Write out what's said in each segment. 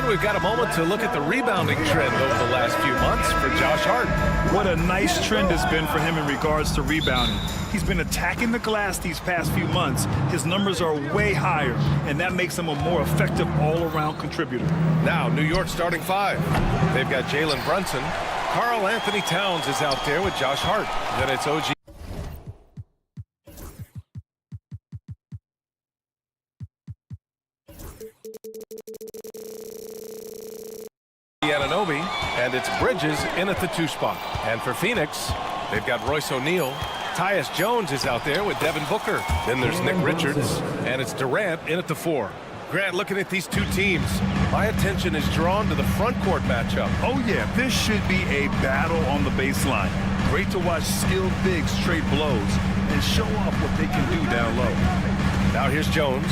And we've got a moment to look at the rebounding trend over the last few months for Josh Hart. What a nice trend it's been for him in regards to rebounding. He's been attacking the glass these past few months. His numbers are way higher, and that makes him a more effective all-around contributor. Now, New York starting five. They've got Jalen Brunson. Karl Anthony Towns is out there with Josh Hart. Then it's OG. Anunoby, and it's Bridges in at the 2 spot. And for Phoenix, they've got Royce O'Neal. Tyus Jones is out there with Devin Booker. Then there's Nick Richards, and it's Durant in at the 4. Grant, looking at these two teams, my attention is drawn to the front court matchup. Oh yeah, this should be a battle on the baseline. Great to watch skilled bigs trade blows and show off what they can do down low. Now here's Jones.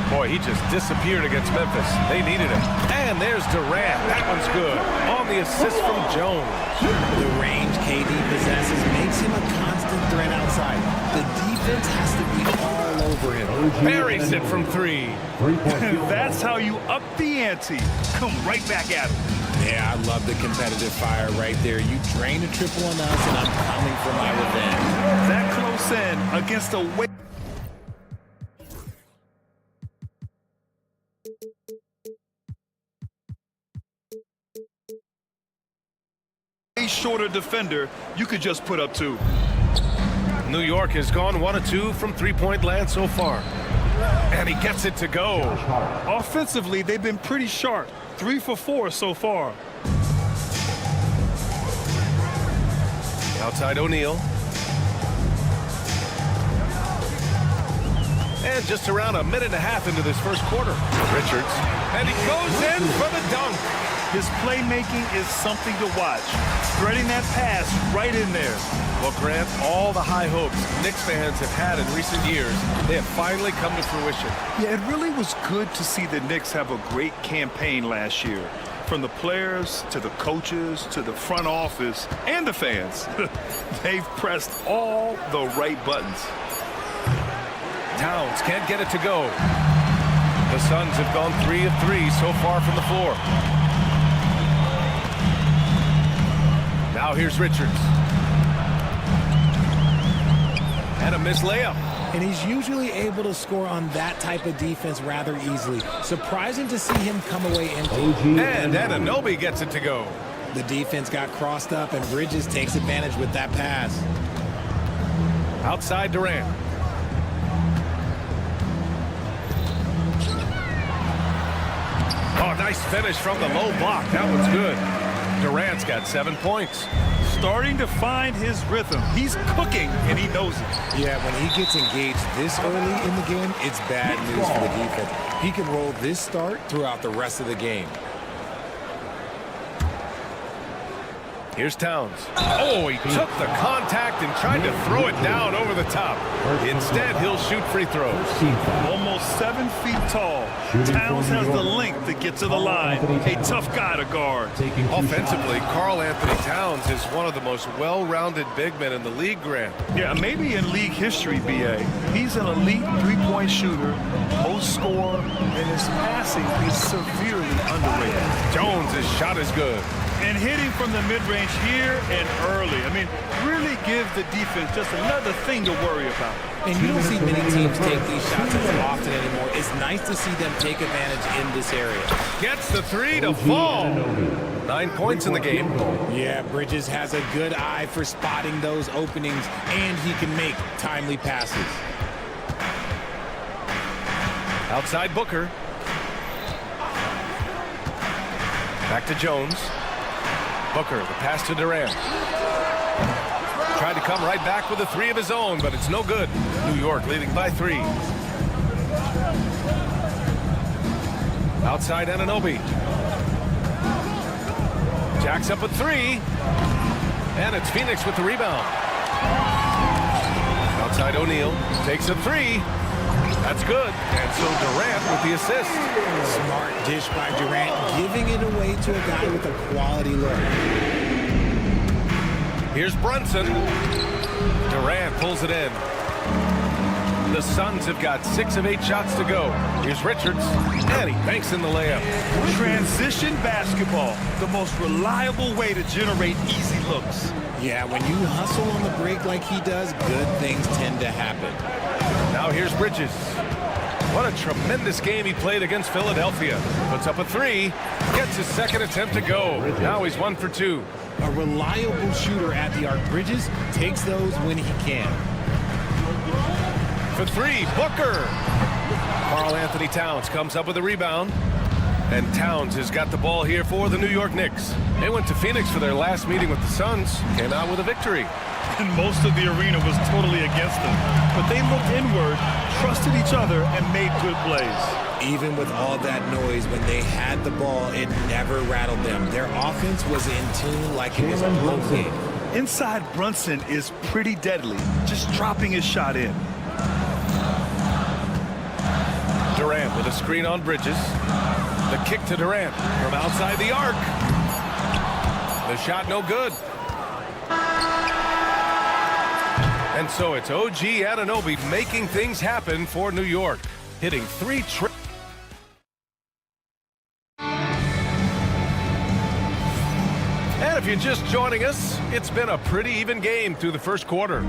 Boy, he just disappeared against Memphis. They needed him. And there's Durant. That one's good. On the assist from Jones. The range KD possesses makes him a constant threat outside. The defense has to be all over him. Buries it from 3. That's how you up the ante. Come right back at him. Yeah, I love the competitive fire right there. You drain a triple on us, and I'm coming for my revenge. That close in against a way shorter defender, you could just put up 2. New York has gone 1 of 2 from three-point land so far. And he gets it to go. Offensively, they've been pretty sharp. 3 for 4 so far. Outside O'Neal. And just around a minute and a half into this first quarter. Richards. And he goes in for the dunk. His playmaking is something to watch. Threading that pass right in there. Well, Grant, all the high hopes Knicks fans have had in recent years, they have finally come to fruition. Yeah, it really was good to see the Knicks have a great campaign last year. From the players to the coaches to the front office and the fans. They've pressed all the right buttons. Towns can't get it to go. The Suns have gone 3 of 3 so far from the floor. Now here's Richards. And a missed layup. And he's usually able to score on that type of defense rather easily. Surprising to see him come away empty. And Anunoby gets it to go. The defense got crossed up, and Bridges takes advantage with that pass. Outside Durant. Oh, nice finish from the low block. That one's good. Durant's got 7 points. Starting to find his rhythm. He's cooking, and he knows it. Yeah, when he gets engaged this early in the game, it's bad news for the defense. He can roll this start throughout the rest of the game. Here's Towns. Oh, he took the contact and tried to throw it down over the top. Instead, he'll shoot free throws. Almost 7 feet tall. Towns has the length to get to the line. A tough guy to guard. Offensively, Karl Anthony Towns is one of the most well-rounded big men in the league, Grant. Yeah, maybe in league history, B.A. He's an elite three-point shooter, post scorer, and his passing is severely underrated. Jones' shot is good. And hitting from the mid-range here and early. I mean, really give the defense just another thing to worry about. And you don't see many teams take these shots as often anymore. It's nice to see them take advantage in this area. Gets the 3 to fall. 9 points in the game. Yeah, Bridges has a good eye for spotting those openings, and he can make timely passes. Outside Booker. Back to Jones. Booker, the pass to Durant. Tried to come right back with a 3 of his own, but it's no good. New York leading by 3. Outside Anunoby. Jacks up a 3. And it's Phoenix with the rebound. Outside O'Neal. Takes a 3. That's good. And so Durant with the assist. Smart dish by Durant, giving it away to a guy with a quality look. Here's Brunson. Durant pulls it in. The Suns have got 6 of 8 shots to go. Here's Richards. And he banks in the layup. Transition Transition basketball, the most reliable way to generate easy looks. Yeah, when you hustle on the break like he does, good things tend to happen. Now here's Bridges. What a tremendous game he played against Philadelphia. Puts up a three, gets his second attempt to go. Now he's 1 for 2. A reliable shooter at the arc. Bridges takes those when he can. For 3, Booker. Karl Anthony Towns comes up with a rebound. And Towns has got the ball here for the New York Knicks. They went to Phoenix for their last meeting with the Suns. Came out with a victory. And most of the arena was totally against them. But they looked inward, trusted each other, and made good plays. Even with all that noise, when they had the ball, it never rattled them. Their offense was in tune like it was a home game. Inside Brunson is pretty deadly, just dropping his shot in. Durant with a screen on Bridges. The kick to Durant from outside the arc. The shot no good. And so it's OG Anunoby making things happen for New York. Hitting 3 triples. And if you're just joining us, it's been a pretty even game through the first quarter.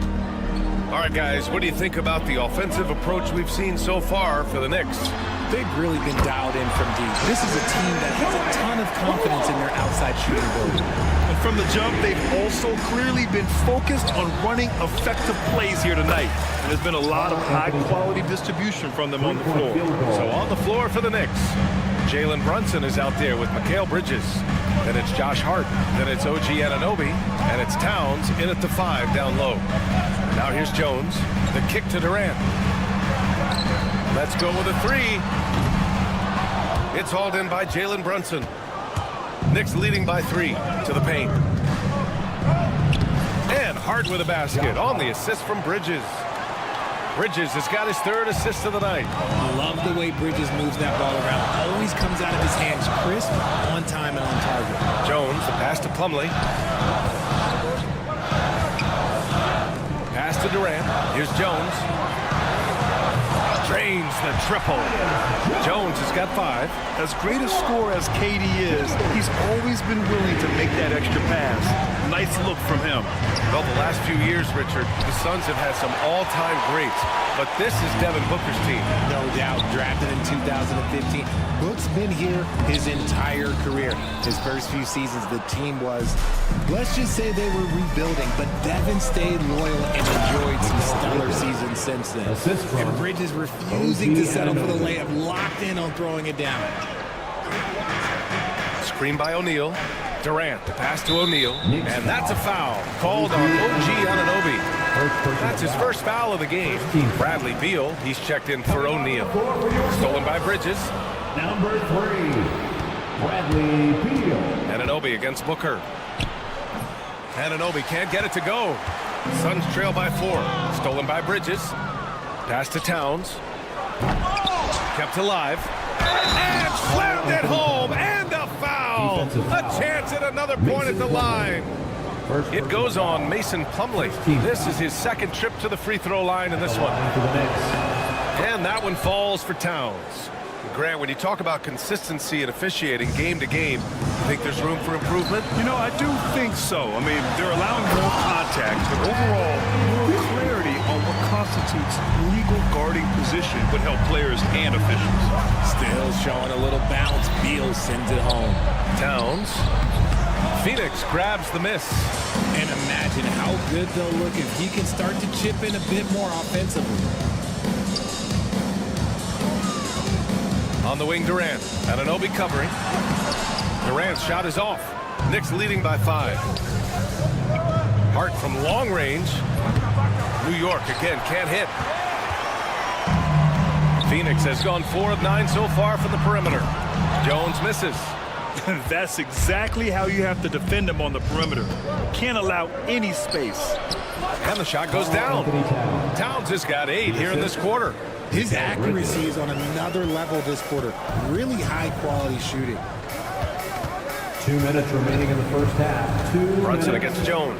All right, guys, what do you think about the offensive approach we've seen so far for the Knicks? They've really been dialed in from deep. This is a team that has a ton of confidence in their outside shooting ability. And from the jump, they've also clearly been focused on running effective plays here tonight. And there's been a lot of high-quality distribution from them on the floor. So on the floor for the Knicks, Jalen Brunson is out there with Mikal Bridges. Then it's Josh Hart. Then it's OG Anunoby. And it's Towns in at the 5 down low. Now here's Jones. The kick to Durant. Let's go with a 3. It's hauled in by Jalen Brunson. Knicks leading by 3 to the paint. And Hart with a basket on the assist from Bridges. Bridges has got his 3rd assist of the night. Love the way Bridges moves that ball around. Always comes out of his hands crisp, on time, and on target. Jones, the pass to Plumlee. Pass to Durant. Here's Jones. Drains the triple. Jones has got 5. As great a scorer as KD is, he's always been willing to make that extra pass. Nice look from him. Well, the last few years, Richard, the Suns have had some all-time greats, but this is Devin Booker's team. No doubt, drafted in 2015. Book's been here his entire career. His first few seasons, the team was, let's just say they were rebuilding, but Devin stayed loyal and enjoyed some stellar seasons since then. And Bridges refusing to settle for the layup, locked in on throwing it down. Screen by O'Neal. Durant, the pass to O'Neal, and that's a foul called on OG Anunoby. That's his first foul of the game. Bradley Beal, he's checked in for O'Neal. Stolen by Bridges. Number 3, Bradley Beal. Anunoby against Booker. Anunoby can't get it to go. Suns trail by 4. Stolen by Bridges. Pass to Towns. Kept alive. And slammed it home. And a foul. A chance at another point at the line. It goes on Mason Plumlee. This is his 2nd trip to the free throw line in this one. And that one falls for Towns. Grant, when you talk about consistency and officiating game to game, you think there's room for improvement? You know, I do think so. I mean, they're allowing more contact, but overall, more clarity on what constitutes legal guarding position would help players and officials. Still showing a little bounce. Beal sends it home. Towns. Phoenix grabs the miss. And imagine how good they'll look if he can start to chip in a bit more offensively. On the wing, Durant. Anunoby covering. Durant's shot is off. Knicks leading by 5. Hart from long range. New York again can't hit. Phoenix has gone 4 of 9 so far from the perimeter. Jones misses. That's exactly how you have to defend him on the perimeter. Can't allow any space. And the shot goes down. Towns has got 8 here in this quarter. His accuracy is on another level this quarter. Really high-quality shooting. 2 minutes remaining in the first half. Brunson against Jones.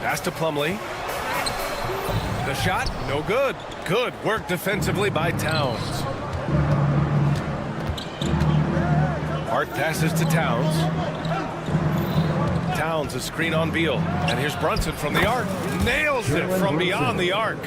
Pass to Plumlee. The shot, no good. Good work defensively by Towns. Hart passes to Towns. Towns, a screen on Beal. And here's Brunson from the arc. Nails it from beyond the arc.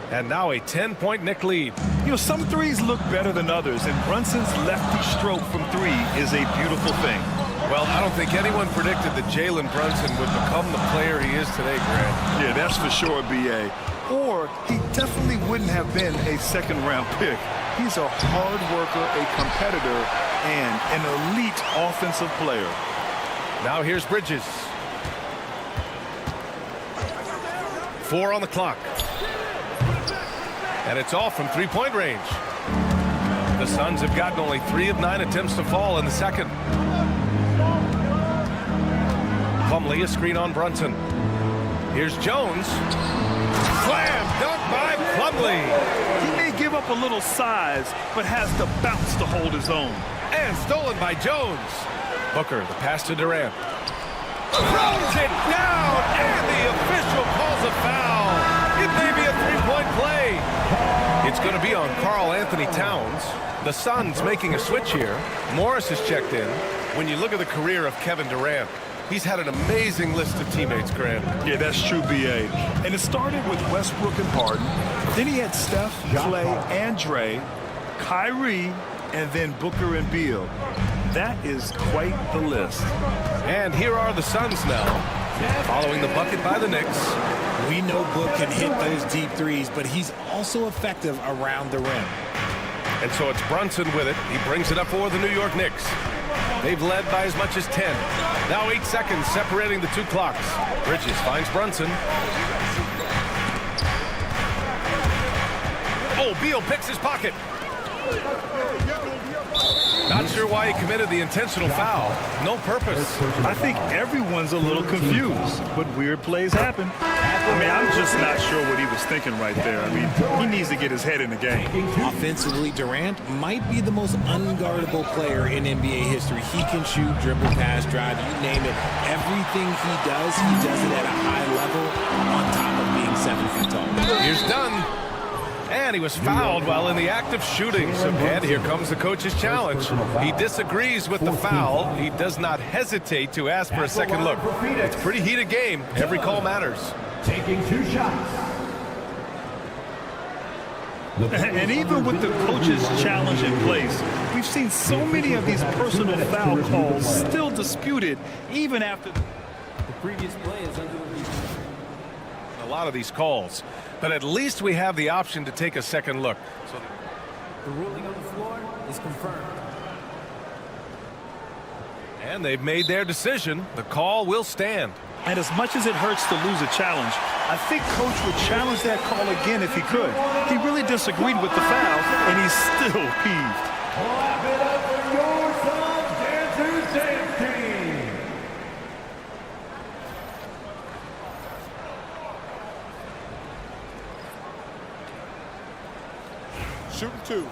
And now a 10-point Knick lead. You know, some threes look better than others, and Brunson's lefty stroke from three is a beautiful thing. Well, I don't think anyone predicted that Jalen Brunson would become the player he is today, Grant. Yeah, that's for sure, B.A. Or he definitely wouldn't have been a second-round pick. He's a hard worker, a competitor, and an elite offensive player. Now here's Bridges. 4 on the clock. And it's off from three-point range. The Suns have gotten only 3 of 9 attempts to fall in the second. Plumlee, a screen on Brunson. Here's Jones. Slam dunk by Plumlee. He may give up a little size, but has the bounce to hold his own. And stolen by Jones. Booker, the pass to Durant. Throws it down, and the official calls a foul. It may be a three-point play. It's going to be on Karl Anthony Towns. The Suns making a switch here. Morris has checked in. When you look at the career of Kevin Durant, he's had an amazing list of teammates, Grant. Yeah, that's true, B.A. And it started with Westbrook and Harden. Then he had Steph, Clay, and Dre, Kyrie, and then Booker and Beal. That is quite the list. And here are the Suns now, following the bucket by the Knicks. We know Book can hit those deep threes, but he's also effective around the rim. And so it's Brunson with it. He brings it up for the New York Knicks. They've led by as much as 10. Now 8 seconds separating the two clocks. Bridges finds Brunson. Oh, Beal picks his pocket. Not sure why he committed the intentional foul. No purpose. I think everyone's a little confused, but weird plays happen. I mean, I'm just not sure what he was thinking right there. I mean, he needs to get his head in the game. Offensively, Durant might be the most unguardable player in NBA history. He can shoot, dribble, pass, drive, you name it. Everything he does it at a high level on top of being 7 feet tall. Here's Dunn. And he was fouled while in the act of shooting. And here comes the coach's challenge. He disagrees with the foul. He does not hesitate to ask for a second look. It's a pretty heated game. Every call matters. Taking 2 shots. And even with the coach's challenge in place, we've seen so many of these personal foul calls still disputed even after the previous play is under review. A lot of these calls. But at least we have the option to take a second look. So The ruling on the floor is confirmed. and they've made their decision. The call will stand. And as much as it hurts to lose a challenge, I think Coach would challenge that call again if he could. He really disagreed with the foul, and he's still peeved. Clap it up for your Suns Dancers Dance Team. Shooting 2.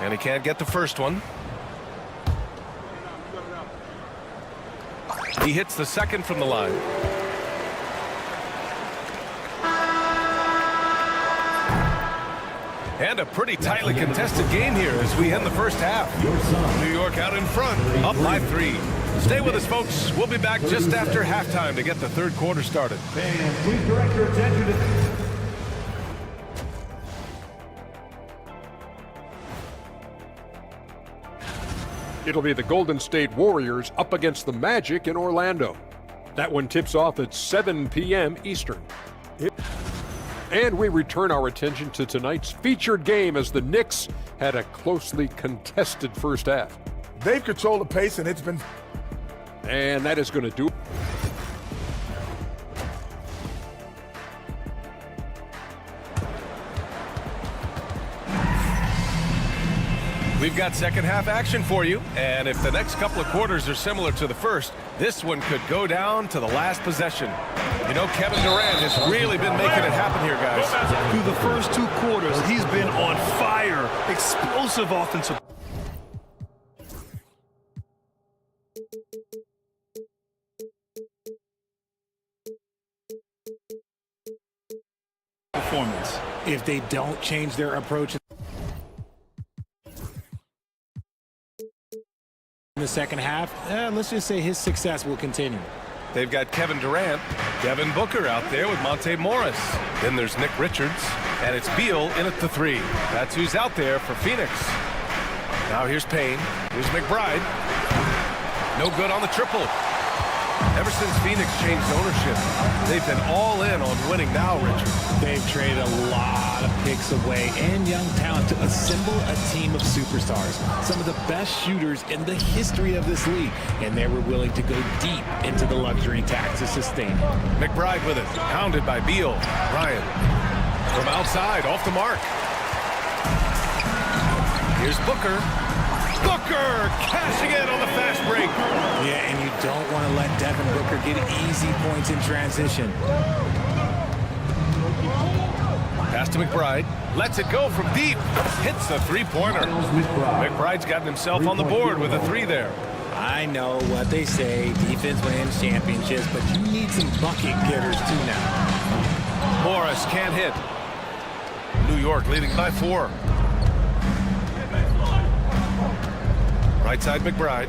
And he can't get the first one. He hits the second from the line. And a pretty tightly contested game here as we end the first half. New York out in front, up by 3. Stay with us, folks. We'll be back just after halftime to get the third quarter started. Fans, please direct your attention to... It'll be the Golden State Warriors up against the Magic in Orlando. That one tips off at 7 p.m. Eastern. And we return our attention to tonight's featured game as the Knicks had a closely contested first half. They've controlled the pace, and it's been... And that is going to do it. We've got second half action for you, and if the next couple of quarters are similar to the first, this one could go down to the last possession. You know, Kevin Durant has really been making it happen here, guys. Through the first 2 quarters, he's been on fire. Explosive offensive performance. if they don't change their approach in the second half, let's just say his success will continue. They've got Kevin Durant, Devin Booker out there with Monte Morris. Then there's Nick Richards, and it's Beal in at the 3. That's who's out there for Phoenix. Now here's Payne. Here's McBride. No good on the triple. Ever since Phoenix changed ownership, they've been all in on winning now, Richard. They've traded a lot of picks away and young talent to assemble a team of superstars. Some of the best shooters in the history of this league. And they were willing to go deep into the luxury tax to sustain it. McBride with it. Pounded by Beal. Ryan. From outside, off the mark. Here's Booker. Booker cashing in on the fast break. Yeah, and you don't want to let Devin Booker get easy points in transition. Pass to McBride. Lets it go from deep. Hits the three-pointer. McBride's gotten himself on the board with a 3 there. I know what they say, defense wins championships, but you need some bucket getters too now. Morris can't hit. New York leading by 4. Right side McBride.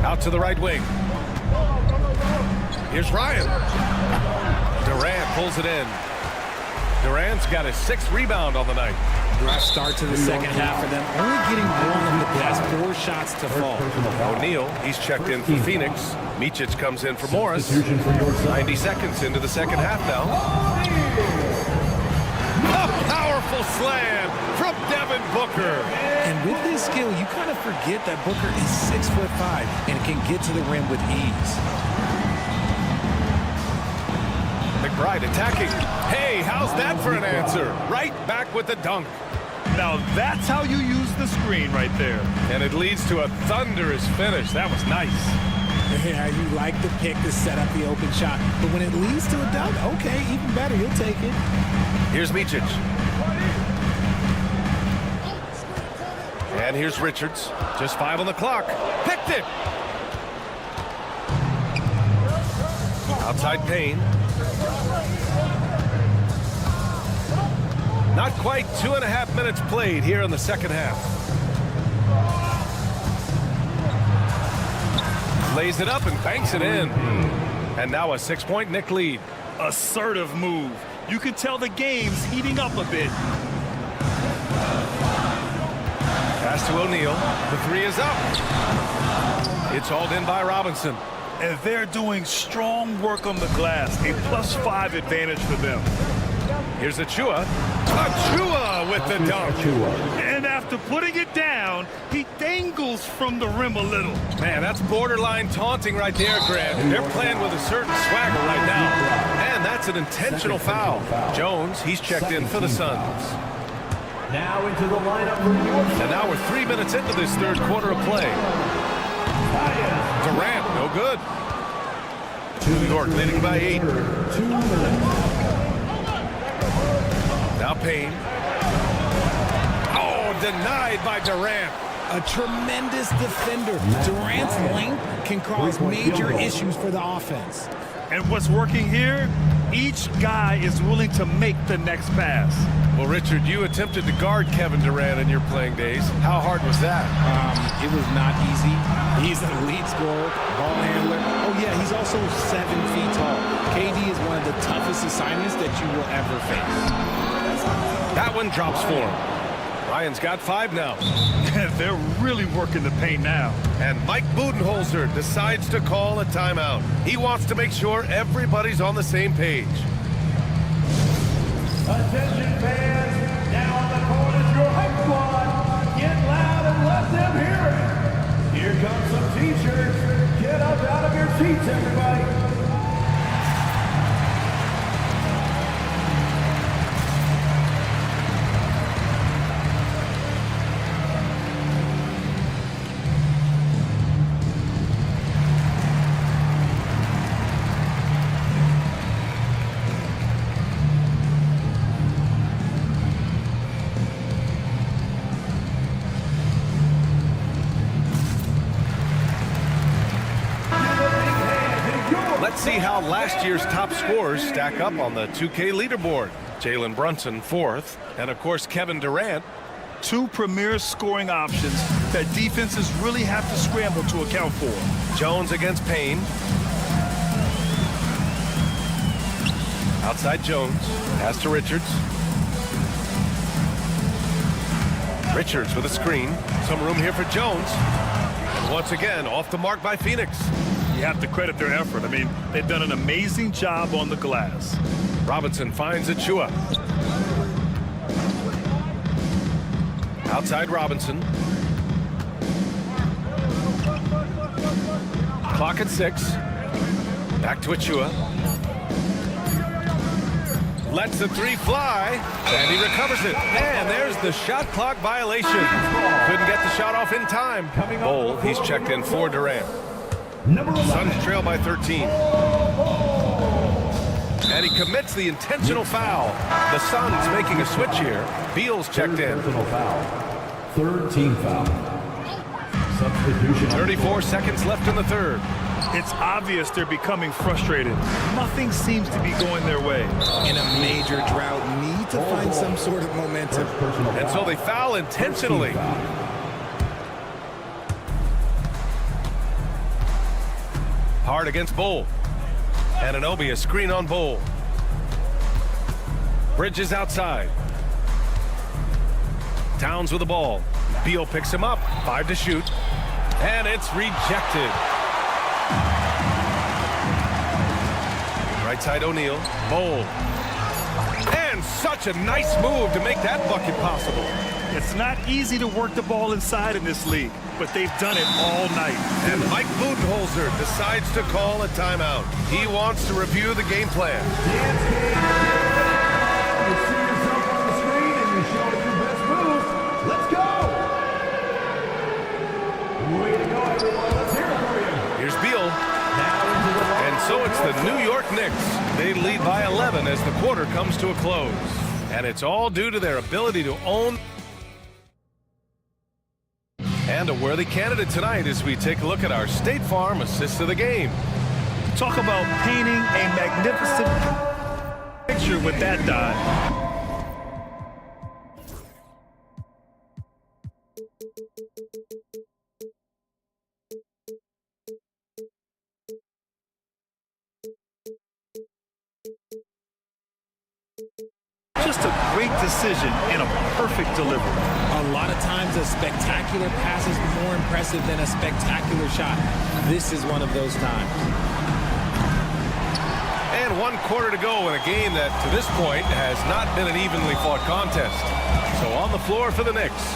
Out to the right wing. Here's Ryan. Durant pulls it in. Durant's got his 6th rebound on the night. Rough start to the second half for them, only getting one of the best 4 shots to fall. O'Neal, he's checked in for Phoenix. Micic comes in for Morris. 90 seconds into the second half now. A powerful slam from Devin Booker. And with this skill, you kind of forget that Booker is 6'5" and can get to the rim with ease. McBride attacking. Hey, how's that for an answer? Right back with the dunk. Now that's how you use the screen right there. And it leads to a thunderous finish. That was nice. Yeah, you like the pick to set up the open shot. But when it leads to a dunk, okay, even better, you'll take it. Here's Micic. And here's Richards. Just 5 on the clock. Picked it. Outside Payne. Not quite 2.5 minutes played here in the second half. Lays it up and banks it in. And now a 6-point Knick lead. Assertive move. You can tell the game's heating up a bit. Pass to O'Neal. The 3 is up. It's hauled in by Robinson. And they're doing strong work on the glass. A +5 advantage for them. Here's Achua. Achua with the dunk. And after putting it down, he dangles from the rim a little. Man, that's borderline taunting right there, Grant. They're playing with a certain swagger right now. And that's an intentional foul. Jones, he's checked in for the Suns. Now into the lineup for New York. And now we're 3 minutes into this third quarter of play. Durant, no good. New York leading by 8. 2 minutes. Now Payne. Oh, denied by Durant. A tremendous defender. Durant's length can cause major issues for the offense. And what's working here? Each guy is willing to make the next pass. Well, Richard, you attempted to guard Kevin Durant in your playing days. How hard was that? It was not easy. He's an elite scorer, ball handler. Oh, yeah, he's also 7 feet tall. KD is one of the toughest assignments that you will ever face. That one drops for him. Ryan's got 5 now. They're really working the paint now. And Mike Budenholzer decides to call a timeout. He wants to make sure everybody's on the same page. Attention fans, now on the court is your hype squad. Get loud and let them hear it. Here comes some t-shirts. Get up out of your seats, everybody. Your Let's see how last year's top scorers stack up on the 2K leaderboard. Jalen Brunson, 4th, and of course Kevin Durant. Two premier scoring options that defenses really have to scramble to account for. Jones against Payne. Outside Jones. Pass to Richards. Richards with a screen. Some room here for Jones. And once again, off the mark by Phoenix. You have to credit their effort. I mean, they've done an amazing job on the glass. Robinson finds Achua. Outside Robinson. Clock at 6. Back to Achua. Lets the 3 fly, and he recovers it. And there's the shot clock violation. Couldn't get the shot off in time. Bol, he's checked in for Durant. Suns trail by 13. And he commits the intentional foul. The Suns making a switch here. Beal's checked in. Third team foul. Substitution. 34 seconds left in the third. It's obvious they're becoming frustrated. Nothing seems to be going their way. In a major drought, need to find some sort of momentum. And so they foul intentionally. Hard against Bol. Anunoby, a screen on Bol. Bridges outside. Towns with the ball. Beal picks him up. 5 to shoot. And it's rejected. Right side O'Neal. Bol. And such a nice move to make that bucket possible. It's not easy to work the ball inside in this league, but they've done it all night. And Mike Budenholzer decides to call a timeout. He wants to review the game plan. You see yourself on the screen and you show us your best moves. Let's go! Way to go, everyone. Let's hear it for you. Here's Beal. And so it's the New York Knicks. They lead by 11 as the quarter comes to a close. And it's all due to their ability to own. And a worthy candidate tonight as we take a look at our State Farm assist of the game. Talk about painting a magnificent picture with that dive. Just a great decision and a perfect delivery. A lot of times a spectacular pass is more impressive than a spectacular shot. This is one of those times. And 1 quarter to go in a game that to this point has not been an evenly fought contest. So on the floor for the Knicks,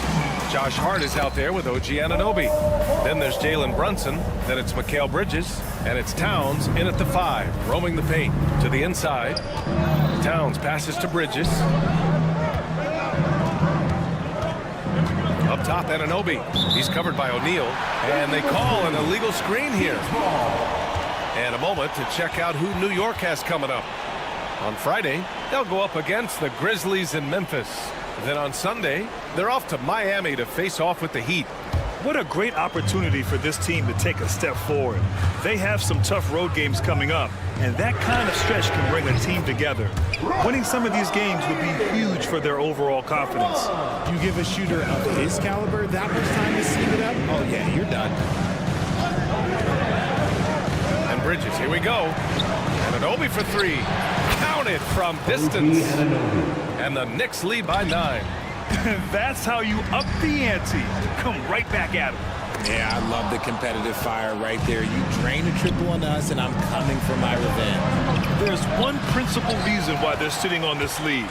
Josh Hart is out there with OG Anunoby. Then there's Jalen Brunson. Then it's Mikal Bridges. And it's Towns in at the 5, roaming the paint to the inside. Towns passes to Bridges. Up top, Anunoby. He's covered by O'Neal. And they call an illegal screen here. And a moment to check out who New York has coming up. On Friday, they'll go up against the Grizzlies in Memphis. Then on Sunday, they're off to Miami to face off with the Heat. What a great opportunity for this team to take a step forward. They have some tough road games coming up, and that kind of stretch can bring a team together. Winning some of these games would be huge for their overall confidence. You give a shooter of his caliber that much time to speed it up? Oh, yeah, you're done. And Bridges, here we go. Anunoby for 3. Counted from distance. And the Knicks lead by 9. That's how you up the ante. Come right back at them. Yeah, I love the competitive fire right there. You drain a triple on us, and I'm coming for my revenge. There's one principal reason why they're sitting on this lead.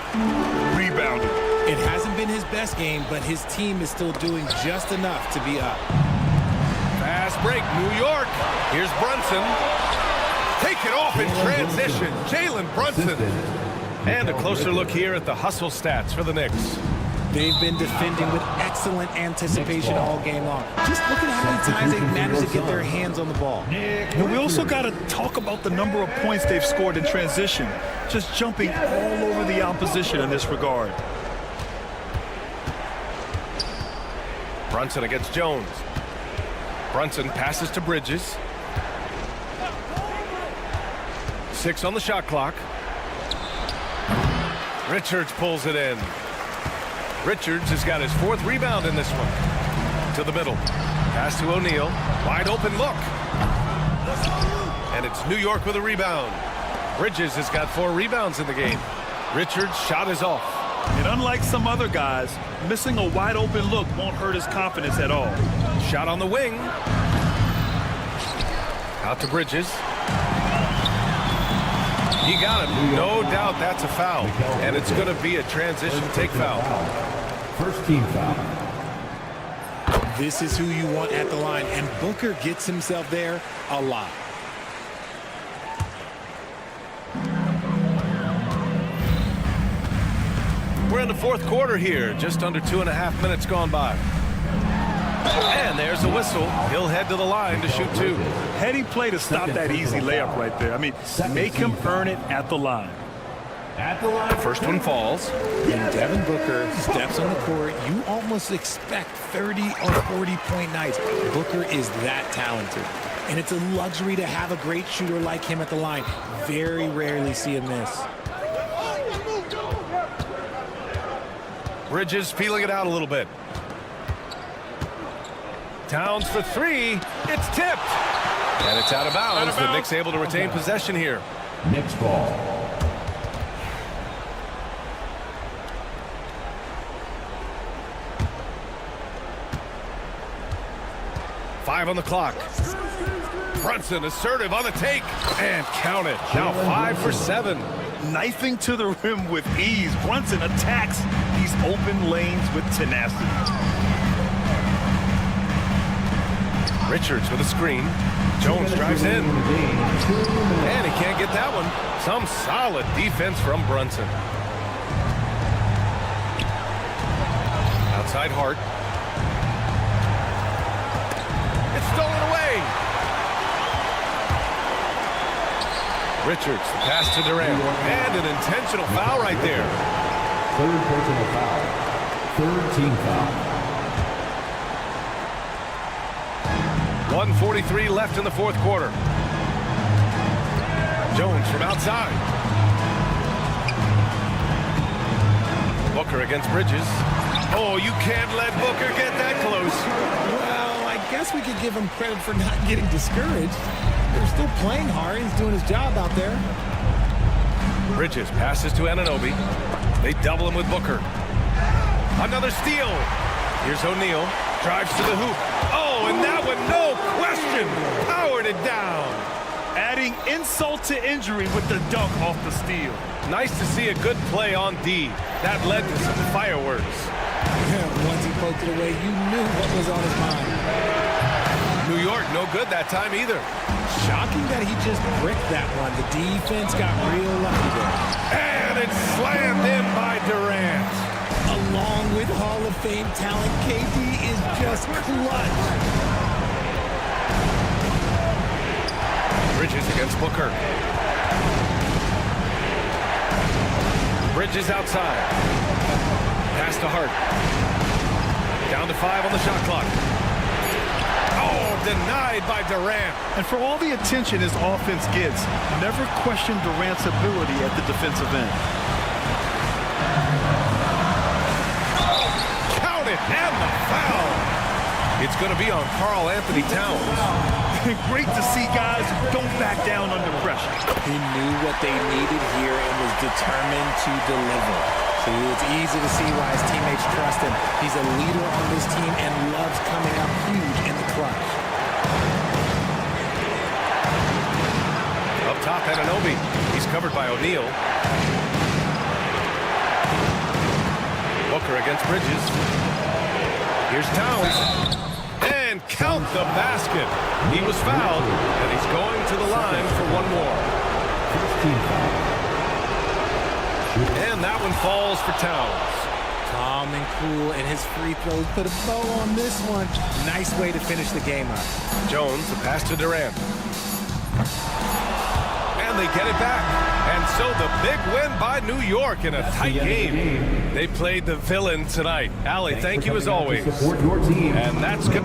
Rebounding. It hasn't been his best game, but his team is still doing just enough to be up. Fast break, New York. Here's Brunson. Take it off in transition. Jalen Brunson. And a closer look here at the hustle stats for the Knicks. They've been defending with excellent anticipation all game long. Just look at how many times they've managed to get their hands on the ball. And we also got to talk about the number of points they've scored in transition. Just jumping all over the opposition in this regard. Brunson against Jones. Brunson passes to Bridges. 6 on the shot clock. Richards pulls it in. Richards has got his 4th rebound in this one. To the middle. Pass to O'Neal. Wide open look. And it's New York with a rebound. Bridges has got 4 rebounds in the game. Richards' shot is off. And unlike some other guys, missing a wide open look won't hurt his confidence at all. Shot on the wing. Out to Bridges. He got him. No doubt that's a foul. And it's going to be a transition take foul. First team foul. This is who you want at the line, and Booker gets himself there a lot. We're in the 4th quarter here. Just under 2.5 minutes gone by. And there's a whistle. He'll head to the line to shoot 2. Heady play to stop that easy layup right there. I mean, make him earn it at the line. At the line. The first one falls. When Devin Booker steps on the court, you almost expect 30 or 40-point nights. Booker is that talented. And it's a luxury to have a great shooter like him at the line. Very rarely see him miss. Bridges feeling it out a little bit. Towns for 3. It's tipped. And it's out of bounds. The Knicks able to retain possession here. Knicks ball. Five on the clock. Brunson assertive on the take. And count it. Now 5 for 7. Knifing to the rim with ease. Brunson attacks these open lanes with tenacity. Richards with a screen. Jones drives in. And he can't get that one. Some solid defense from Brunson. Outside Hart. It's stolen away. Richards, the pass to Durant. And an intentional foul right there. 3rd personal foul. 3rd team foul. 1:43 left in the 4th quarter. Jones from outside. Booker against Bridges. Oh, you can't let Booker get that close. Well, I guess we could give him credit for not getting discouraged. They're still playing hard. He's doing his job out there. Bridges passes to Anunoby. They double him with Booker. Another steal. Here's O'Neal. Drives to the hoop. Oh, and that one, no question, powered it down. Adding insult to injury with the dunk off the steal. Nice to see a good play on D. That led to some fireworks. Once he poked it away, you knew what was on his mind. New York, no good that time either. Shocking that he just bricked that one. The defense got real lucky there. And it's slammed in by Durant. Along with Hall of Fame talent, KD is just clutch. Bridges against Booker. Bridges outside. Pass to Hart. Down to 5 on the shot clock. Oh, denied by Durant. And for all the attention his offense gets, never question Durant's ability at the defensive end. Count it, and the foul. It's going to be on Karl Anthony Towns. Great to see guys who don't back down under pressure. He knew what they needed here and was determined to deliver. So it's easy to see why his teammates trust him. He's a leader on this team and loves coming up huge in the clutch. Up top, Anunoby. He's covered by O'Neal. Booker against Bridges. Here's Towns. And count the basket. He was fouled, and he's going to the line for one more. And that one falls for Towns. Calm and cool, and his free throws put a bow on this one. Nice way to finish the game up. Jones, the pass to Durant. And they get it back. And so the big win by New York in a tight game. They played the villain tonight. Allie, thank you as always. Support your team. And that's good.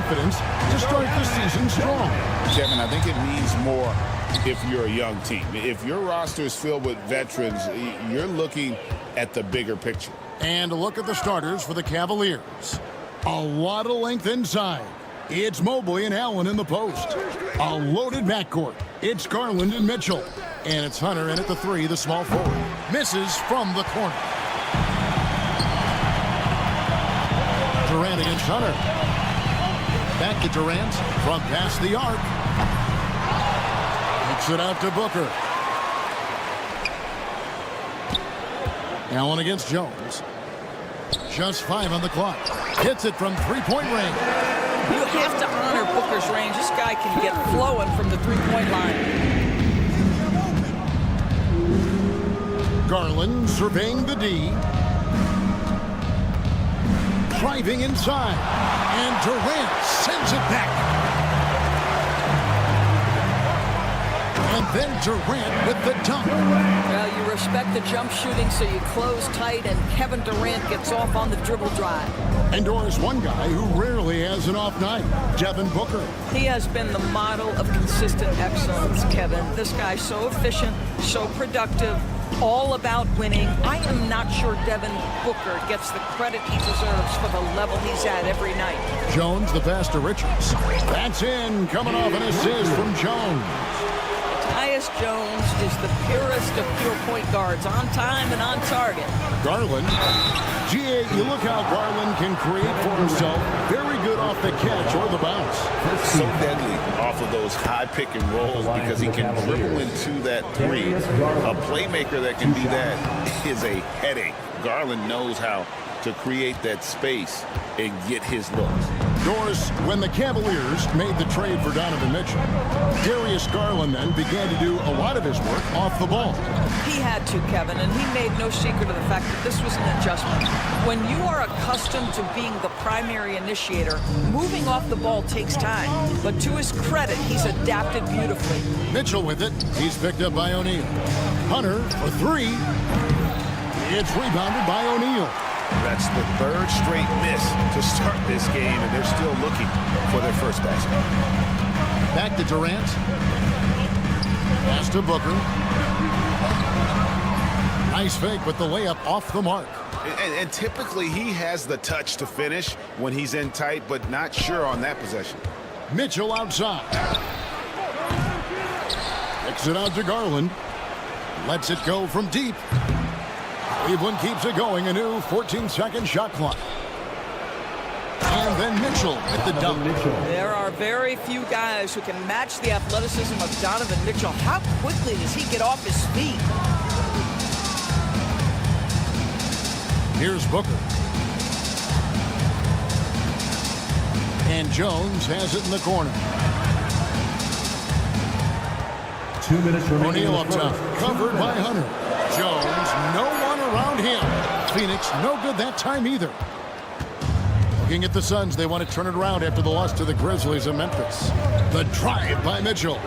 confidence to start the season strong. Kevin, I think it means more if you're a young team. If your roster is filled with veterans, you're looking at the bigger picture. And a look at the starters for the Cavaliers. A lot of length inside. It's Mobley and Allen in the post. A loaded backcourt. It's Garland and Mitchell. And it's Hunter in at the 3, the small forward. Misses from the corner. Durant against Hunter. Back to Durant from past the arc. Kicks it out to Booker. Allen against Jones. Just 5 on the clock. Hits it from three-point range. You have to honor Booker's range. This guy can get flowing from the three-point line. Garland surveying the D. Driving inside. And Durant sends it back. And then Durant with the dunk. Well, you respect the jump shooting, so you close tight, and Kevin Durant gets off on the dribble drive. And Doris, one guy who rarely has an off night, Devin Booker. He has been the model of consistent excellence, Kevin. This guy's so efficient, so productive, all about winning. I am not sure Devin Booker gets the credit he deserves for the level he's at every night. Jones, the pass to Richards. That's in, coming off an assist from Jones. Tyus Jones is the purest of pure point guards, on time and on target. Garland. G.A., you look how Garland can create for himself. Very good off the catch or the bounce. So deadly off of those high pick and rolls because he can dribble into that 3. A playmaker that can do that is a headache. Garland knows how to create that space and get his looks. Doris, when the Cavaliers made the trade for Donovan Mitchell, Darius Garland then began to do a lot of his work off the ball. He had to, Kevin, and he made no secret of the fact that this was an adjustment. When you are accustomed to being the primary initiator, moving off the ball takes time. But to his credit, he's adapted beautifully. Mitchell with it. He's picked up by O'Neal. Hunter for 3. It's rebounded by O'Neal. That's the 3rd straight miss to start this game, and they're still looking for their first basket. Back to Durant. Pass to Booker. Nice fake with the layup off the mark. And typically he has the touch to finish when he's in tight, but not sure on that possession. Mitchell outside. Kicks it out to Garland. Lets it go from deep. Cleveland keeps it going, a new 14-second shot clock. And then Mitchell at the dunk. There are very few guys who can match the athleticism of Donovan Mitchell. How quickly does he get off his feet? Here's Booker. And Jones has it in the corner. 2 minutes remaining. O'Neal up top, covered by Hunter. Jones, no one around him. Phoenix, no good that time either. Looking at the Suns, they want to turn it around after the loss to the Grizzlies of Memphis. The drive by Mitchell.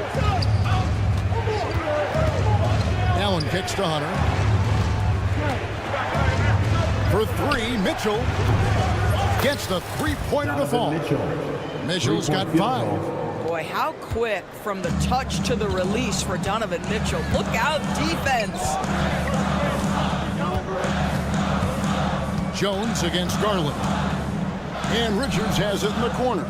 Allen kicks to Hunter. For 3, Mitchell gets the three-pointer to fall. Mitchell's got 5. Boy, how quick from the touch to the release for Donovan Mitchell. Look out, defense. Jones against Garland. And Richards has it in the corner.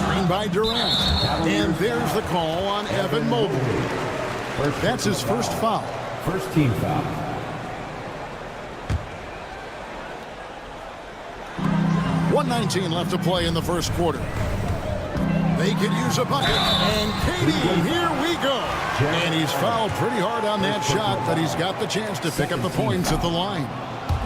Screen by Durant. And there's the call on Evan Mobley. That's his first foul. First team foul. .119 left to play in the first quarter. They could use a bucket. And Katie, here we go. And he's fouled pretty hard on that shot, but he's got the chance to pick up the points at the line.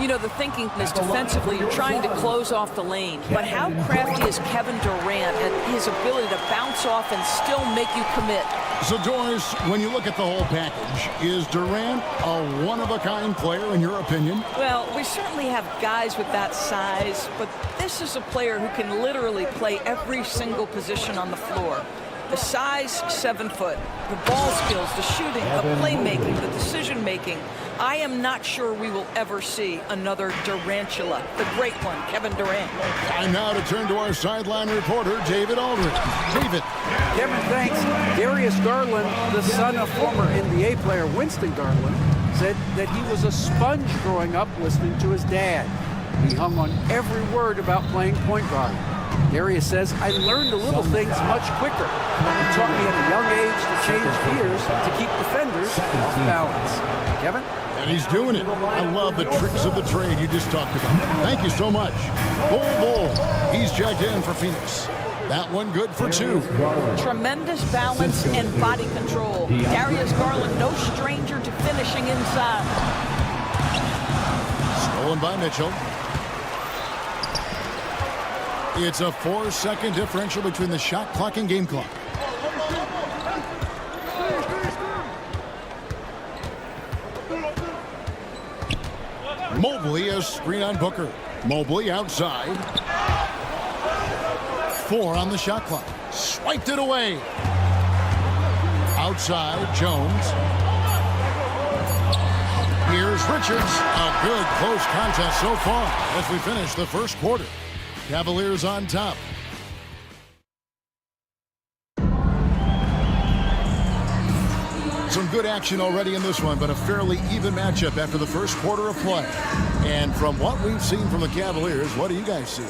You know, the thinking is defensively, you're trying to close off the lane. But how crafty is Kevin Durant at his ability to bounce off and still make you commit? So, Doris, when you look at the whole package, is Durant a one-of-a-kind player in your opinion? Well, we certainly have guys with that size, but this is a player who can literally play every single position on the floor. The size, 7 foot. The ball skills, the shooting, the playmaking, the decision-making. I am not sure we will ever see another Durantula, the great one, Kevin Durant. Time now to turn to our sideline reporter, David Aldridge. David. Kevin, thanks. Darius Garland, the son of former NBA player Winston Garland, said that he was a sponge growing up listening to his dad. He hung on every word about playing point guard. Darius says, I learned the little things much quicker. He taught me at a young age to change gears to keep defenders off balance. Kevin? And he's doing it. I love the tricks of the trade you just talked about. Thank you so much. Bull. He's checked in for Phoenix. That one good for 2. Tremendous balance and body control. Darius Garland, no stranger to finishing inside. Stolen by Mitchell. It's a 4-second differential between the shot clock and game clock. Mobley, a screen on Booker. Mobley outside. 4 on the shot clock. Swiped it away. Outside, Jones. Here's Richards. A good close contest so far as we finish the first quarter. Cavaliers on top. Some good action already in this one, but a fairly even matchup after the first quarter of play. And from what we've seen from the Cavaliers, what do you guys see?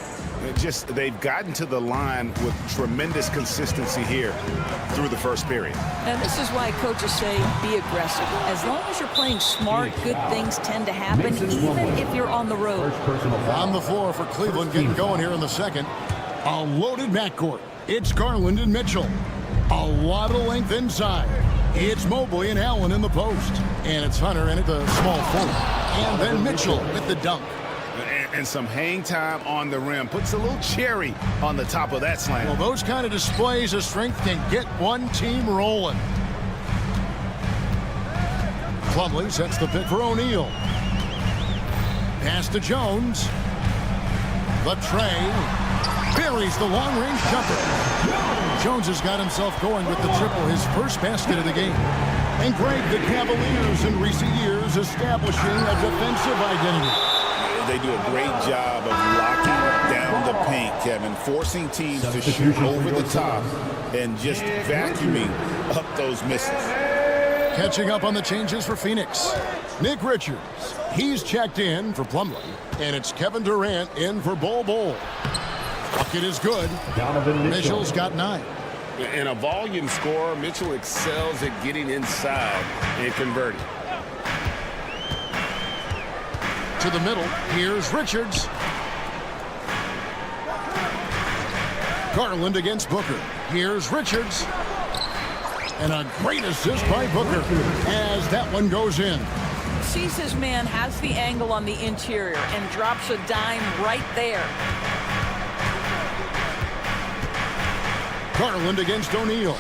They've gotten to the line with tremendous consistency here through the first period. And this is why coaches say be aggressive. As long as you're playing smart, good things tend to happen, even if you're on the road. On the floor for Cleveland, getting going here in the second. A loaded backcourt. It's Garland and Mitchell. A lot of length inside. It's Mobley and Allen in the post. And it's Hunter in at the small forward. And then Mitchell with the dunk. And some hang time on the rim. Puts a little cherry on the top of that slam. Well, those kind of displays of strength can get one team rolling. Plumlee sets the pick for O'Neal. Pass to Jones. The tray. Buries the long-range jumper. Jones has got himself going with the triple, his first basket of the game. And Greg, the Cavaliers in recent years establishing a defensive identity. They do a great job of locking down the paint, Kevin, forcing teams to shoot over the top and just vacuuming up those misses. Catching up on the changes for Phoenix. Nick Richards, he's checked in for Plumlee, and it's Kevin Durant in for Bull. Bucket is good. Mitchell's got 9. In a volume scorer, Mitchell excels at getting inside and converting. To the middle, here's Richards. Garland against Booker. Here's Richards. And a great assist by Booker as that one goes in. Sees his man, has the angle on the interior, and drops a dime right there. Garland against O'Neal.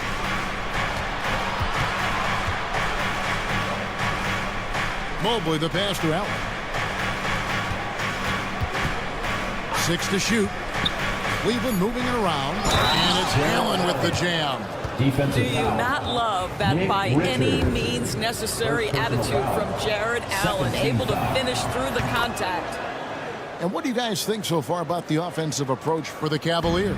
Mobley the pass to Allen. 6 to shoot. Cleveland moving it around. And it's Allen with the jam. Do you not love that by any means necessary attitude from Jared Allen, able to finish through the contact? And what do you guys think so far about the offensive approach for the Cavaliers?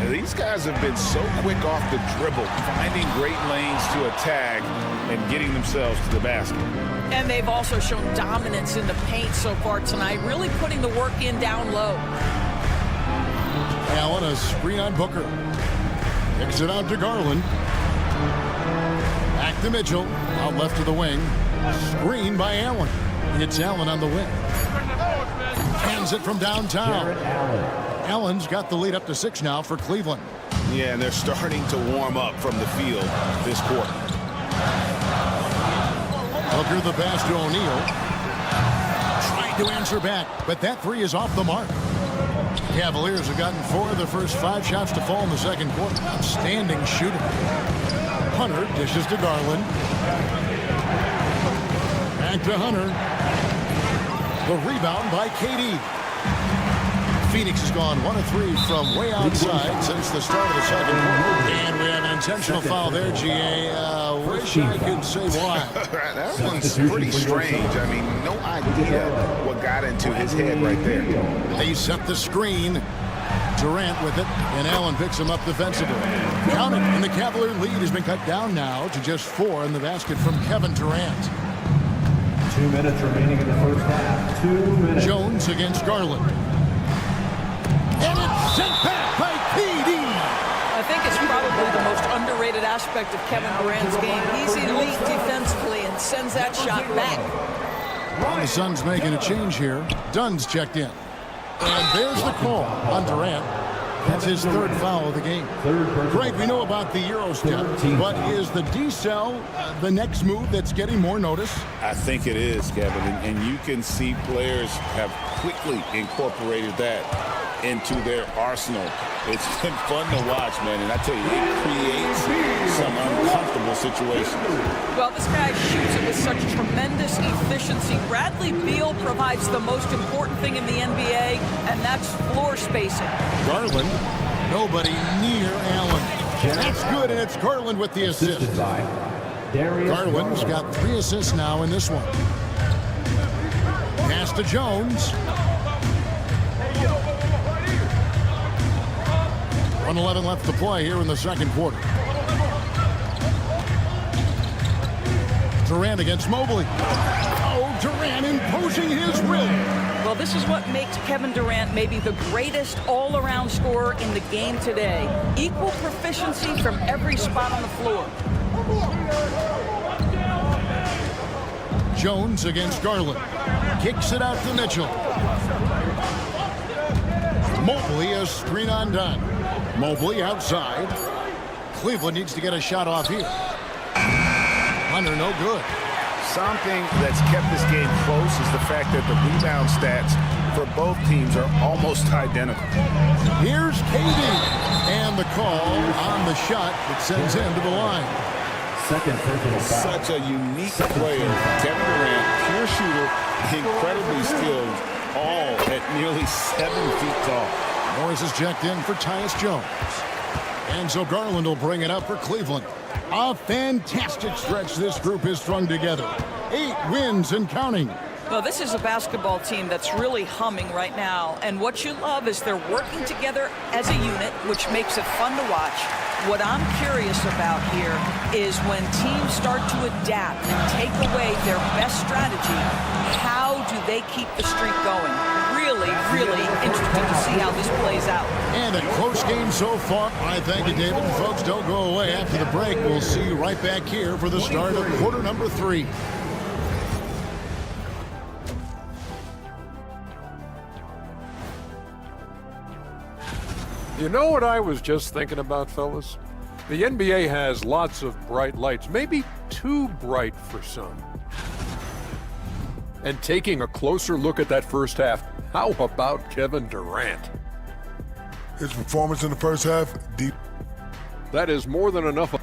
These guys have been so quick off the dribble, finding great lanes to attack and getting themselves to the basket. And they've also shown dominance in the paint so far tonight, really putting the work in down low. Allen, a screen on Booker. Kicks it out to Garland. Back to Mitchell. Out left to the wing. Screen by Allen. It's Allen on the wing. Hands it from downtown. Allen's got the lead up to 6 now for Cleveland. Yeah, and they're starting to warm up from the field this quarter. Booker the pass to O'Neal. Trying to answer back, but that 3 is off the mark. Cavaliers have gotten 4 of the first 5 shots to fall in the second quarter. Outstanding shooting. Hunter dishes to Garland. Back to Hunter. The rebound by KD. Phoenix has gone 1 of 3 from way outside since the start of the second quarter. And we have an Intentional foul there, GA. Wish I could say why. That one's pretty strange. I mean, no idea what got into his head right there. They set the screen. Durant with it, and Allen picks him up defensively. Count it, and the Cavalier lead has been cut down now to just 4 in the basket from Kevin Durant. 2 minutes remaining in the first half. 2 minutes. Jones against Garland. And it's sent back by KD. I think it's probably the most underrated aspect of Kevin Durant's game. He's elite defensively and sends that shot back. The Suns making a change here. Dunn's checked in. And there's the call on Durant. That's his 3rd foul of the game. Great, we know about the Euro step, but is the decel the next move that's getting more notice? I think it is, Kevin, and you can see players have quickly incorporated that into their arsenal. It's been fun to watch, man, and I tell you, it creates some uncomfortable situations. Well, this guy shoots it with such tremendous efficiency. Bradley Beal provides the most important thing in the NBA, and that's floor spacing. Garland, nobody near Allen. That's good, and it's Garland with the assist. Garland's got 3 assists now in this one. Pass to Jones. 1:11 left to play here in the second quarter. Durant against Mobley. Oh, Durant imposing his will. Well, this is what makes Kevin Durant maybe the greatest all-around scorer in the game today. Equal proficiency from every spot on the floor. Jones against Garland. Kicks it out to Mitchell. Mobley, a screen on Dunn. Mobley outside. Cleveland needs to get a shot off here. Hunter, no good. Something that's kept this game close is the fact that the rebound stats for both teams are almost identical. Here's KD. And the call on the shot that sends him to the line. Such a unique player. Kevin Durant, pure shooter, incredibly skilled, all at nearly 7 feet tall. Morris is checked in for Tyus Jones. And so Garland will bring it up for Cleveland. A fantastic stretch this group has strung together. 8 wins and counting. Well, this is a basketball team that's really humming right now. And what you love is they're working together as a unit, which makes it fun to watch. What I'm curious about here is when teams start to adapt and take away their best strategy, how do they keep the streak going? Really, really interesting to see how this plays out. And a close game so far. I thank you, David. Folks, don't go away. After the break, we'll see you right back here for the start of quarter number 3. You know what I was just thinking about, fellas? The NBA has lots of bright lights, maybe too bright for some. And taking a closer look at that first half, how about Kevin Durant? His performance in the first half, deep. That is more than enough.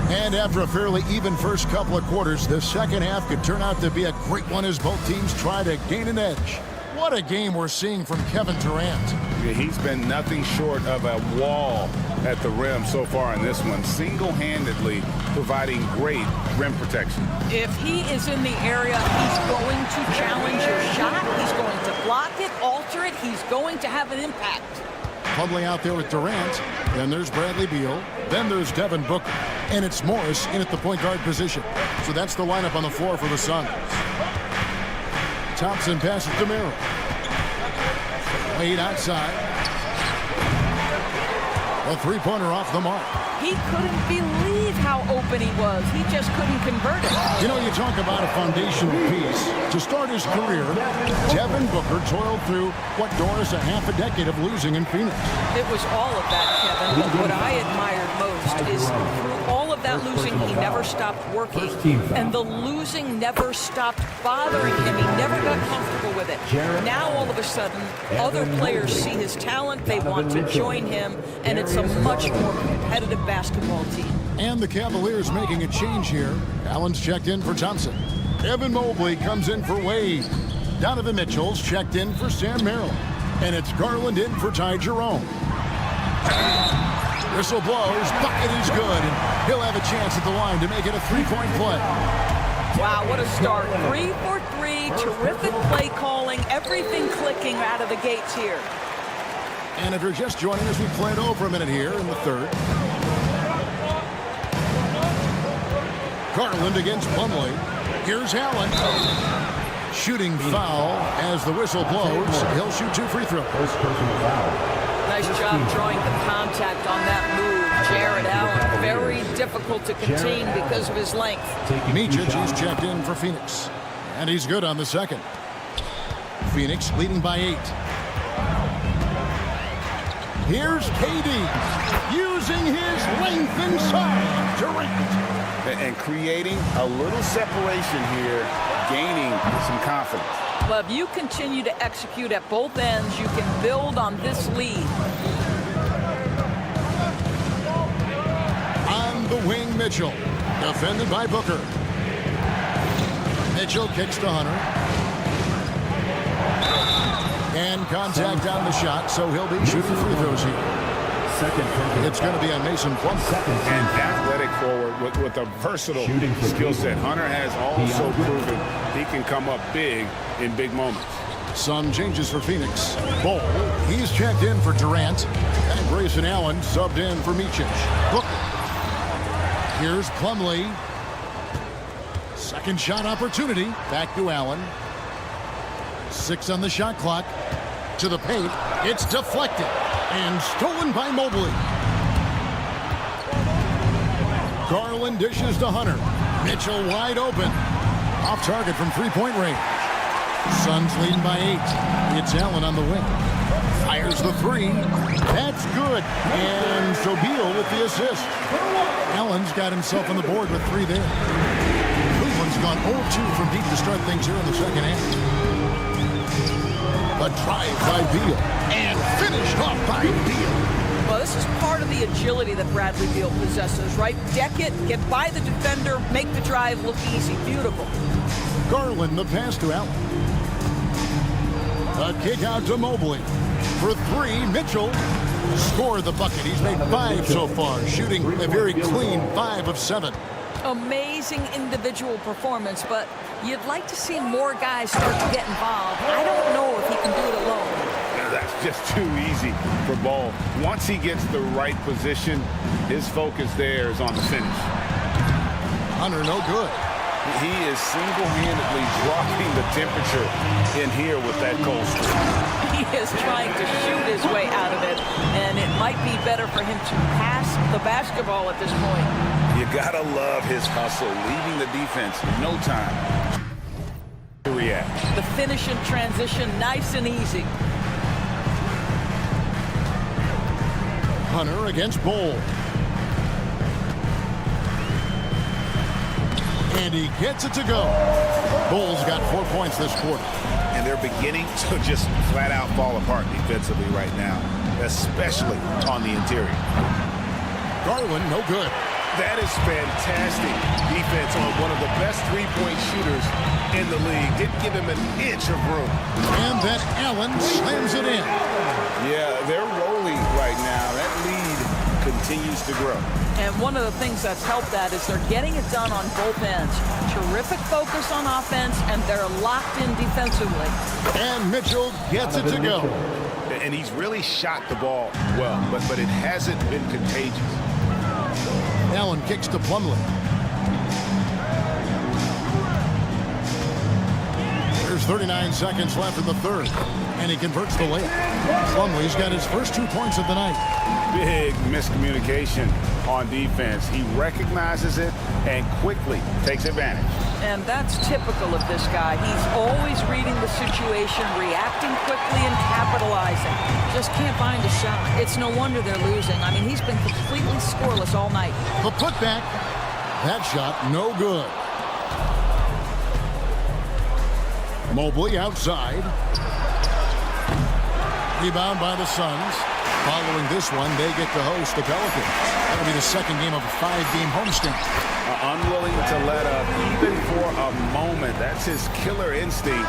And after a fairly even first couple of quarters, the second half could turn out to be a great one as both teams try to gain an edge. What a game we're seeing from Kevin Durant. Yeah, he's been nothing short of a wall at the rim so far in this one, single-handedly providing great rim protection. If he is in the area, he's going to challenge your shot. He's going to block it, alter it. He's going to have an impact. Pudley out there with Durant. Then there's Bradley Beal. Then there's Devin Booker. And it's Morris in at the point guard position. So that's the lineup on the floor for the Suns. Thompson passes to Miro. Wade outside. A three-pointer off the mark. He couldn't believe how open he was. He just couldn't convert it. You know, you talk about a foundational piece. To start his career, Devin Booker toiled through what, Doris, a half a decade of losing in Phoenix. It was all of that, Kevin. But what I admired most is through all of that losing, he never stopped working. And the losing never stopped bothering him. He never got comfortable with it. Now, all of a sudden, other players see his talent. They want to join him. And it's a much more competitive basketball team. And the Cavaliers making a change here. Allen's checked in for Thompson. Evan Mobley comes in for Wade. Donovan Mitchell's checked in for Sam Merrill. And it's Garland in for Ty Jerome. Whistle blows, bucket is good, and he'll have a chance at the line to make it a three-point play. Wow, what a start. 3 for 3, terrific play calling, everything clicking out of the gates here. And if you're just joining us, we played over a minute here in the third. Garland against Plumlee. Here's Allen. Shooting foul as the whistle blows. He'll shoot 2 free throws. Nice job drawing the contact on that move. Jared Allen, very difficult to contain because of his length. Micic is checked in for Phoenix. And he's good on the second. Phoenix leading by 8. Here's KD using his length inside. Durant. And creating a little separation here, gaining some confidence. But if you continue to execute at both ends, you can build on this lead. On the wing, Mitchell. Defended by Booker. Mitchell kicks to Hunter. And contact on the shot, so he'll be shooting free throws here. It's going to be on Mason Plumlee. An athletic forward with a versatile skill set. Hunter has also proven he can come up big in big moments. Some changes for Phoenix. Ball, he's checked in for Durant. And Grayson Allen subbed in for Micic. Booker. Here's Plumlee. Second shot opportunity. Back to Allen. 6 on the shot clock. To the paint. It's deflected. And stolen by Mobley. Garland dishes to Hunter. Mitchell wide open. Off target from three-point range. Suns leading by 8. It's Allen on the wing. Fires the 3. That's good. And Sobeel with the assist. Allen's got himself on the board with 3 there. Cleveland's gone 0-2 from deep to start things here in the second half. A drive by Beal. And finished off by Beal. Well, this is part of the agility that Bradley Beal possesses, right? Deck it, get by the defender, make the drive look easy. Beautiful. Garland the pass to Allen. A kick out to Mobley. For 3, Mitchell scored the bucket. He's made 5 so far, shooting a very clean 5 of 7. Amazing individual performance, but you'd like to see more guys start to get involved. I don't know if he can do it alone. That's just too easy for Ball. Once he gets the right position, his focus there is on the finish. Hunter no good. He is single-handedly dropping the temperature in here with that cold streak. He is trying to shoot his way out of it, and it might be better for him to pass the basketball at this point. You gotta love his hustle, leaving the defense no time to react. The finish in transition, nice and easy. Hunter against Bol. And he gets it to go. Bol's got 4 points this quarter. And they're beginning to just flat out fall apart defensively right now, especially on the interior. Garland no good. That is fantastic defense on one of the best three-point shooters in the league. Didn't give him an inch of room. And then Allen slams it in. Yeah, they're rolling right now. That lead continues to grow. And one of the things that's helped that is they're getting it done on both ends. Terrific focus on offense, and they're locked in defensively. And Mitchell gets it to go. And he's really shot the ball well, but it hasn't been contagious. Allen kicks to Plumlee. There's 39 seconds left in the third, and he converts the layup. Plumlee's got his first 2 points of the night. Big miscommunication on defense. He recognizes it and quickly takes advantage. And that's typical of this guy. He's always reading the situation, reacting quickly and capitalizing. Just can't find a shot. It's no wonder they're losing. I mean, he's been completely scoreless all night. The putback. That shot no good. Mobley outside. Rebound by the Suns. Following this one, they get to host the Pelicans. That'll be the second game of a 5-game homestand. Unwilling to let up even for a moment. That's his killer instinct,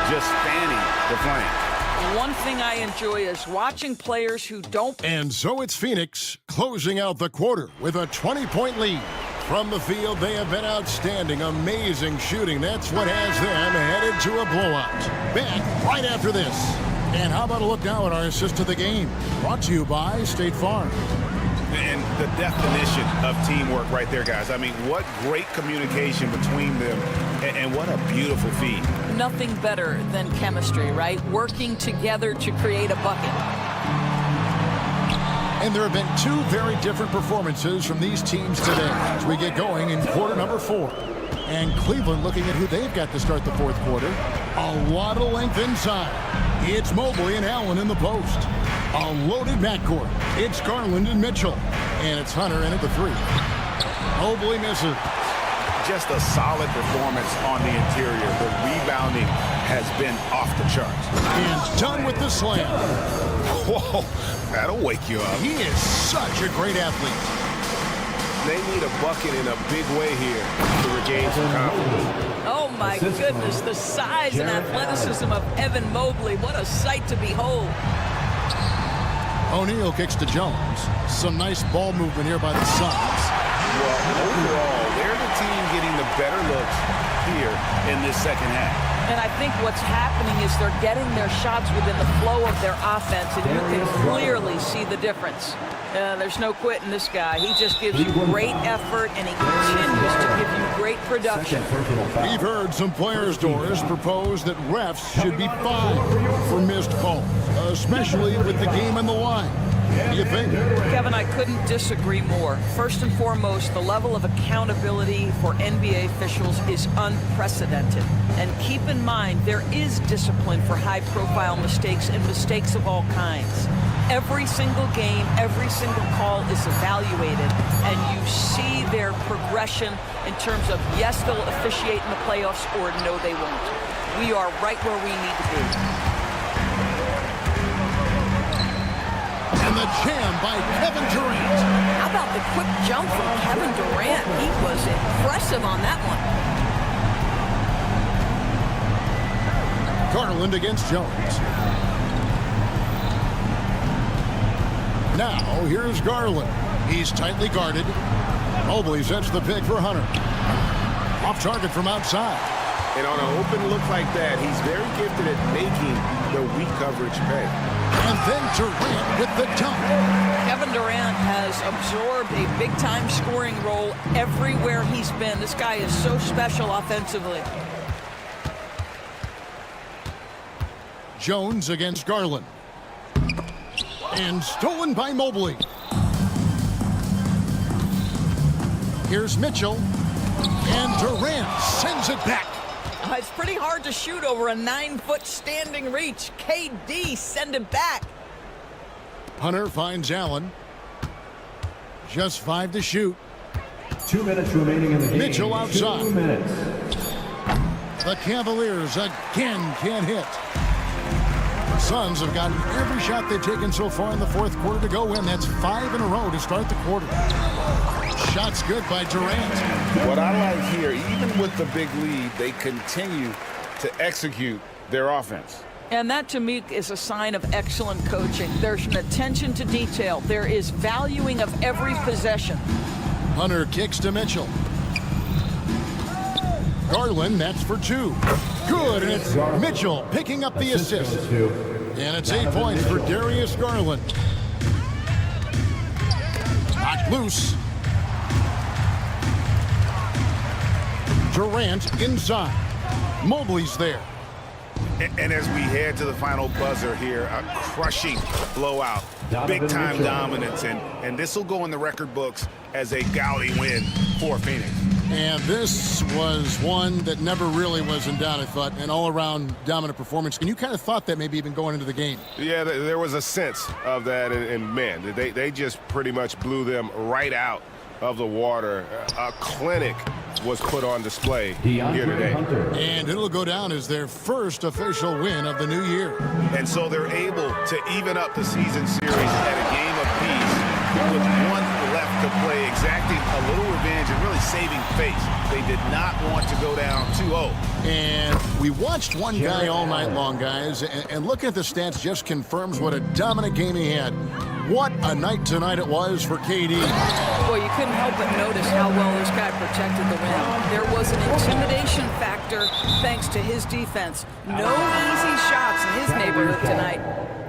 just fanning the flame. One thing I enjoy is watching players who don't. And so it's Phoenix closing out the quarter with a 20-point lead. From the field, they have been outstanding. Amazing shooting. That's what has them headed to a blowout. Back right after this. And how about a look now at our assist to the game? Brought to you by State Farm. And the definition of teamwork right there, guys. I mean, what great communication between them, and what a beautiful feed. Nothing better than chemistry, right? Working together to create a bucket. And there have been two very different performances from these teams today as we get going in quarter number 4. And Cleveland looking at who they've got to start the fourth quarter. A lot of length inside. It's Mobley and Allen in the post. A loaded backcourt. It's Garland and Mitchell. And it's Hunter in at the 3. Mobley misses. Just a solid performance on the interior. The rebounding has been off the charts. And done with the slam. Whoa, that'll wake you up. He is such a great athlete. They need a bucket in a big way here to regain some confidence. Oh my goodness, the size and athleticism of Evan Mobley. What a sight to behold. O'Neal kicks to Jones. Some nice ball movement here by the Suns. Well, overall, they're the team getting the better looks here in this second half. And I think what's happening is they're getting their shots within the flow of their offense, and you can clearly see the difference. There's no quitting this guy. He just gives you great effort, and he continues to give you great production. We've heard some players, Doris, propose that refs should be fined for missed calls, especially with the game on the line. What do you think? Kevin, I couldn't disagree more. First and foremost, the level of accountability for NBA officials is unprecedented. And keep in mind, there is discipline for high-profile mistakes and mistakes of all kinds. Every single game, every single call is evaluated, and you see their progression in terms of, yes, they'll officiate in the playoffs, or no, they won't. We are right where we need to be. And the jam by Kevin Durant. How about the quick jump from Kevin Durant? He was impressive on that one. Garland against Jones. Now, here's Garland. He's tightly guarded. Mobley sets the pick for Hunter. Off target from outside. And on an open look like that, he's very gifted at making the weak coverage pay. And then Durant with the dunk. Kevin Durant has absorbed a big-time scoring role everywhere he's been. This guy is so special offensively. Jones against Garland. And stolen by Mobley. Here's Mitchell. And Durant sends it back. It's pretty hard to shoot over a 9-foot standing reach. KD, send it back. Hunter finds Allen. Just 5 to shoot. 2 minutes remaining in the game. Mitchell outside. 2 minutes. The Cavaliers again can't hit. The Suns have gotten every shot they've taken so far in the fourth quarter to go in. That's 5 in a row to start the quarter. Shots good by Durant. What I like here, even with the big lead, they continue to execute their offense. And that, to me, is a sign of excellent coaching. There's an attention to detail. There is valuing of every possession. Hunter kicks to Mitchell. Garland, that's for 2. Good, and it's Mitchell picking up the assist. And it's 8 points for Darius Garland. Knocked loose. Durant inside. Mobley's there. And as we head to the final buzzer here, a crushing blowout, big-time dominance, and this will go in the record books as a gaudy win for Phoenix. And this was one that never really was in doubt, I thought, an all-around dominant performance. And you kind of thought that maybe even going into the game. Yeah, there was a sense of that, and man, they just pretty much blew them right out of the water. A clinic was put on display here today. And it'll go down as their first official win of the new year. And so they're able to even up the season series at a game apiece with one left to play, exacting a little revenge and really saving face. They did not want to go down 2-0. And we watched one guy all night long, guys, and looking at the stats just confirms what a dominant game he had. What a night tonight it was for KD. Boy, you couldn't help but notice how well this guy protected the rim. There was an intimidation factor thanks to his defense. No easy shots in his neighborhood tonight.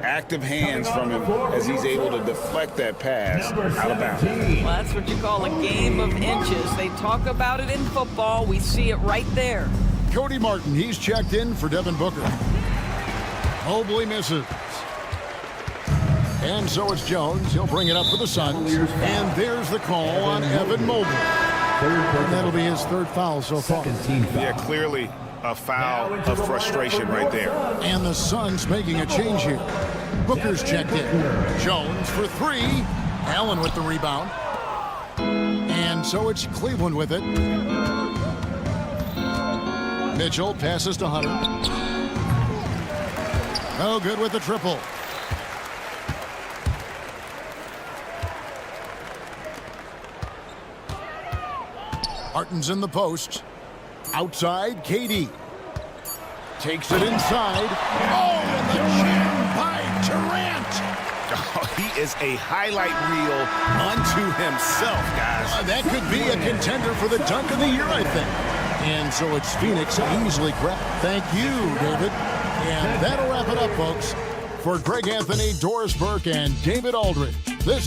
Active hands from him as he's able to deflect that pass out of bounds. Well, that's what you call a game of inches. They talk about it in football. We see it right there. Cody Martin, he's checked in for Devin Booker. Mobley misses. And so it's Jones. He'll bring it up for the Suns. And there's the call on Evan Mobley. And that'll be his third foul so far. Yeah, clearly a foul of frustration right there. And the Suns making a change here. Booker's checked in. Jones for three. Allen with the rebound. And so it's Cleveland with it. Mitchell passes to Hunter. No good with the triple. Martin's in the post. Outside, KD. Takes it inside. Oh, and the jam by Durant. Oh, he is a highlight reel unto himself, guys. That could be a contender for the dunk of the year, I think. And so it's Phoenix easily grabbed. Thank you, David. And that'll wrap it up, folks. For Greg Anthony, Doris Burke, and David Aldridge, this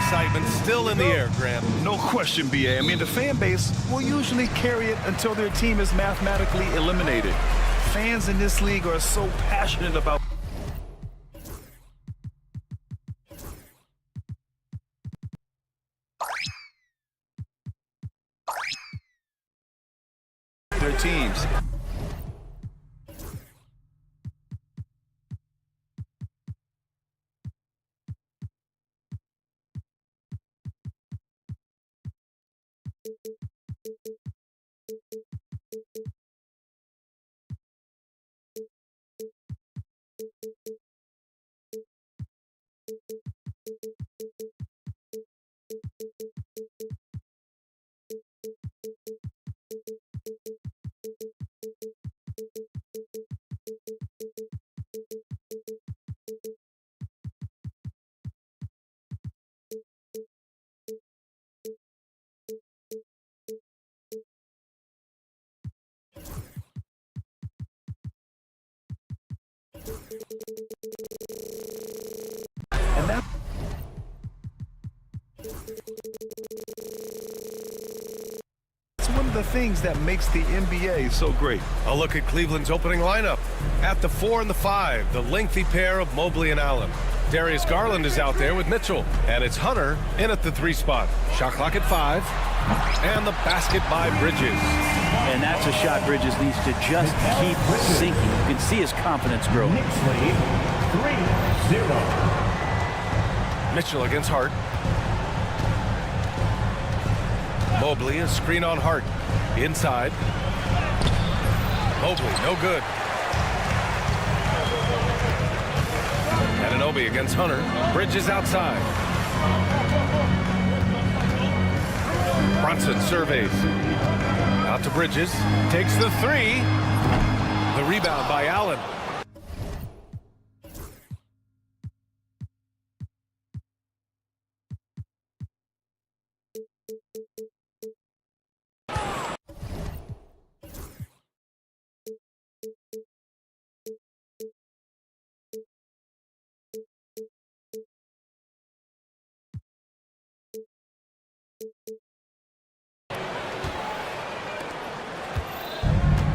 excitement still in the air, Grant. No question, B.A. I mean, the fan base will usually carry it until their team is mathematically eliminated. Fans in this league are so passionate about their teams. And that's one of the things that makes the NBA so great. A look at Cleveland's opening lineup. At the 4 and the 5, the lengthy pair of Mobley and Allen. Darius Garland is out there with Mitchell. And it's Hunter in at the 3 spot. Shot clock at 5. And the basket by Bridges. And that's a shot Bridges needs to just keep sinking. You can see his confidence grow. Knicks lead 3-0. Mitchell against Hart. Mobley, a screen on Hart. Inside. Mobley, no good. Anunoby against Hunter. Bridges outside. Brunson surveys. Out to Bridges. Takes the 3. The rebound by Allen.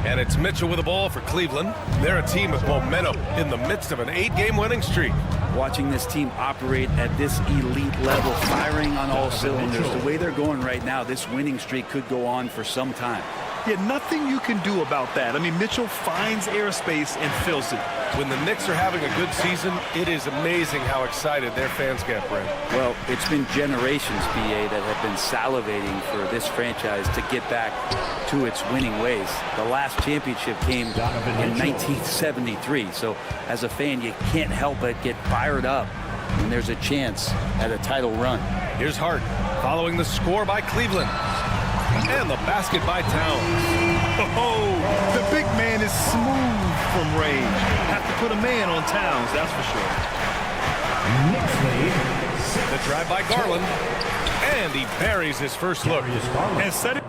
And it's Mitchell with the ball for Cleveland. They're a team with momentum in the midst of an 8-game winning streak. Watching this team operate at this elite level, firing on all cylinders, the way they're going right now, this winning streak could go on for some time. Yeah, nothing you can do about that. I mean, Mitchell finds airspace and fills it. When the Knicks are having a good season, it is amazing how excited their fans get, Brent. Well, it's been generations, BA, that have been salivating for this franchise to get back to its winning ways. The last championship came in 1973, so as a fan, you can't help but get fired up when there's a chance at a title run. Here's Hart following the score by Cleveland. And the basket by Towns. Oh, the big man is smooth from range. Have to put a man on Towns, that's for sure. Knicks lead. The drive by Garland. And he buries his first look. And set it.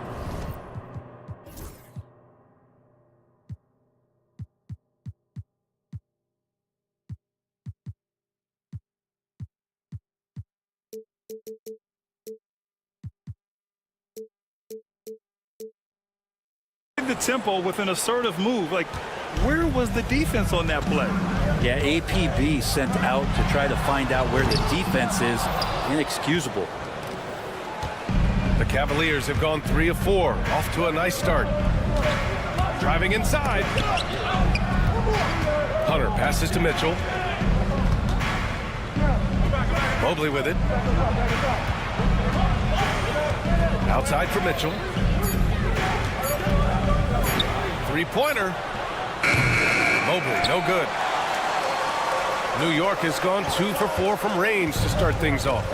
The tempo with an assertive move. Like, where was the defense on that play? Yeah, APB sent out to try to find out where the defense is. Inexcusable. The Cavaliers have gone 3 of 4. Off to a nice start. Driving inside. Hunter passes to Mitchell. Mobley with it. Outside for Mitchell. Three-pointer. Mobley, no good. New York has gone 2 for 4 from range to start things off.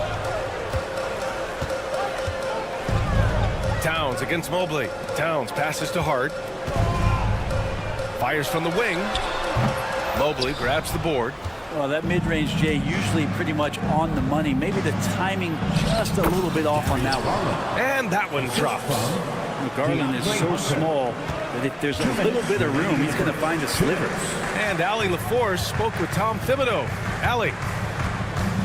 Towns against Mobley. Towns passes to Hart. Fires from the wing. Mobley grabs the board. Well, that mid-range, Jay, usually pretty much on the money. Maybe the timing just a little bit off on that one. And that one drops. Garland is so small that if there's a little bit of room, he's going to find a sliver. And Allie LaForce spoke with Tom Thibodeau. Allie.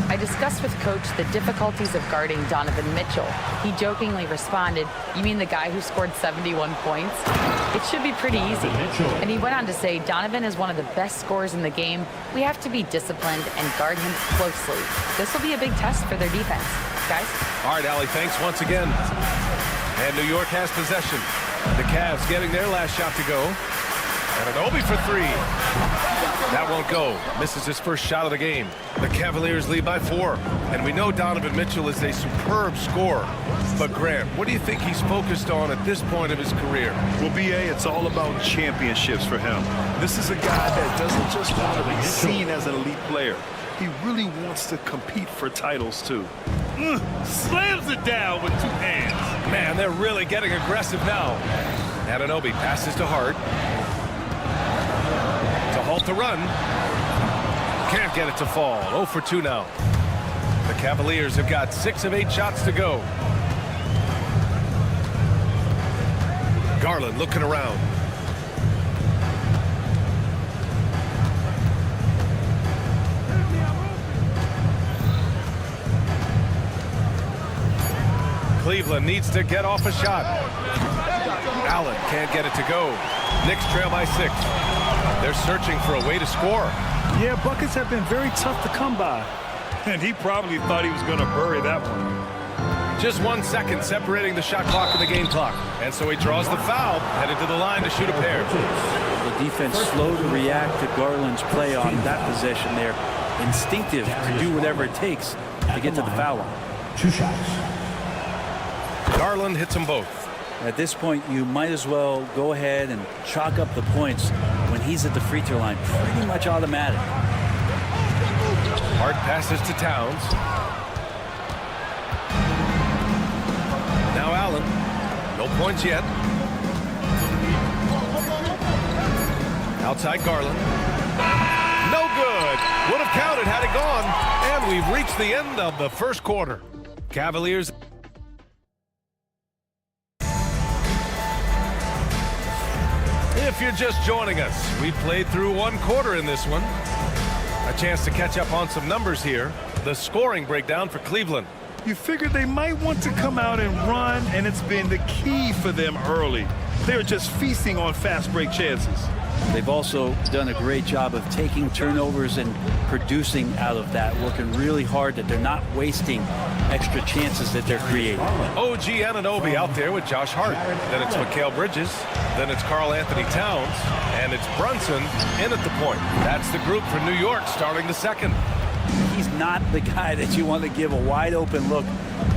I discussed with Coach the difficulties of guarding Donovan Mitchell. He jokingly responded, "You mean the guy who scored 71 points? It should be pretty easy." And he went on to say, "Donovan is one of the best scorers in the game. We have to be disciplined and guard him closely. This will be a big test for their defense." Guys? All right, Allie, thanks once again. And New York has possession. The Cavs getting their last shot to go. And Anunoby for three. That won't go. Misses his first shot of the game. The Cavaliers lead by 4. And we know Donovan Mitchell is a superb scorer. But Grant, what do you think he's focused on at this point of his career? Well, B.A., it's all about championships for him. This is a guy that doesn't just want to be seen as an elite player. He really wants to compete for titles, too. Slams it down with 2 hands. Man, they're really getting aggressive now. Anunoby passes to Hart. To halt the run. Can't get it to fall. 0 for 2 now. The Cavaliers have got 6 of 8 shots to go. Garland looking around. Cleveland needs to get off a shot. Allen can't get it to go. Knicks trail by 6. They're searching for a way to score. Yeah, buckets have been very tough to come by. And he probably thought he was going to bury that one. Just 1 second separating the shot clock and the game clock. And so he draws the foul, headed to the line to shoot a pair. The defense slow to react to Garland's play on that possession there. Instinctive to do whatever it takes to get to the foul line. 2 shots. Garland hits them both. At this point, you might as well go ahead and chalk up the points when he's at the free throw line. Pretty much automatic. Hart passes to Towns. Now Allen. No points yet. Outside Garland. No good. Would have counted had it gone. And we've reached the end of the first quarter. Cavaliers. If you're just joining us, we played through 1 quarter in this one. A chance to catch up on some numbers here. The scoring breakdown for Cleveland. You figured they might want to come out and run, and it's been the key for them early. They're just feasting on fast break chances. They've also done a great job of taking turnovers and producing out of that, working really hard that they're not wasting extra chances that they're creating. OG Anunoby out there with Josh Hart. Then it's Mikal Bridges. Then it's Karl Anthony Towns. And it's Brunson in at the point. That's the group for New York starting the second. He's not the guy that you want to give a wide open look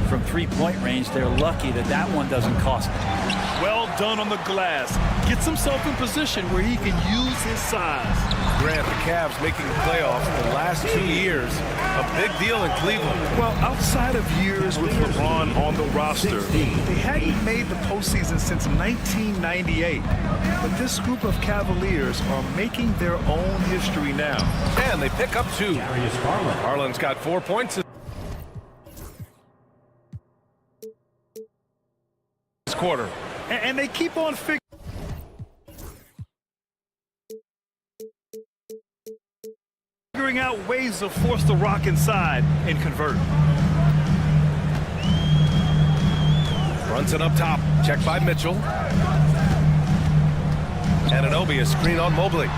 from 3-point range. They're lucky that that one doesn't cost them. Well done on the glass. Gets himself in position where he can use his size. Grant, the Cavs making the playoffs the last 2 years. A big deal in Cleveland. Well, outside of years with LeBron on the roster, they hadn't made the postseason since 1998. But this group of Cavaliers are making their own history now. And they pick up 2. Garland's got 4 points this quarter. And they keep on figuring out ways to force the rock inside and convert. Brunson up top. Checked by Mitchell. Anunoby, a screen on Mobley.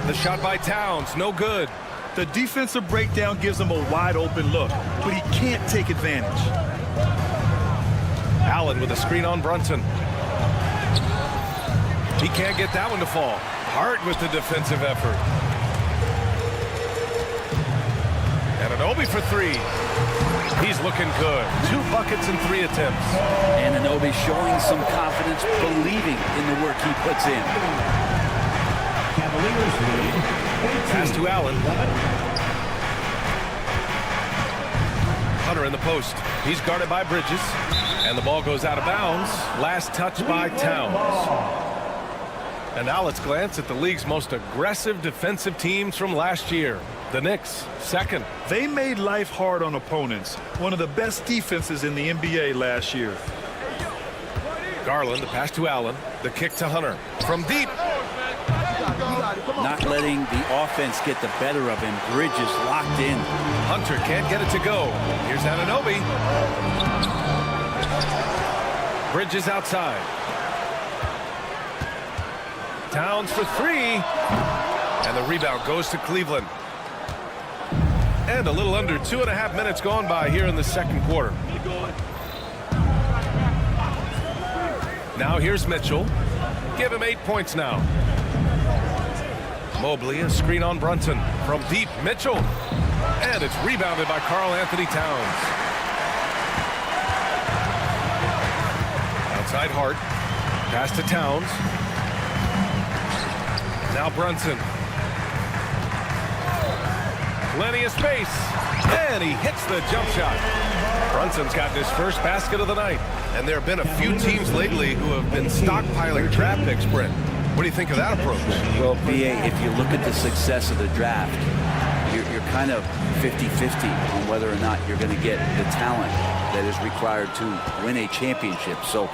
The shot by Towns, no good. The defensive breakdown gives him a wide open look, but he can't take advantage. Allen with a screen on Brunson. He can't get that one to fall. Hart with the defensive effort. Anunoby for 3. He's looking good. 2 buckets and 3 attempts. Anunoby showing some confidence, believing in the work he puts in. Cavaliers lead. Pass to Allen. Hunter in the post. He's guarded by Bridges. And the ball goes out of bounds. Last touch by Towns. And now let's glance at the league's most aggressive defensive teams from last year. The Knicks, second. They made life hard on opponents. One of the best defenses in the NBA last year. Garland, the pass to Allen. The kick to Hunter. From deep. not letting the offense get the better of him. Bridges locked in. Hunter can't get it to go. Here's Anunoby. Bridges outside. Towns for three. And the rebound goes to Cleveland. And a little under 2.5 minutes gone by here in the second quarter. Now here's Mitchell. Give him 8 points now. Mobley, a screen on Brunson. From deep, Mitchell. And it's rebounded by Karl-Anthony Towns. Outside Hart. Pass to Towns. Now Brunson. Plenty of space. And he hits the jump shot. Brunson's gotten his first basket of the night. And there have been a few teams lately who have been stockpiling draft picks, Brent. What do you think of that approach? Well, BA, if you look at the success of the draft, you're kind of 50-50 on whether or not you're going to get the talent that is required to win a championship. So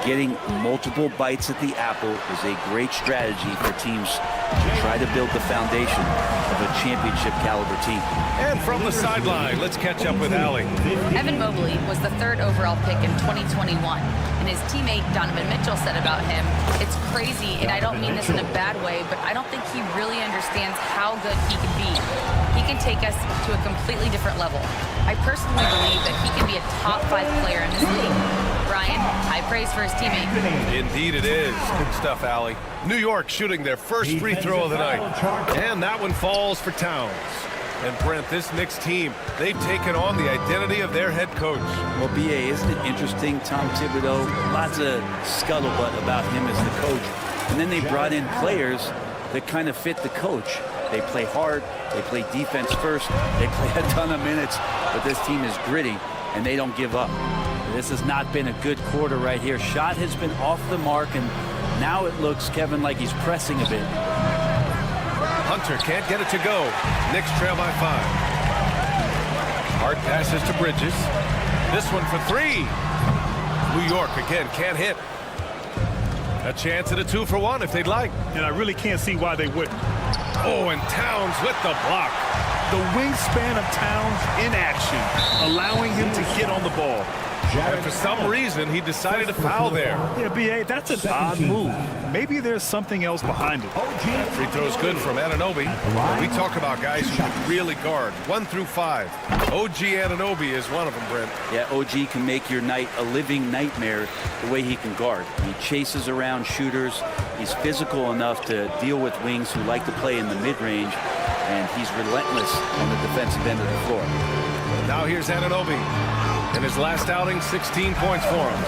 getting multiple bites at the apple is a great strategy for teams to try to build the foundation of a championship caliber team. And from the sideline, let's catch up with Allie. Evan Mobley was the 3rd overall pick in 2021, and his teammate Donovan Mitchell said about him, "It's crazy, and I don't mean this in a bad way, but I don't think he really understands how good he can be. He can take us to a completely different level. I personally believe that he can be a top 5 player in this league." Brian, high praise for his teammate. Indeed it is. Good stuff, Allie. New York shooting their first free throw of the night. And that one falls for Towns. And Brent, this Knicks team, they've taken on the identity of their head coach. Well, BA, isn't it interesting? Tom Thibodeau, lots of scuttlebutt about him as the coach. And then they brought in players that kind of fit the coach. They play hard, they play defense first, they play a ton of minutes, but this team is gritty and they don't give up. This has not been a good quarter right here. Shot has been off the mark, and now it looks, Kevin, like he's pressing a bit. Hunter can't get it to go. Knicks trail by 5. Hart passes to Bridges. This one for 3. New York again can't hit. A chance at a 2-for-1 if they'd like. And I really can't see why they wouldn't. Oh, and Towns with the block. The wingspan of Towns in action, allowing him to get on the ball. And for some reason, he decided to foul there. Yeah, B.A., that's an odd move. Maybe there's something else behind it. Free throw's good from Anunoby. We talk about guys who can really guard 1 through 5. OG Anunoby is one of them, Brent. Yeah, OG can make your night a living nightmare the way he can guard. He chases around shooters. He's physical enough to deal with wings who like to play in the mid-range, and he's relentless on the defensive end of the floor. Now here's Anunoby. In his last outing, 16 points for him.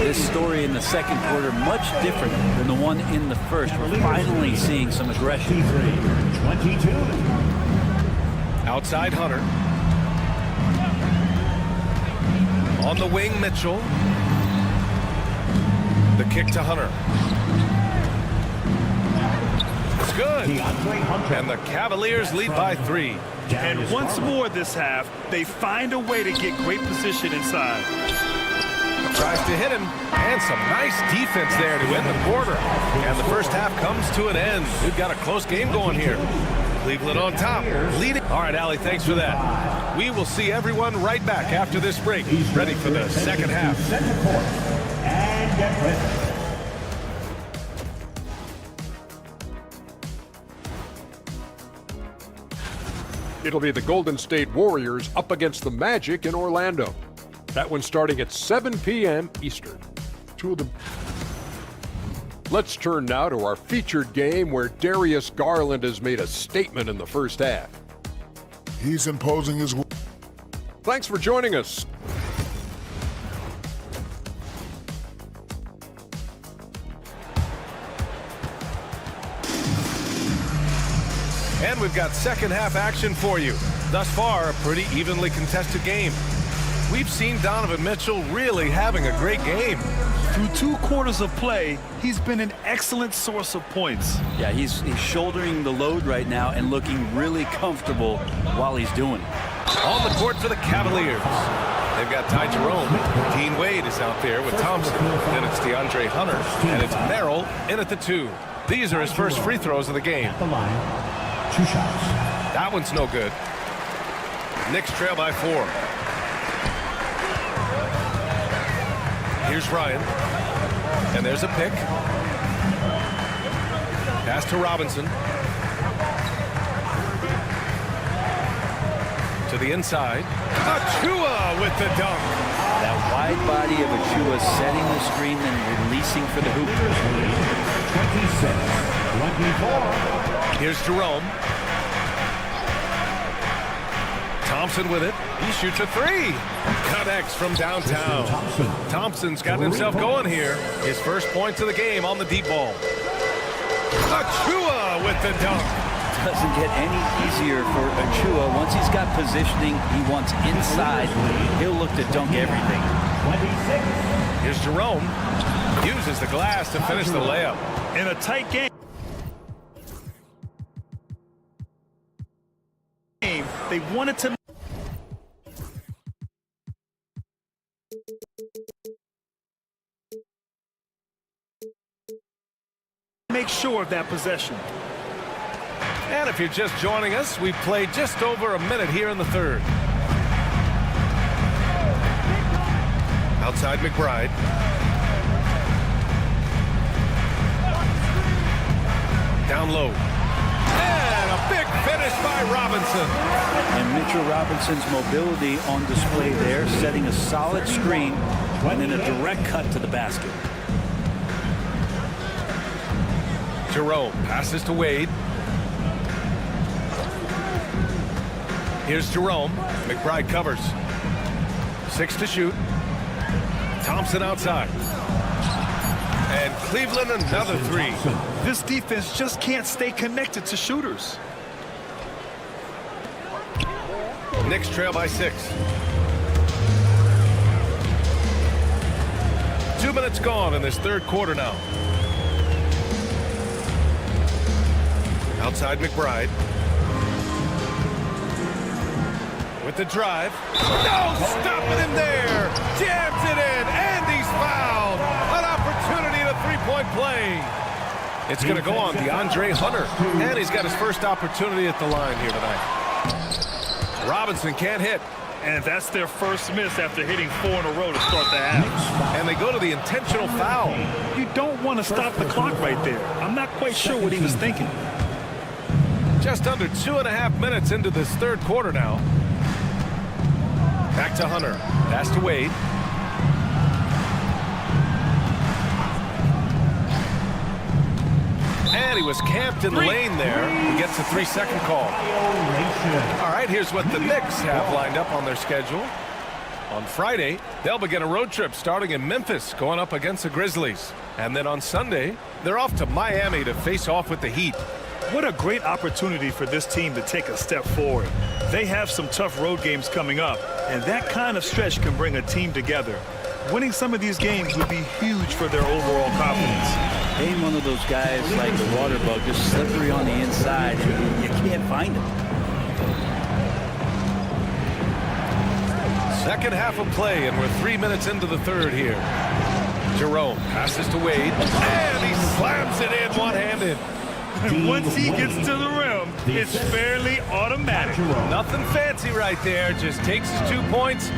This story in the second quarter, much different than the one in the first. We're finally seeing some aggression. 22. Outside Hunter. On the wing, Mitchell. The kick to Hunter. It's good. And the Cavaliers lead by 3. And once more this half, they find a way to get great position inside. Tries to hit him, and some nice defense there to end the quarter. And the first half comes to an end. We've got a close game going here. Cleveland on top, leading. All right, Allie, thanks for that. We will see everyone right back after this break, ready for the second half. And get ready. It'll be the Golden State Warriors up against the Magic in Orlando. That one starting at 7 p.m. Eastern. Let's turn now to our featured game where Darius Garland has made a statement in the first half. He's imposing his... Thanks for joining us. And we've got second half action for you. Thus far, a pretty evenly contested game. We've seen Donovan Mitchell really having a great game. Through 2 quarters of play, he's been an excellent source of points. Yeah, he's shouldering the load right now and looking really comfortable while he's doing it. On the court for the Cavaliers. They've got Ty Jerome. Dean Wade is out there with Thompson. Then it's DeAndre Hunter. And it's Merrill in at the 2. These are his first free throws of the game. At the line, 2 shots. That one's no good. Knicks trail by 4. Here's Ryan. And there's a pick. Pass to Robinson. To the inside. Achua with the dunk. That wide body of Achua setting the screen and releasing for the hoop. 26, 24. Here's Jerome. Thompson with it. He shoots a 3. Connects from downtown. Thompson's got himself going here. His first points of the game on the deep ball. Achua with the dunk. Doesn't get any easier for Achua. Once he's got positioning, he wants inside. He'll look to dunk everything. 26. Here's Jerome. Uses the glass to finish the layup. In a tight game, they wanted to make sure of that possession. And if you're just joining us, we've played just over a minute here in the third. Outside McBride. Down low. And a big finish by Robinson. And Mitchell Robinson's mobility on display there, setting a solid screen and then a direct cut to the basket. Jerome passes to Wade. Here's Jerome. McBride covers. 6 to shoot. Thompson outside. And Cleveland another 3. This defense just can't stay connected to shooters. Knicks trail by 6. 2 minutes gone in this third quarter now. Outside McBride. With the drive. No, stopping him there. Jams it in, and he's fouled. An opportunity at a three-point play. It's going to go on DeAndre Hunter, and he's got his first opportunity at the line here tonight. Robinson can't hit. And that's their first miss after hitting 4 in a row to start the half. And they go to the intentional foul. You don't want to stop the clock right there. I'm not quite sure what he was thinking. Just under 2.5 minutes into this third quarter now. Back to Hunter. Pass to Wade. And he was camped in the lane there. He gets a 3-second call. All right, here's what the Knicks have lined up on their schedule. On Friday, they'll begin a road trip starting in Memphis, going up against the Grizzlies. And then on Sunday, they're off to Miami to face off with the Heat. What a great opportunity for this team to take a step forward. They have some tough road games coming up, and that kind of stretch can bring a team together. Winning some of these games would be huge for their overall confidence. Ain't one of those guys like the water bug, just slippery on the inside, and you can't find him. Second half of play, and we're 3 minutes into the third here. Jerome passes to Wade, and he slams it in one-handed. And once he gets to the rim, it's fairly automatic. Nothing fancy right there. Just takes his 2 points,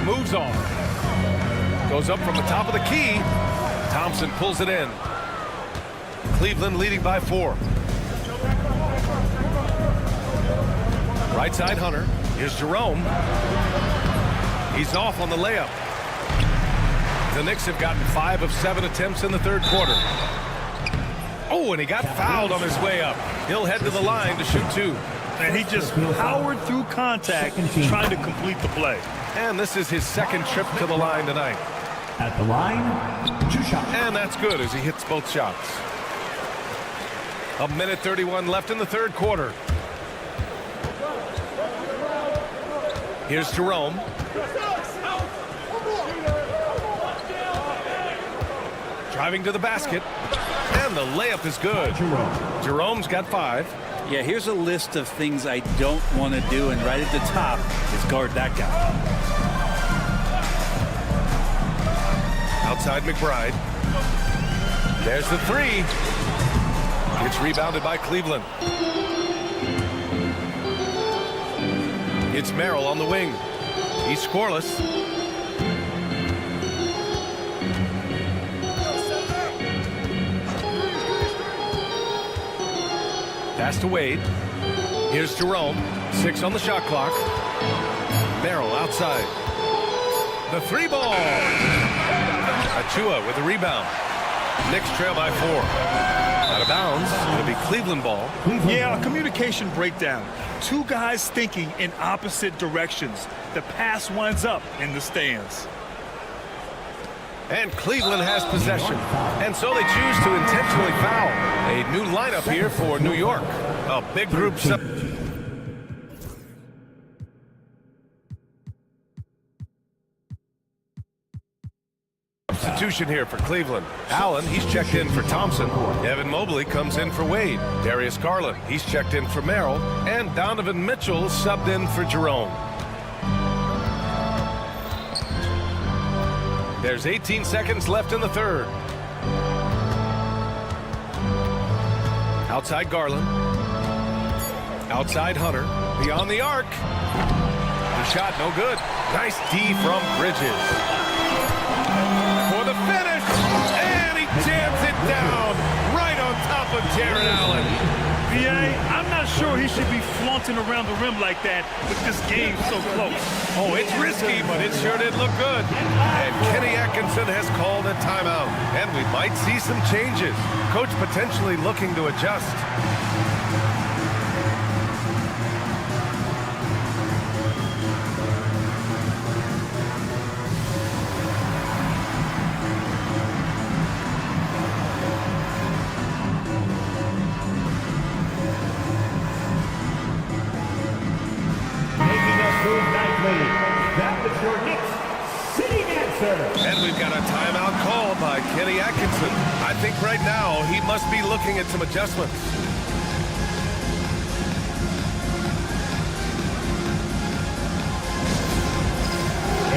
moves on. Goes up from the top of the key. Thompson pulls it in. Cleveland leading by 4. Right side Hunter. Here's Jerome. He's off on the layup. The Knicks have gotten 5 of 7 attempts in the third quarter. Oh, and he got fouled on his way up. He'll head to the line to shoot 2. And he just powered through contact, trying to complete the play. And this is his second trip to the line tonight. At the line, 2 shots. And that's good as he hits both shots. 1:31 left in the third quarter. Here's Jerome. Driving to the basket. And the layup is good. Jerome's got 5. Yeah, here's a list of things I don't want to do, and right at the top is guard that guy. Outside McBride. There's the 3. It's rebounded by Cleveland. It's Merrill on the wing. He's scoreless. Pass to Wade. Here's Jerome. 6 on the shot clock. Merrill outside. The 3-ball. Achua with the rebound. Knicks trail by 4. Out of bounds. It'll be Cleveland ball. Yeah, a communication breakdown. Two guys thinking in opposite directions. The pass winds up in the stands. And Cleveland has possession. And so they choose to intentionally foul. A new lineup here for New York. A big group substitution here for Cleveland. Allen, he's checked in for Thompson. Evan Mobley comes in for Wade. Darius Garland, he's checked in for Merrill. And Donovan Mitchell subbed in for Jerome. There's 18 seconds left in the third. Outside Garland. Outside Hunter. Beyond the arc. The shot no good. Nice D from Bridges. For the finish. And he jams it down. Right on top of Jared Allen. I'm not sure he should be flaunting around the rim like that with this game so close. Oh, it's risky, but it sure did look good. And Kenny Atkinson has called a timeout. And we might see some changes. Coach potentially looking to adjust. And we've got a timeout called by Kenny Atkinson. I think right now he must be looking at some adjustments.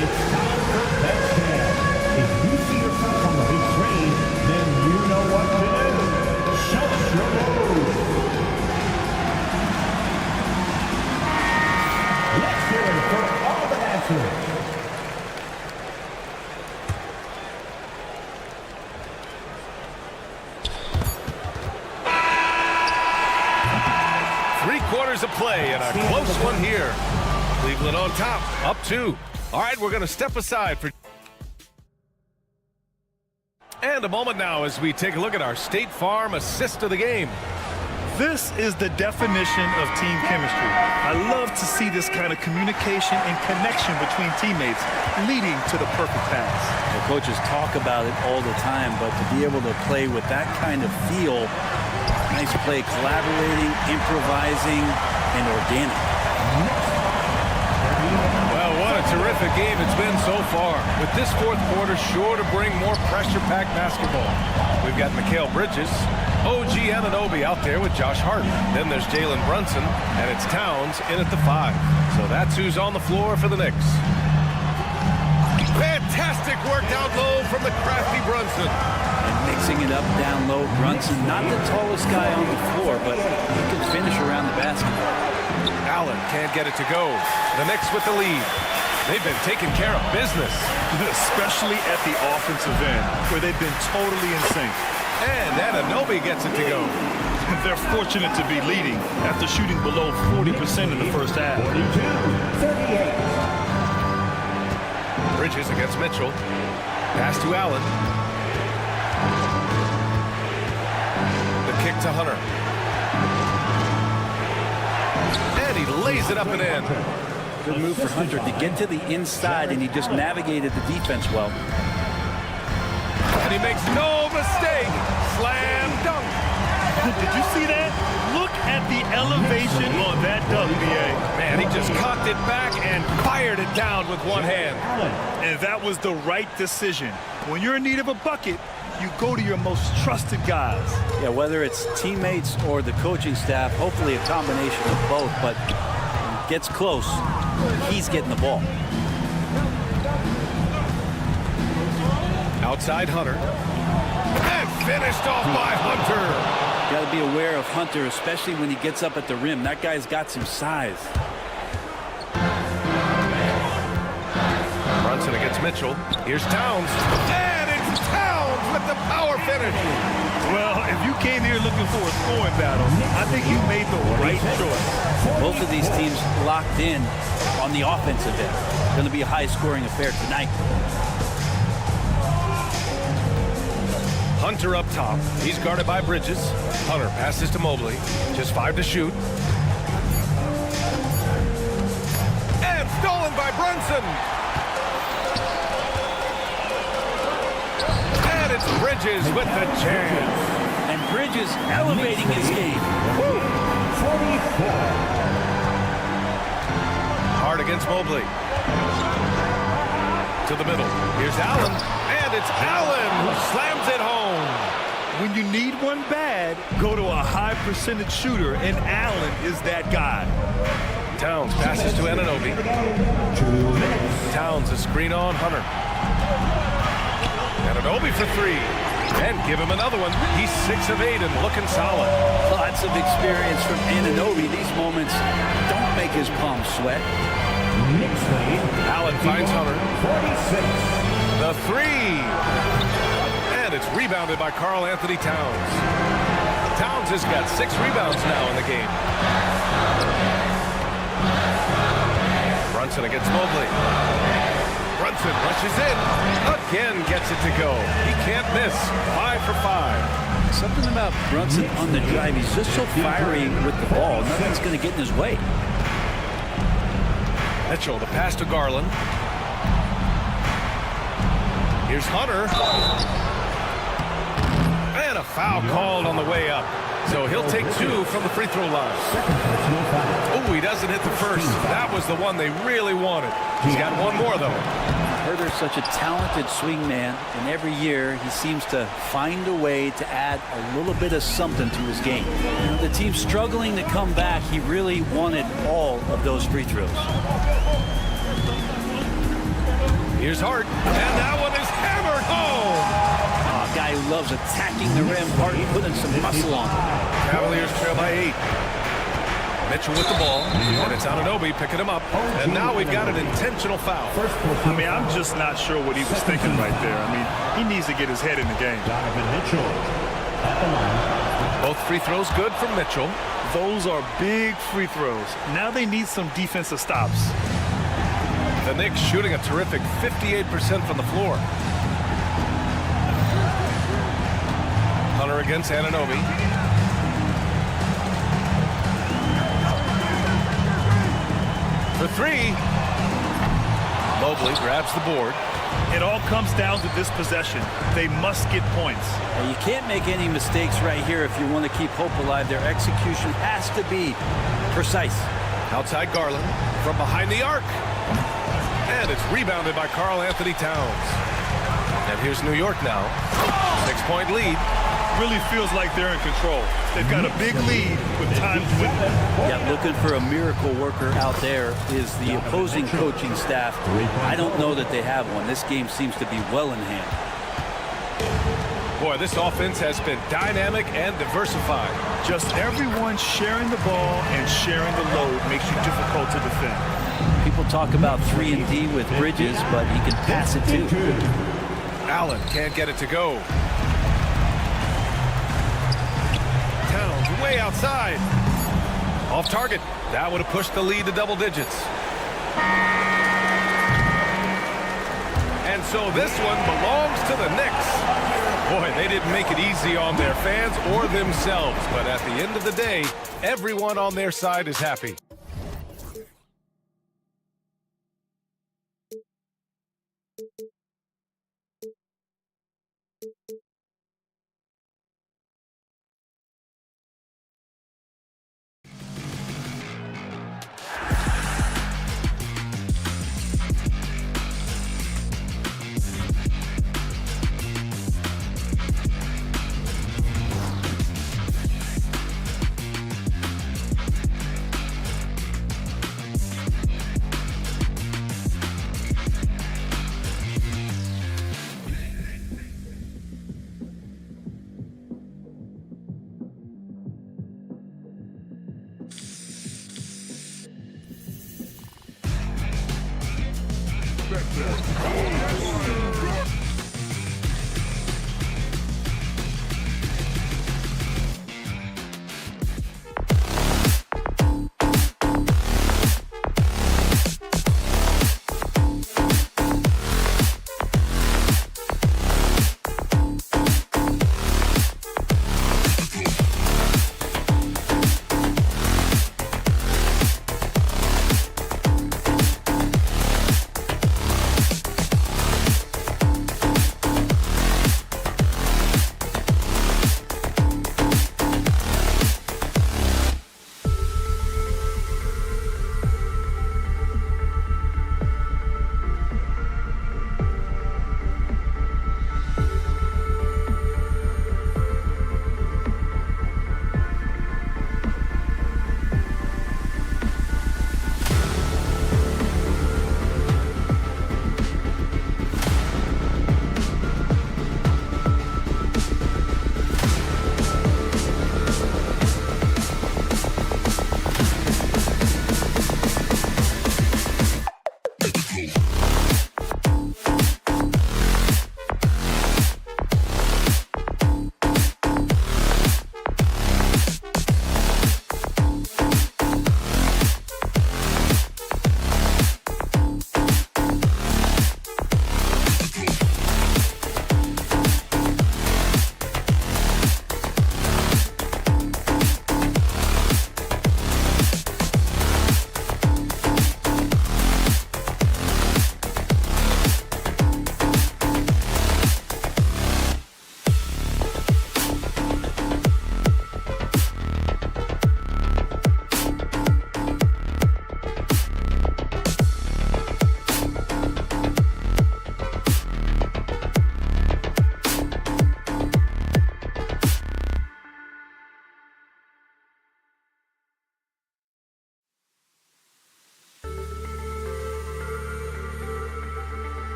It's time for bench cam. If you see yourself on the big screen, then you know what to do. Show us your moves. Let's hear it for all the answers. Quarters of play and a close one here. Cleveland on top, up 2. All right, we're going to step aside for... And a moment now as we take a look at our State Farm assist of the game. This is the definition of team chemistry. I love to see this kind of communication and connection between teammates leading to the perfect pass. The coaches talk about it all the time, but to be able to play with that kind of feel, nice play, collaborating, improvising, and organic. Well, what a terrific game it's been so far. With this fourth quarter sure to bring more pressure-packed basketball. We've got Mikal Bridges, OG Anunoby out there with Josh Hart. Then there's Jalen Brunson, and it's Towns in at the 5. So that's who's on the floor for the Knicks. Fantastic work down low from the crafty Brunson. And mixing it up down low, Brunson, not the tallest guy on the floor, but he can finish around the basket. Allen can't get it to go. The Knicks with the lead. They've been taking care of business. Especially at the offensive end, where they've been totally in sync. And Anunoby gets it to go. They're fortunate to be leading after shooting below 40% in the first half. 42-38. Bridges against Mitchell. Pass to Allen. The kick to Hunter. And he lays it up and in. Good move for Hunter to get to the inside, and he just navigated the defense well. And he makes no mistake. Slam dunk. Did you see that? Look at the elevation on that dunk, B.A. Man, he just cocked it back and fired it down with one hand. And that was the right decision. When you're in need of a bucket, you go to your most trusted guys. Yeah, whether it's teammates or the coaching staff, hopefully a combination of both, but when it gets close, he's getting the ball. Outside Hunter. And finished off by Hunter. Got to be aware of Hunter, especially when he gets up at the rim. That guy's got some size. Brunson against Mitchell. Here's Towns. And it's Towns with the power finish. Well, if you came here looking for a scoring battle, I think you made the right choice. Both of these teams locked in on the offensive end. Going to be a high-scoring affair tonight. Hunter up top. He's guarded by Bridges. Hunter passes to Mobley. Just 5 to shoot. And stolen by Brunson. And it's Bridges with the chance. And Bridges elevating his game. Woo. Hard against Mobley. To the middle. Here's Allen. And it's Allen who slams it home. When you need one bad, go to a high percentage shooter, and Allen is that guy. Towns passes to Anunoby. Towns a screen on Hunter. Anunoby for 3. And give him another one. He's 6 of 8 and looking solid. Lots of experience from Anunoby. These moments don't make his palms sweat. Allen finds Hunter. The 3. And it's rebounded by Karl Anthony Towns. Towns has got 6 rebounds now in the game. Brunson against Mobley. Brunson rushes in. Again gets it to go. He can't miss. 5 for 5. Something about Brunson on the drive. He's just so fiery with the ball. Nothing's going to get in his way. Mitchell, the pass to Garland. Here's Hunter. And a foul called on the way up. So he'll take 2 from the free throw line. Oh, he doesn't hit the first. That was the one they really wanted. He's got one more, though. Herder's such a talented swing man, and every year he seems to find a way to add a little bit of something to his game. You know, the team's struggling to come back. He really wanted all of those free throws. Here's Hart, and that one is hammered home. A guy who loves attacking the rim, Hart putting some muscle on. Cavaliers trail by 8. Mitchell with the ball, and it's Anunoby picking him up. And now we've got an intentional foul. I mean, I'm just not sure what he was thinking right there. I mean, he needs to get his head in the game. Both free throws good from Mitchell. Those are big free throws. Now they need some defensive stops. The Knicks shooting a terrific 58% from the floor. Hunter against Anunoby. For 3. Mobley grabs the board. It all comes down to this possession. They must get points. And you can't make any mistakes right here if you want to keep hope alive. Their execution has to be precise. Outside Garland from behind the arc. And it's rebounded by Karl Anthony Towns. And here's New York now. 6-point lead. Really feels like they're in control. They've got a big lead with time to win. Yeah, looking for a miracle worker out there is the opposing coaching staff. I don't know that they have one. This game seems to be well in hand. Boy, this offense has been dynamic and diversified. Just everyone sharing the ball and sharing the load makes you difficult to defend. People talk about 3-and-D with Bridges, but he can pass it too. Allen can't get it to go. Towns way outside. Off target. That would have pushed the lead to double digits. And so this one belongs to the Knicks. Boy, they didn't make it easy on their fans or themselves. But at the end of the day, everyone on their side is happy.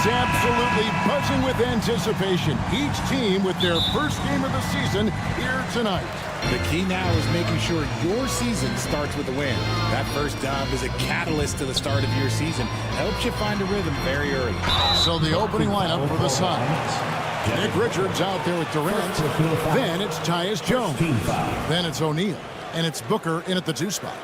is absolutely buzzing with anticipation. Each team with their first game of the season here tonight. The key now is making sure your season starts with a win. That first dub is a catalyst to the start of your season. Helps you find a rhythm very early. So the opening lineup for the Suns. Nick Richards out there with Durant. Then it's Tyus Jones. Then it's O'Neal. And it's Booker in at the 2 spot.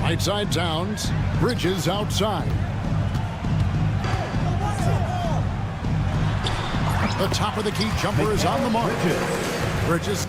Right side Towns. Bridges outside. The top of the key jumper is on the mark. Bridges.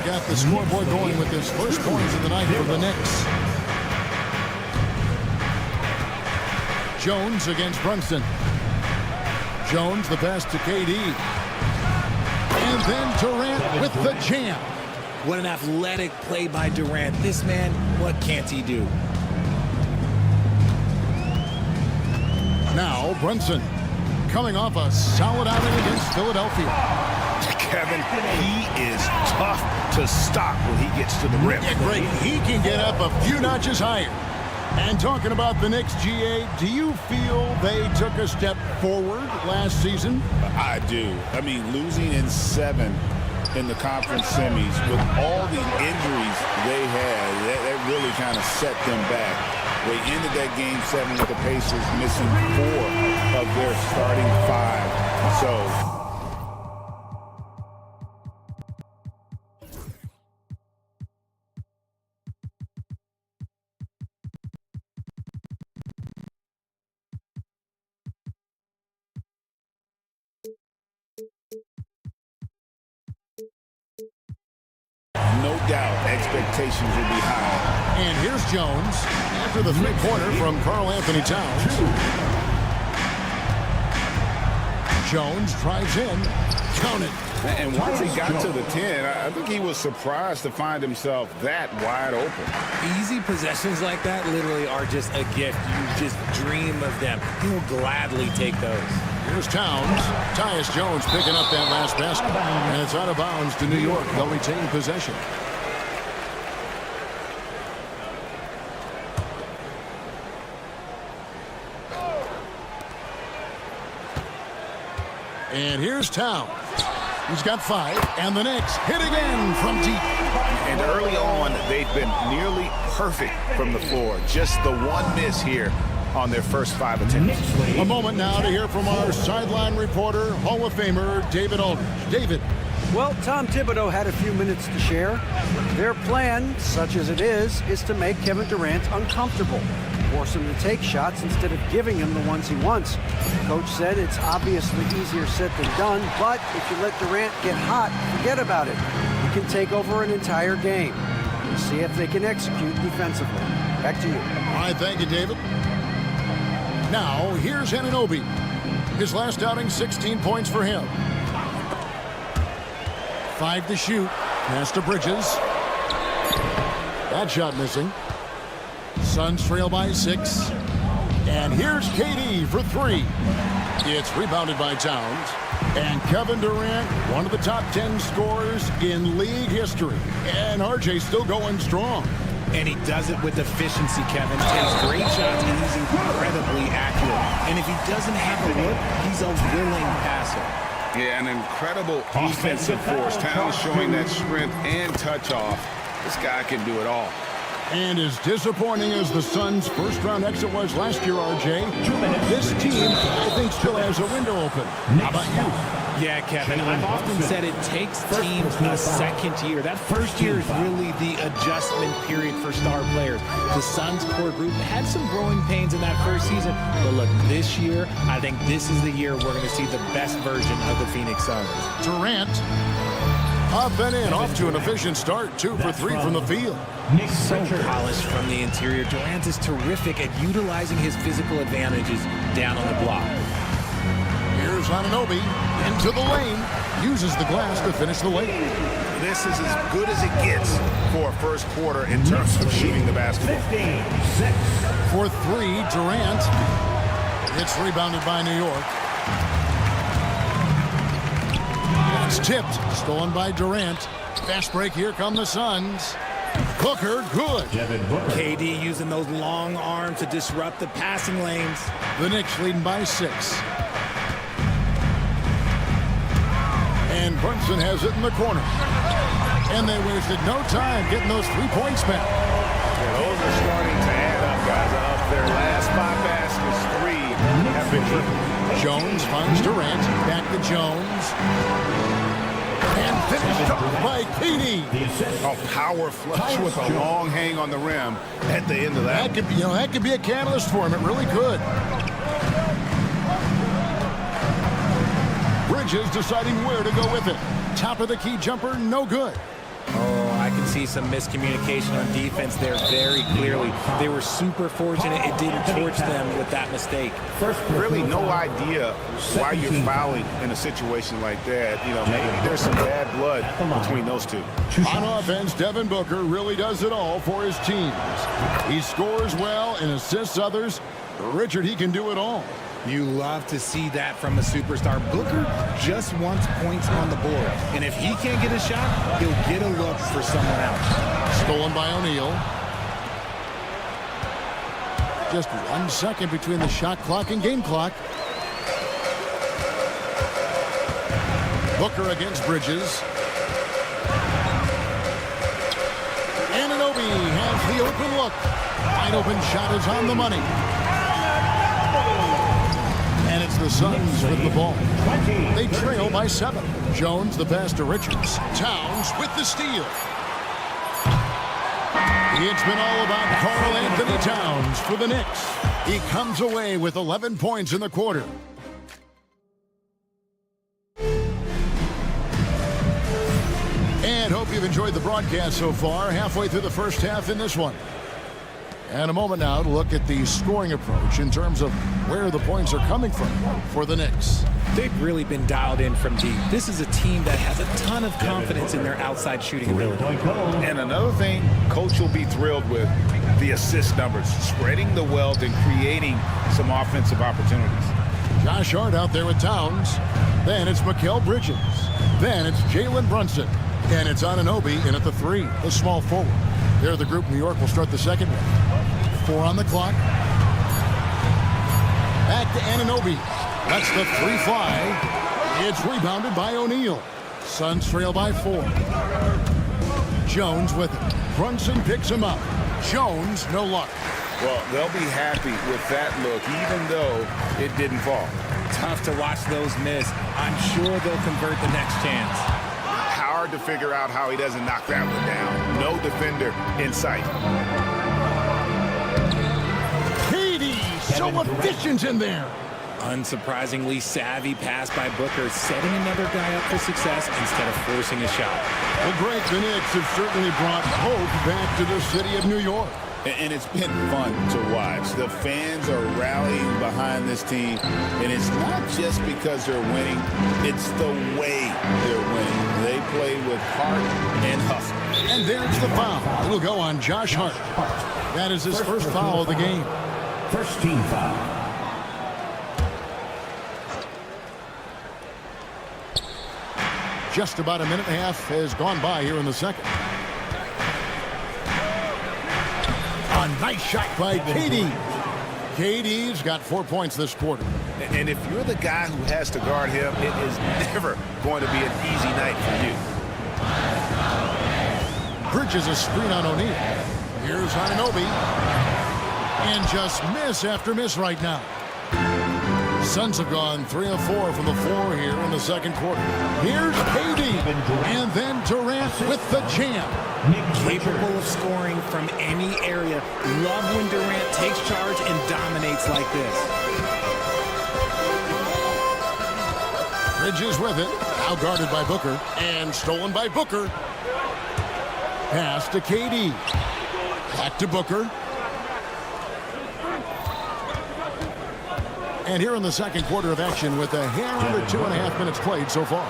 Got the scoreboard going with his first points of the night for the Knicks. Jones against Brunson. Jones the pass to KD. And then Durant with the jam. What an athletic play by Durant. This man, what can't he do? Now Brunson coming off a solid outing against Philadelphia. Kevin, he is tough to stop when he gets to the rim. Yeah, great. He can get up a few notches higher. And talking about the Knicks, GA, do you feel they took a step forward last season? I do. I mean, losing in 7 in the conference semis with all the injuries they had, that really kind of set them back. They ended that game 7 with the Pacers missing 4 of their starting 5. So no doubt expectations will be high. And here's Jones after the three-pointer from Karl Anthony Towns. Jones drives in. Count it. And once he got to the 10, I think he was surprised to find himself that wide open. Easy possessions like that literally are just a gift. You just dream of them. He will gladly take those. Here's Towns. Tyus Jones picking up that last basket. And it's out of bounds to New York. They'll retain possession. And here's Towns. He's got 5. And the Knicks hit again from deep. And early on, they've been nearly perfect from the floor. Just the one miss here on their first 5 attempts. A moment now to hear from our sideline reporter, Hall of Famer David Aldridge. David. Well, Tom Thibodeau had a few minutes to share. Their plan, such as it is to make Kevin Durant uncomfortable. Force him to take shots instead of giving him the ones he wants. Coach said it's obviously easier said than done, but if you let Durant get hot, forget about it. He can take over an entire game. We'll see if they can execute defensively. Back to you. All right, thank you, David. Now, here's Anunoby. His last outing, 16 points for him. 5 to shoot. Pass to Bridges. That shot missing. Suns trail by 6. And here's KD for 3. It's rebounded by Towns. And Kevin Durant, one of the top 10 scorers in league history. And RJ's still going strong. And he does it with efficiency, Kevin. Takes great shots, and he's incredibly accurate. And if he doesn't have a look, he's a willing passer. Yeah, an incredible offensive force. Towns showing that strength and touch off. This guy can do it all. And as disappointing as the Suns' first-round exit was last year, RJ, this team, I think, still has a window open. How about you? Yeah, Kevin, I've often said it takes teams a second year. That first year is really the adjustment period for star players. The Suns' core group had some growing pains in that first season, but look, this year, I think this is the year we're going to see the best version of the Phoenix Suns. Durant, up and in, off to an efficient start, 2 for 3 from the field. So polished from the interior. Durant is terrific at utilizing his physical advantages down on the block. Here's Anunoby into the lane, uses the glass to finish the lane. This is as good as it gets for a first quarter in terms of shooting the basketball. 15-6. For 3, Durant. It's rebounded by New York. It's tipped, stolen by Durant. Fast break, here come the Suns. Booker, good. KD using those long arms to disrupt the passing lanes. The Knicks leading by 6. And Brunson has it in the corner. And they wasted no time getting those 3 points back. Yeah, those are starting to add up, guys. Up their last 5 baskets, 3 have been triple. Jones finds Durant. Back to Jones. And finished up by KD. A power flush with a long hang on the rim at the end of that. That could be a catalyst for him. It really could. Bridges deciding where to go with it. Top of the key jumper, no good. Oh, I can see some miscommunication on defense there very clearly. They were super fortunate it didn't torch them with that mistake. Really no idea why you're fouling in a situation like that. You know, maybe there's some bad blood between those two. On offense, Devin Booker really does it all for his teams. He scores well and assists others. Richard, he can do it all. You love to see that from a superstar. Booker just wants points on the board. And if he can't get a shot, he'll get a look for someone else. Stolen by O'Neal. Just 1 second between the shot clock and game clock. Booker against Bridges. Anunoby has the open look. Wide open shot is on the money. And it's the Suns with the ball. They trail by 7. Jones, the pass to Richards. Towns with the steal. It's been all about Karl Anthony Towns for the Knicks. He comes away with 11 points in the quarter. And hope you've enjoyed the broadcast so far. Halfway through the first half in this one. And a moment now to look at the scoring approach in terms of where the points are coming from for the Knicks. They've really been dialed in from deep. This is a team that has a ton of confidence in their outside shooting ability. And another thing Coach will be thrilled with, the assist numbers, spreading the wealth and creating some offensive opportunities. Josh Hart out there with Towns. Then it's Mikal Bridges. Then it's Jalen Brunson. And it's Anunoby in at the 3, the small forward. There the group. New York will start the second one. 4 on the clock. Back to Anunoby. That's the 3 fly. It's rebounded by O'Neal. Suns trail by 4. Jones with it. Brunson picks him up. Jones, no luck. Well, they'll be happy with that look, even though it didn't fall. Tough to watch those miss. I'm sure they'll convert the next chance. Hard to figure out how he doesn't knock that one down. No defender in sight. So efficient in there. Unsurprisingly savvy pass by Booker, setting another guy up for success instead of forcing a shot. Well, Greg, the Knicks have certainly brought hope back to the city of New York. And it's been fun to watch. The fans are rallying behind this team. And it's not just because they're winning. It's the way they're winning. They play with heart and hustle. And there's the foul. It'll go on Josh Hart. That is his first foul of the game. First team foul. Just about a minute and a half has gone by here in the second. A nice shot by KD. KD's got 4 points this quarter. And if you're the guy who has to guard him, it is never going to be an easy night for you. Bridges a screen on O'Neal. Here's Anunoby. And just miss after miss right now. Suns have gone 3 of 4 from the floor here in the second quarter. Here's KD. And then Durant with the jam. Capable of scoring from any area. Love when Durant takes charge and dominates like this. Bridges with it. Now guarded by Booker. And stolen by Booker. Pass to KD. Back to Booker. And here in the second quarter of action with a hair under 2.5 minutes played so far.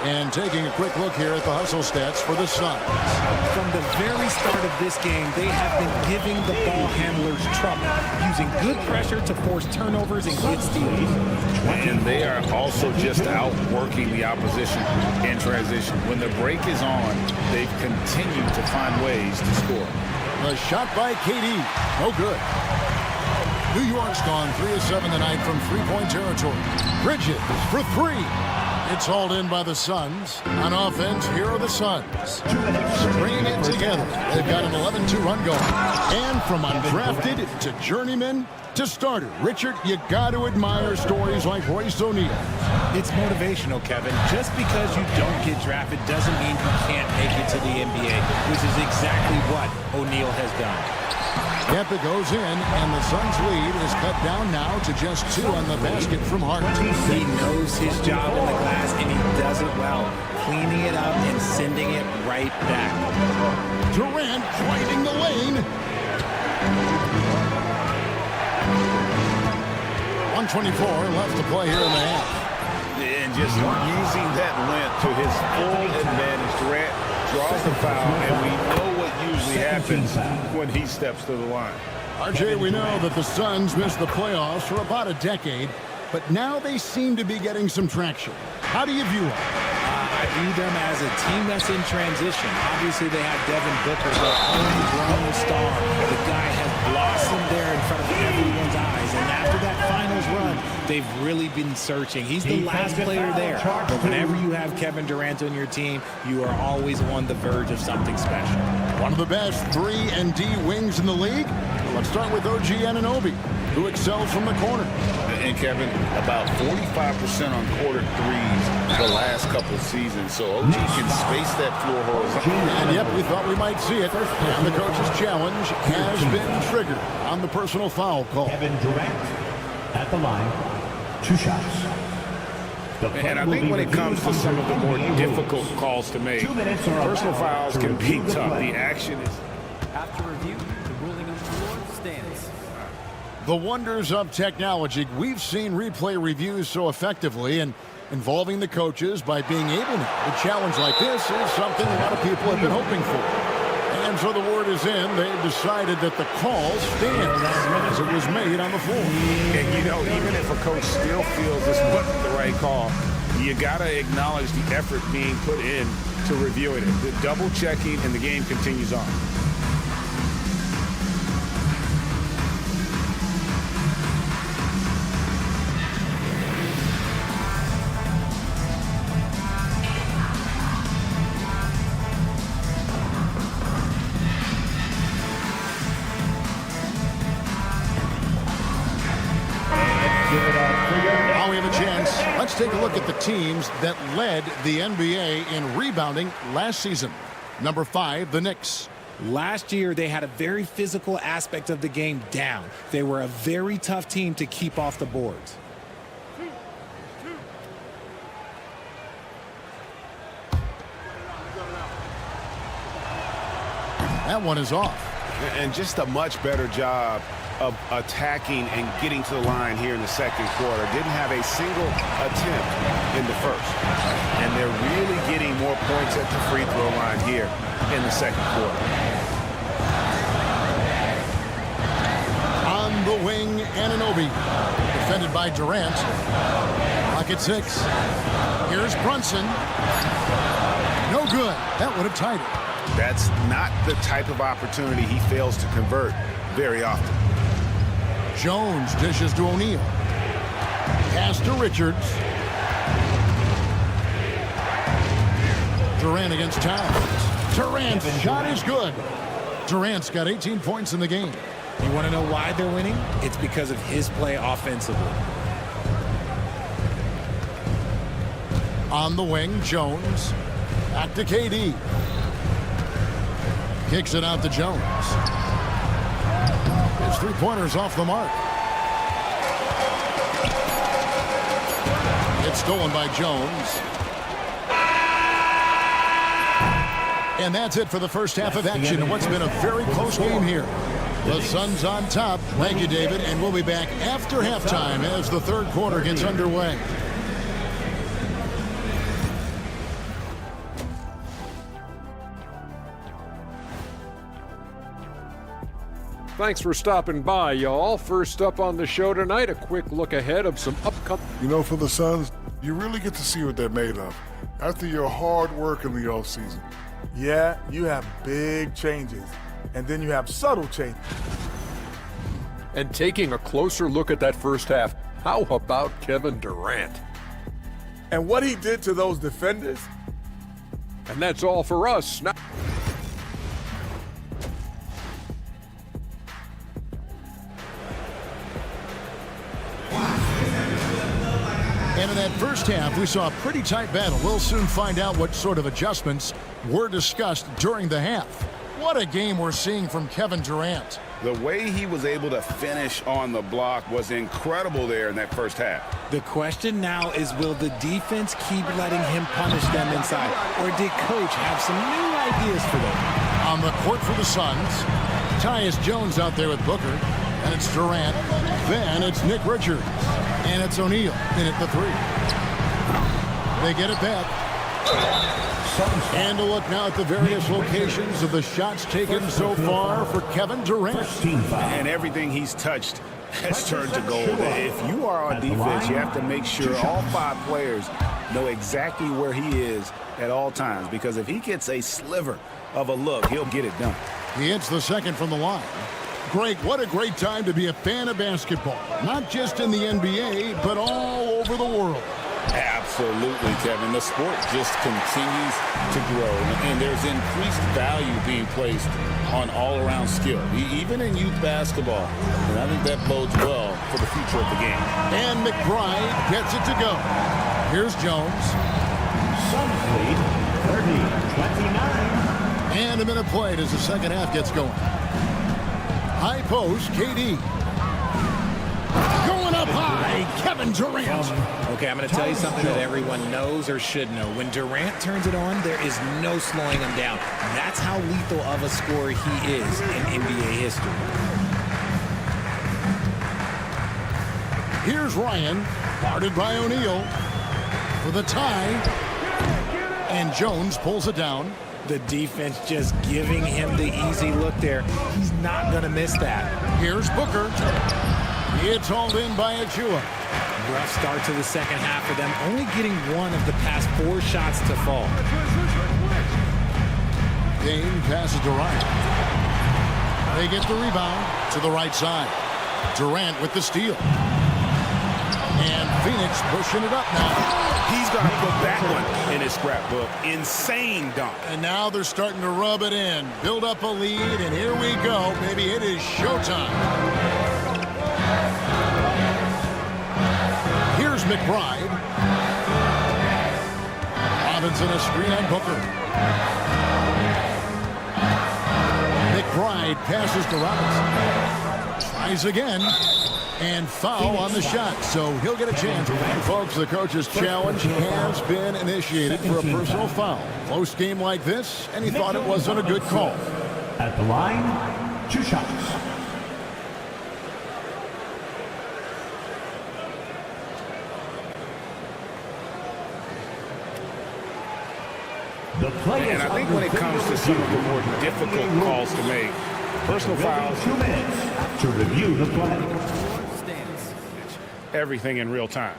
And taking a quick look here at the hustle stats for the Suns. From the very start of this game, they have been giving the ball handlers trouble, using good pressure to force turnovers and get steals. And they are also just outworking the opposition in transition. When the break is on, they've continued to find ways to score. A shot by KD. No good. New York's gone 3 of 7 tonight from three-point territory. Bridges for 3. It's hauled in by the Suns. On offense, here are the Suns. Bringing it together. They've got an 11-2 run going. And from undrafted to journeyman to starter. Richard, you got to admire stories like Royce O'Neal. It's motivational, Kevin. Just because you don't get drafted doesn't mean you can't make it to the NBA, which is exactly what O'Neal has done. Yep, it goes in, and the Suns' lead is cut down now to just 2 on the basket from Hart. He knows his job in the glass, and he does it well, cleaning it up and sending it right back. Durant driving the lane. 124 left to play here in the half. And just using that length to his full advantage. Durant draws the foul, and we know what usually happens when he steps to the line. RJ, we know that the Suns missed the playoffs for about a decade, but now they seem to be getting some traction. How do you view it? I view them as a team that's in transition. Obviously, they have Devin Booker, the homegrown star. The guy has blossomed there in front of everyone's eyes, and after that finals run, they've really been searching. He's the last player there, but whenever you have Kevin Durant on your team, you are always on the verge of something special. One of the best 3 and D wings in the league. Let's start with OG Anunoby, who excels from the corner. And Kevin, about 45% on quarter threes the last couple seasons. So OG can space that floor horizontally. And yep, we thought we might see it. And the coach's challenge has been triggered on the personal foul call. Kevin Durant at the line. 2 shots. And I think when it comes to some of the more difficult calls to make, personal fouls can be tough. The action is... After review, the ruling on the floor stands. The wonders of technology. We've seen replay reviews so effectively, and involving the coaches by being able to. A challenge like this is something a lot of people have been hoping for. And so the word is in. They've decided that the call stands as it was made on the floor. And, you know, even if a coach still feels this wasn't the right call, you got to acknowledge the effort being put in to reviewing it. The double checking, and the game continues on. Now we have a chance. Let's take a look at the teams that led the NBA in rebounding last season. Number 5, the Knicks. Last year, they had a very physical aspect of the game down. They were a very tough team to keep off the boards. That one is off. And just a much better job of attacking and getting to the line here in the second quarter. Didn't have a single attempt in the first. And they're really getting more points at the free throw line here in the second quarter. On the wing, Anunoby. Defended by Durant. Clock at 6. Here's Brunson. No good. That would have tied it. That's not the type of opportunity he fails to convert very often. Jones dishes to O'Neal. Pass to Richards. Durant against Towns. Durant's shot is good. Durant's got 18 points in the game. You want to know why they're winning? It's because of his play offensively. On the wing, Jones. Back to KD. Kicks it out to Jones. His three-pointers off the mark. It's stolen by Jones. And that's it for the first half of action in what's been a very close game here. The Suns on top. Thank you, David. And we'll be back after halftime as the third quarter gets underway. Thanks for stopping by, y'all. First up on the show tonight, a quick look ahead of some upcoming... You know, for the Suns, you really get to see what they're made of after your hard work in the offseason. Yeah, you have big changes, and then you have subtle changes. And taking a closer look at that first half, how about Kevin Durant? And what he did to those defenders. And that's all for us. Now And in that first half, we saw a pretty tight battle. We'll soon find out what sort of adjustments were discussed during the half. What a game we're seeing from Kevin Durant. The way he was able to finish on the block was incredible there in that first half. The question now is, will the defense keep letting him punish them inside? Or did coach have some new ideas for them? On the court for the Suns, Tyus Jones out there with Booker. And it's Durant. Then it's Nick Richards. And it's O'Neal in at the three. They get it back. And a look now at the various locations of the shots taken so far for Kevin Durant. And everything he's touched has turned to gold. If you are on defense, you have to make sure all 5 players know exactly where he is at all times. Because if he gets a sliver of a look, he'll get it done. He hits the second from the line. Greg, what a great time to be a fan of basketball. Not just in the NBA, but all over the world. Absolutely, Kevin. The sport just continues to grow, and there's increased value being placed on all-around skill, even in youth basketball. And I think that bodes well for the future of the game. And McBride gets it to go. Here's Jones. Suns lead 30-29. And a minute played as the second half gets going. High post, KD. Going up high, Kevin Durant. Okay, I'm going to tell you something that everyone knows or should know. When Durant turns it on, there is no slowing him down. That's how lethal of a scorer he is in NBA history. Here's Ryan, guarded by O'Neal for the tie. And Jones pulls it down. The defense just giving him the easy look there. He's not going to miss that. Here's Booker. It's hauled in by Achua. Rough start to the second half for them, only getting one of the past 4 shots to fall. Dane passes to Ryan. They get the rebound to the right side. Durant with the steal. And Phoenix pushing it up now. He's going to put that one in his scrapbook. Insane dunk. And now they're starting to rub it in. Build up a lead, and here we go. Maybe it is showtime. Here's McBride. Robinson a screen on Booker. McBride passes to Robinson. Tries again. And foul on the shot, so he'll get a chance. And folks, the coach's challenge has been initiated for a personal foul. Close game like this, and he thought it wasn't a good call. At the line, 2 shots. And I think when it comes to some of the more difficult calls to make, personal fouls, 2 minutes to review the play. everything in real time.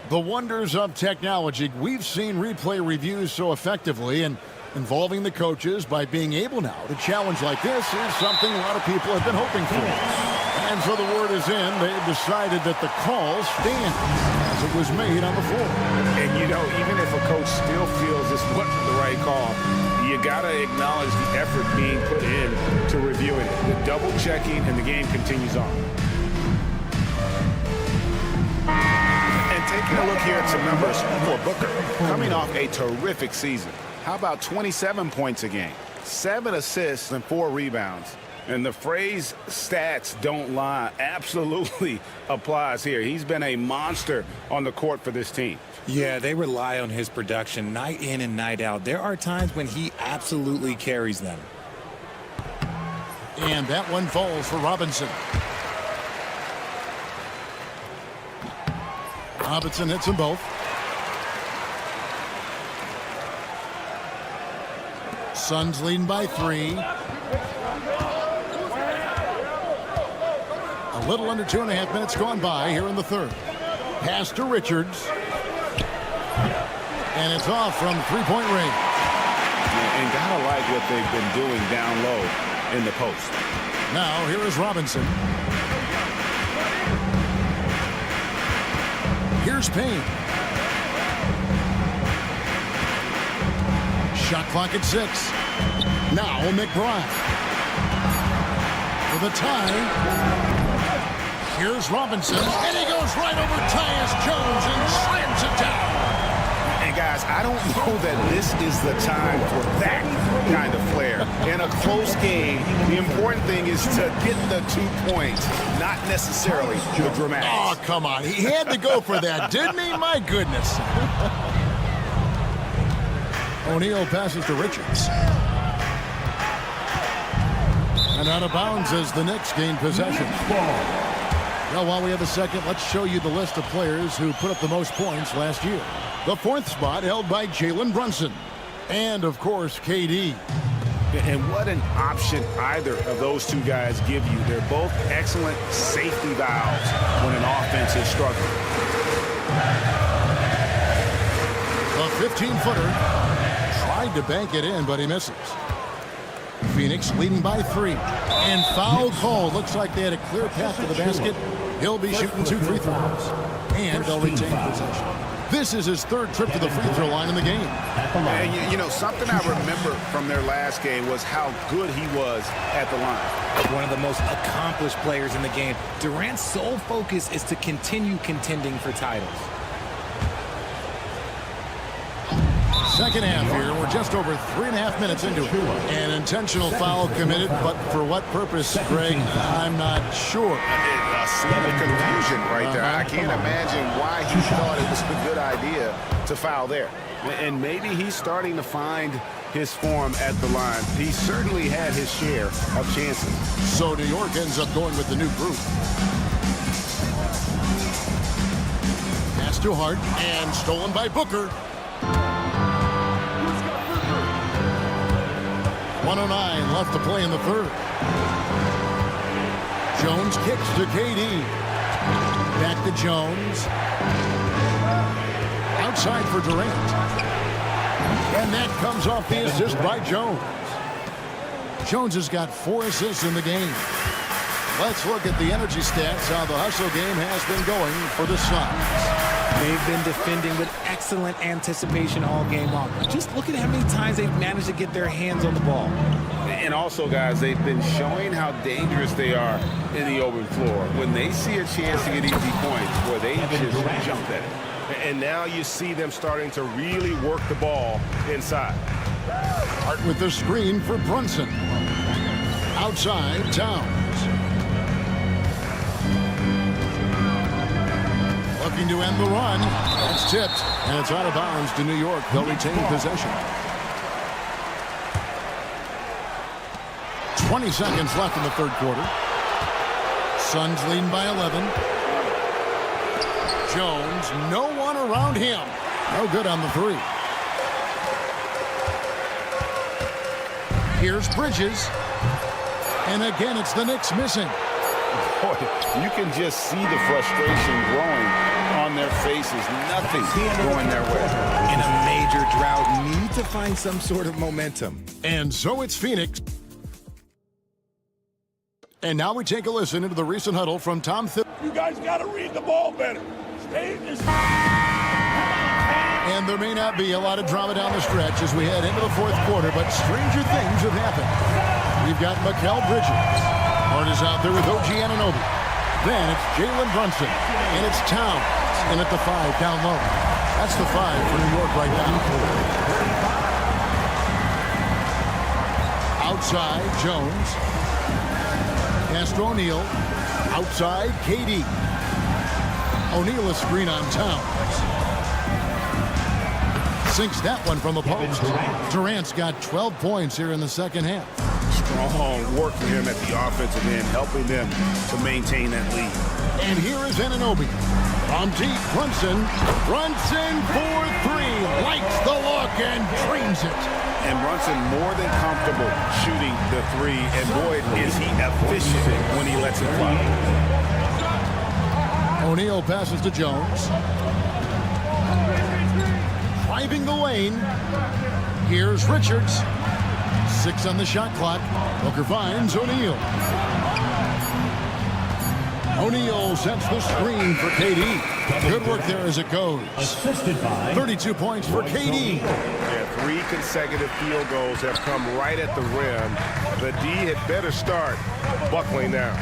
The wonders of technology. We've seen replay reviews so effectively, and involving the coaches by being able now to challenge like this is something a lot of people have been hoping for. And so the word is in. They've decided that the call stands as it was made on the floor. And, you know, even if a coach still feels this wasn't the right call, you got to acknowledge the effort being put in to reviewing it. The double checking, and the game continues on. And taking a look here at some numbers for Booker, coming off a terrific season. How about 27 points a game, 7 assists, and 4 rebounds? And the phrase stats don't lie absolutely applies here. He's been a monster on the court for this team. Yeah, they rely on his production night in and night out. There are times when he absolutely carries them. And that one falls for Robinson. Robinson hits them both. Suns leading by 3. A little under 2.5 minutes gone by here in the third. Pass to Richards. And it's off from three-point range. And gotta like what they've been doing down low in the post. Now here is Robinson. Here's Payne. Shot clock at 6. Now McBride. For the tie. Here's Robinson. And he goes right over Tyus Jones and slams it down. And guys, I don't know that this is the time for that kind of flair. In a close game, the important thing is to get the 2 points, not necessarily the dramatics. Oh, come on. He had to go for that, didn't he? My goodness. O'Neal passes to Richards. And out of bounds as the Knicks gain possession. Well, while we have a second, let's show you the list of players who put up the most points last year. The 4th spot held by Jalen Brunson. And, of course, KD. And what an option either of those two guys give you. They're both excellent safety valves when an offense is struggling. A 15-footer tried to bank it in, but he misses. Phoenix leading by 3. And foul call. Looks like they had a clear path to the basket. He'll be shooting 2 free throws. And they'll retain possession. This is his 3rd trip to the free throw line in the game. And you know, something I remember from their last game was how good he was at the line. One of the most accomplished players in the game. Durant's sole focus is to continue contending for titles. Second half here. We're just over 3.5 minutes into it. An intentional foul committed, but for what purpose, Greg, I'm not sure. A scene of confusion right there. I can't imagine why he thought it was a good idea to foul there. And maybe he's starting to find his form at the line. He certainly had his share of chances. So New York ends up going with the new group. Pass to Hart and stolen by Booker. 1:09 left to play in the third. Jones kicks to KD. Back to Jones. Outside for Durant. And that comes off the assist by Jones. Jones has got 4 assists in the game. Let's look at the energy stats, how the hustle game has been going for the Suns. They've been defending with excellent anticipation all game long. Just look at how many times they've managed to get their hands on the ball. And also, guys, they've been showing how dangerous they are in the open floor. When they see a chance to get easy points, boy, they just jump at it. And now you see them starting to really work the ball inside. Hart with the screen for Brunson. Outside, Towns. Looking to end the run. It's tipped, and it's out of bounds to New York. They'll retain possession. 20 seconds left in the third quarter. Suns leading by 11. Jones, no one around him. No good on the 3. Here's Bridges. And again, it's the Knicks missing. Boy, you can just see the frustration growing on on their faces. Nothing going their way. In a major drought, need to find some sort of momentum. And so it's Phoenix. And now we take a listen into the recent huddle from Tom Thibodeau. You guys got to read the ball better. Stay in this. And there may not be a lot of drama down the stretch as we head into the fourth quarter, but stranger things have happened. We've got Mikal Bridges. Hart is out there with OG Anunoby. Then it's Jalen Brunson. And it's Towns. And at the 5 down low. That's the 5 for New York right now. Outside, Jones. Castro O'Neal. Outside, KD. O'Neal a screen on Towns. Sinks that one from the post. Durant's got 12 points here in the second half. Strong work for him at the offensive end, helping them to maintain that lead. And here is Anunoby. From deep, Brunson. Brunson for 3. Likes the look and drains it. And Brunson more than comfortable shooting the 3. And boy, is he efficient when he lets it fly. O'Neal passes to Jones. Driving the lane. Here's Richards. 6 on the shot clock. Booker finds O'Neal. O'Neal sets the screen for KD. Good work there as it goes. 32 points for KD. Yeah, 3 consecutive field goals have come right at the rim. The D had better start buckling now.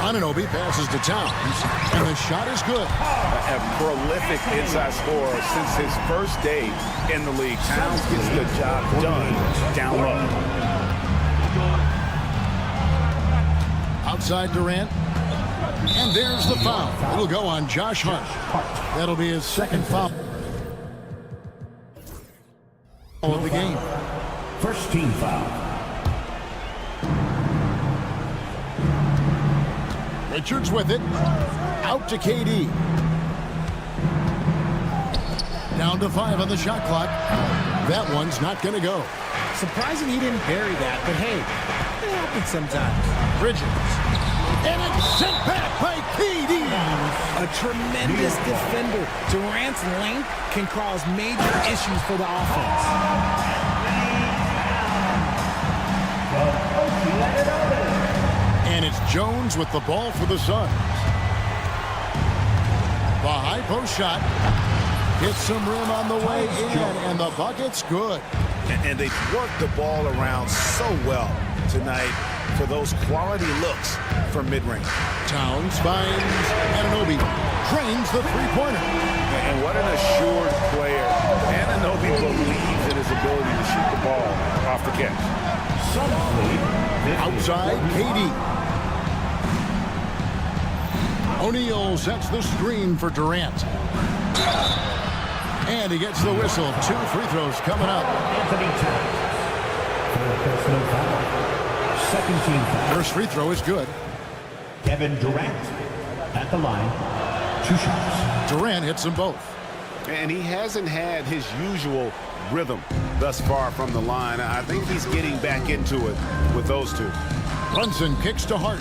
Anunoby passes to Towns, and the shot is good. A prolific inside scorer since his first day in the league. Towns gets the job done down low. Outside Durant, and there's the foul. It'll go on Josh Hart. That'll be his second foul of the game. First team foul. Richards with it. Out to KD. Down to 5 on the shot clock. That one's not going to go. Surprising he didn't bury that, but hey, it happens sometimes. Bridges. And it's sent back by KD. A tremendous defender. Durant's length can cause major issues for the offense. And it's Jones with the ball for the Suns. The high post shot hits some rim on the way in, and the bucket's good. And they've worked the ball around so well tonight for those quality looks from mid-range. Towns finds Anunoby, drains the three-pointer. And what an assured player. Anunoby believes in his ability to shoot the ball off the catch. Outside, KD. O'Neal sets the screen for Durant. And he gets the whistle. 2 free throws coming up. Second team foul. First free throw is good. Kevin Durant at the line. 2 shots. Durant hits them both. And he hasn't had his usual rhythm thus far from the line. I think he's getting back into it with those 2. Brunson kicks to Hart.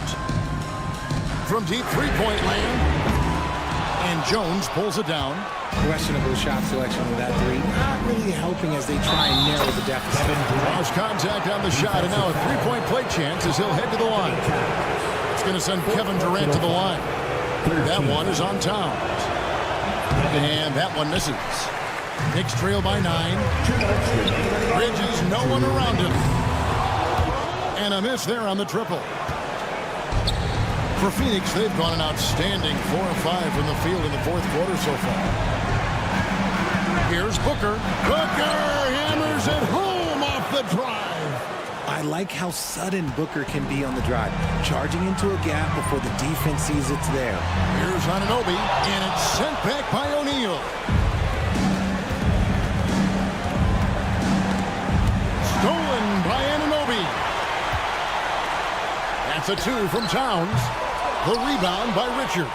From deep three-point land. And Jones pulls it down. Questionable shot selection with that 3. Not really helping as they try and narrow the deficit. Lost contact on the shot, and now a three-point play chance as he'll head to the line. It's going to send Kevin Durant to the line. That one is on Towns. And that one misses. Knicks trail by 9. Bridges, no one around him. And a miss there on the triple. For Phoenix, they've gone an outstanding 4 of 5 from the field in the fourth quarter so far. Here's Booker. Booker hammers it home off the drive. I like how sudden Booker can be on the drive, charging into a gap before the defense sees it's there. Here's Anunoby, and it's sent back by O'Neal. Stolen by Anunoby. That's a 2 from Towns. The rebound by Richards.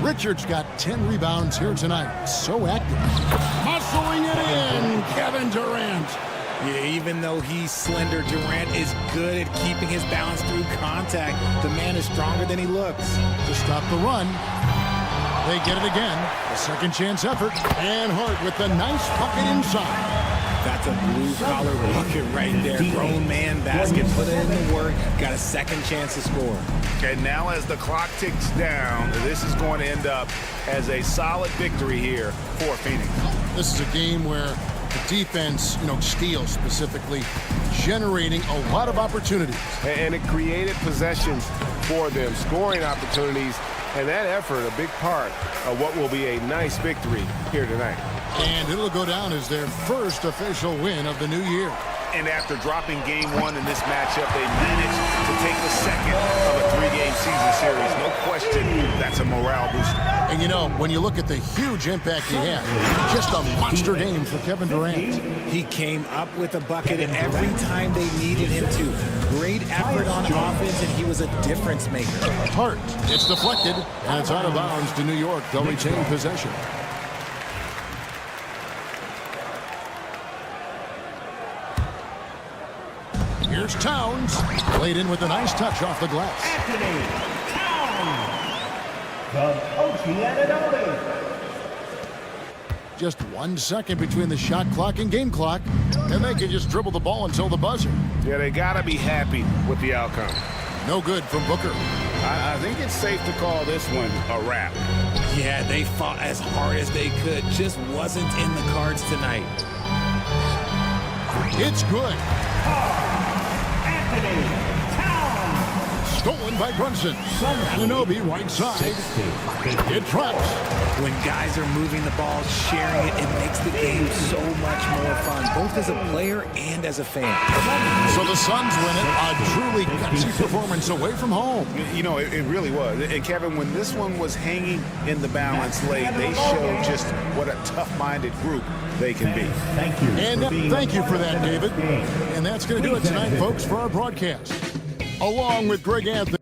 Richards got 10 rebounds here tonight. So active. Muscling it in, Kevin Durant. Yeah, even though he's slender, Durant is good at keeping his balance through contact. The man is stronger than he looks. To stop the run. They get it again. A second chance effort. And Hart with the nice bucket inside. That's a blue-collar bucket right there. Grown man basket. Put in the work. Got a second chance to score. And now as the clock ticks down, this is going to end up as a solid victory here for Phoenix. This is a game where the defense, steals specifically, generating a lot of opportunities. And it created possessions for them, scoring opportunities, and that effort a big part of what will be a nice victory here tonight. And it'll go down as their first official win of the new year. And after dropping game one in this matchup, they managed to take the second of a three-game season series. No question, that's a morale booster. And when you look at the huge impact he had, just a monster game for Kevin Durant. He came up with a bucket every time they needed him to. Great effort on offense, and he was a difference maker. Hart, it's deflected, and it's out of bounds to New York. They'll retain possession. Here's Towns. Played in with a nice touch off the glass. Anthony Towns. The Oceanidoti. Just 1 second between the shot clock and game clock, and they can just dribble the ball until the buzzer. Yeah, they got to be happy with the outcome. No good from Booker. I think it's safe to call this one a wrap. Yeah, they fought as hard as they could. Just wasn't in the cards tonight. It's good. Anthony Towns. Stolen by Brunson. Anunoby right side. It traps. When guys are moving the ball, sharing it makes the game so much more fun, both as a player and as a fan. So the Suns win it. A truly gutsy performance away from home. It really was. And Kevin, when this one was hanging in the balance late, they showed just what a tough-minded group they can be. Thank you. And thank you for that, David. And that's going to do it tonight, folks, for our broadcast. Along with Greg Anthony.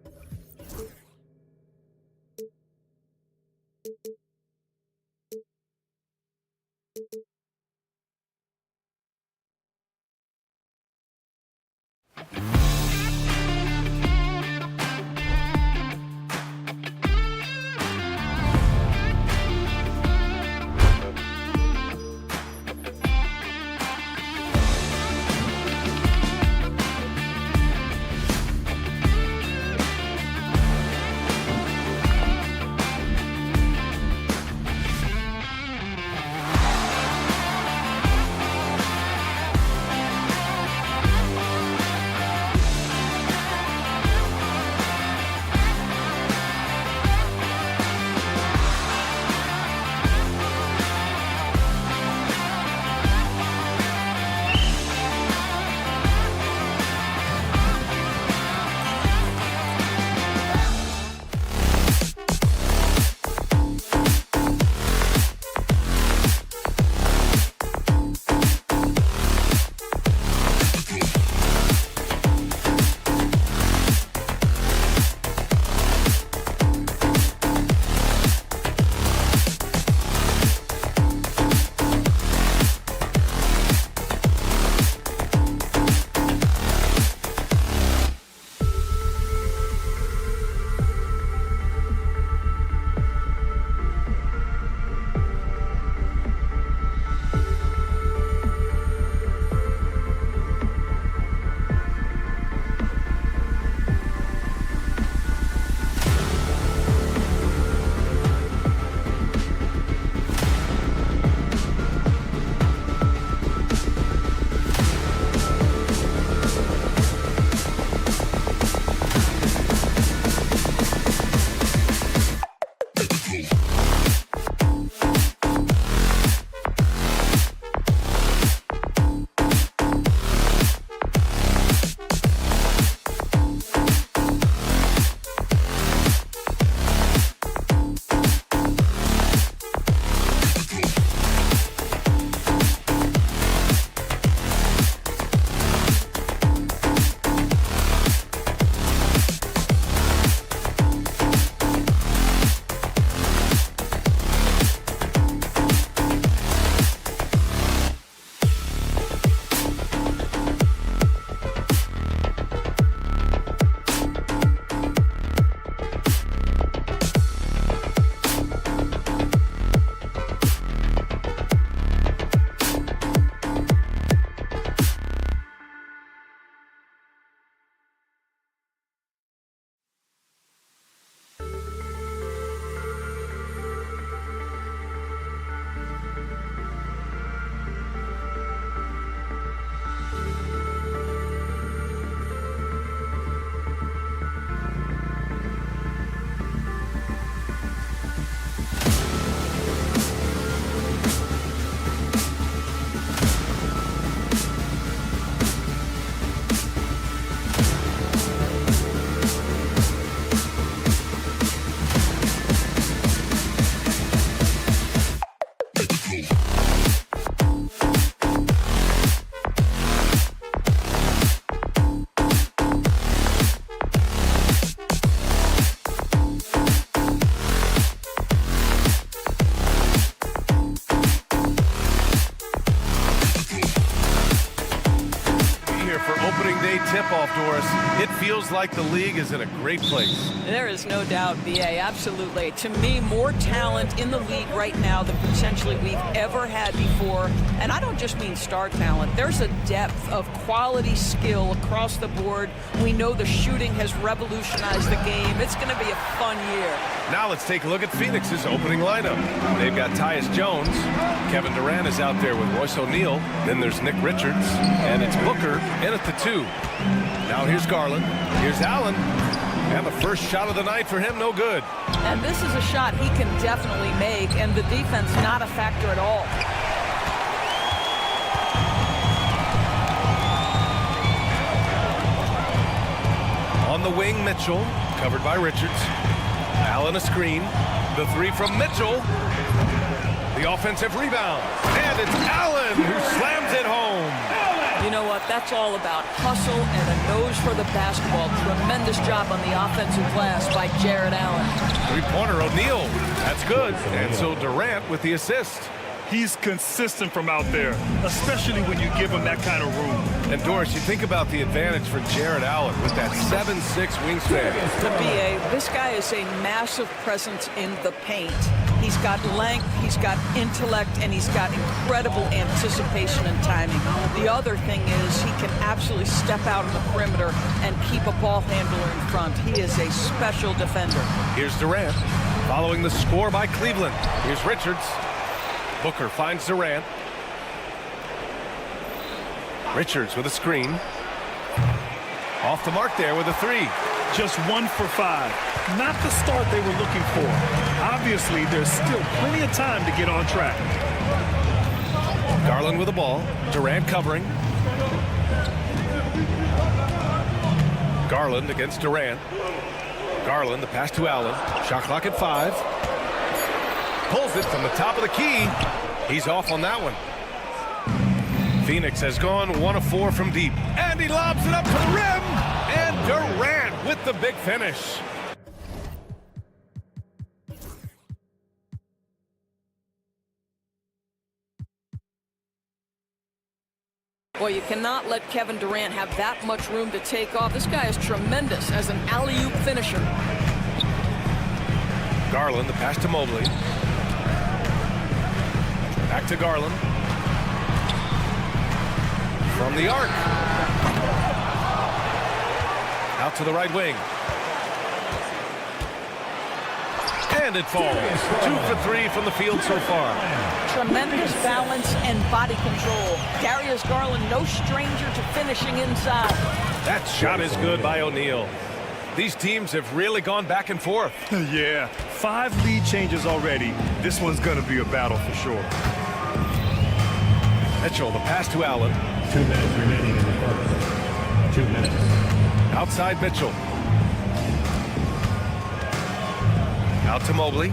feels like the league is in a great place. There is no doubt, B.A., absolutely. To me, more talent in the league right now than potentially we've ever had before. And I don't just mean star talent. There's a depth of quality skill across the board. We know the shooting has revolutionized the game. It's going to be a fun year. Now let's take a look at Phoenix's opening lineup. They've got Tyus Jones. Kevin Durant is out there with Royce O'Neal. Then there's Nick Richards. And it's Booker in at the 2. Now here's Garland. Here's Allen. And the first shot of the night for him, no good. And this is a shot he can definitely make, and the defense not a factor at all. On the wing, Mitchell, covered by Richards. Allen a screen. The 3 from Mitchell. The offensive rebound. And it's Allen who slams it home. You know what? That's all about hustle and a nose for the basketball. Tremendous job on the offensive glass by Jared Allen. 3-pointer O'Neal. That's good. And so Durant with the assist. He's consistent from out there, especially when you give him that kind of room. And Doris, you think about the advantage for Jared Allen with that 7'6" wingspan. The BA, this guy is a massive presence in the paint. He's got length, he's got intellect, and he's got incredible anticipation and timing. The other thing is he can absolutely step out on the perimeter and keep a ball handler in front. He is a special defender. Here's Durant following the score by Cleveland. Here's Richards. Booker finds Durant. Richards with a screen. Off the mark there with a 3. Just 1 for 5. Not the start they were looking for. Obviously, there's still plenty of time to get on track. Garland with the ball. Durant covering. Garland against Durant. Garland, the pass to Allen. Shot clock at 5. Pulls it from the top of the key. He's off on that one. Phoenix has gone 1 of 4 from deep. And he lobs it up to the rim. And Durant with the big finish. Boy, you cannot let Kevin Durant have that much room to take off. This guy is tremendous as an alley-oop finisher. Garland, the pass to Mobley. Back to Garland. From the arc. Out to the right wing. And it falls. 2 for 3 from the field so far. Tremendous balance and body control. Darius Garland, no stranger to finishing inside. That shot is good by O'Neal. These teams have really gone back and forth. Yeah, 5 lead changes already. This one's going to be a battle for sure. Mitchell, the pass to Allen. 2 minutes remaining in the first. 2 minutes. Outside Mitchell. Out to Mobley.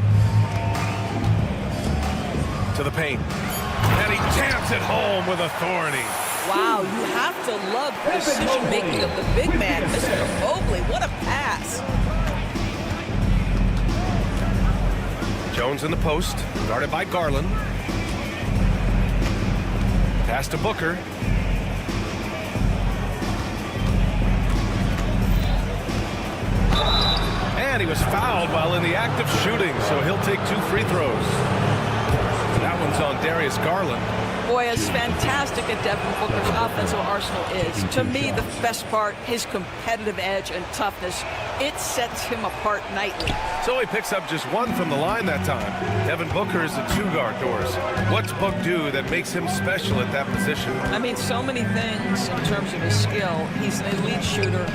To the paint. And he jams it home with authority. Wow, you have to love the decision-making of the big man, Mr. Mobley. What a pass. Jones in the post, guarded by Garland. Pass to Booker. And he was fouled while in the act of shooting, so he'll take 2 free throws. That one's on Darius Garland. Boy, as fantastic as Devin Booker's offensive arsenal is, to me, the best part, his competitive edge and toughness, it sets him apart nightly. So he picks up just 1 from the line that time. Devin Booker is a 2-guard, Doris. What's Book do that makes him special at that position? I mean, so many things in terms of his skill. He's an elite shooter.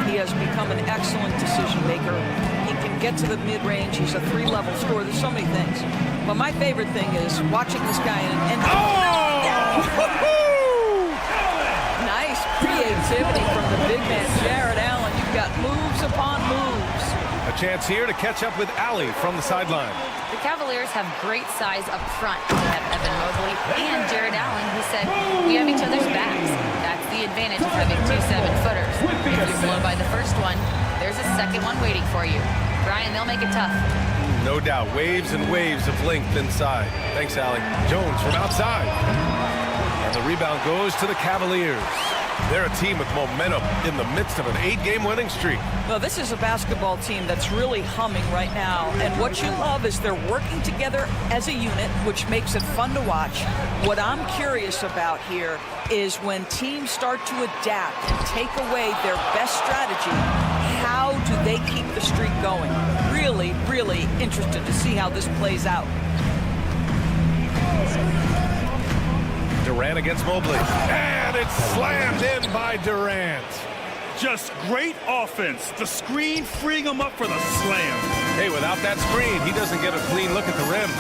He has become an excellent decision maker. He can get to the mid-range. He's a 3-level scorer. There's so many things. But my favorite thing is watching this guy and nice creativity from the big man, Jared Allen. You've got moves upon moves. A chance here to catch up with Allie from the sideline. The Cavaliers have great size up front. They have Evan Mobley and Jared Allen, who said, we have each other's backs. That's the advantage of having 2 7-footers. If you're blown by the first one, there's a second one waiting for you. Brian, they'll make it tough. No doubt. Waves and waves of length inside. Thanks, Allie. Jones from outside. And the rebound goes to the Cavaliers. They're a team with momentum in the midst of an 8-game winning streak. Well, this is a basketball team that's really humming right now. And what you love is they're working together as a unit, which makes it fun to watch. What I'm curious about here is when teams start to adapt and take away their best strategy, how do they keep the streak going? Really, really interested to see how this plays out. Durant against Mobley. And it's slammed in by Durant. Just great offense. The screen freeing him up for the slam. Hey, without that screen, he doesn't get a clean look at the rim.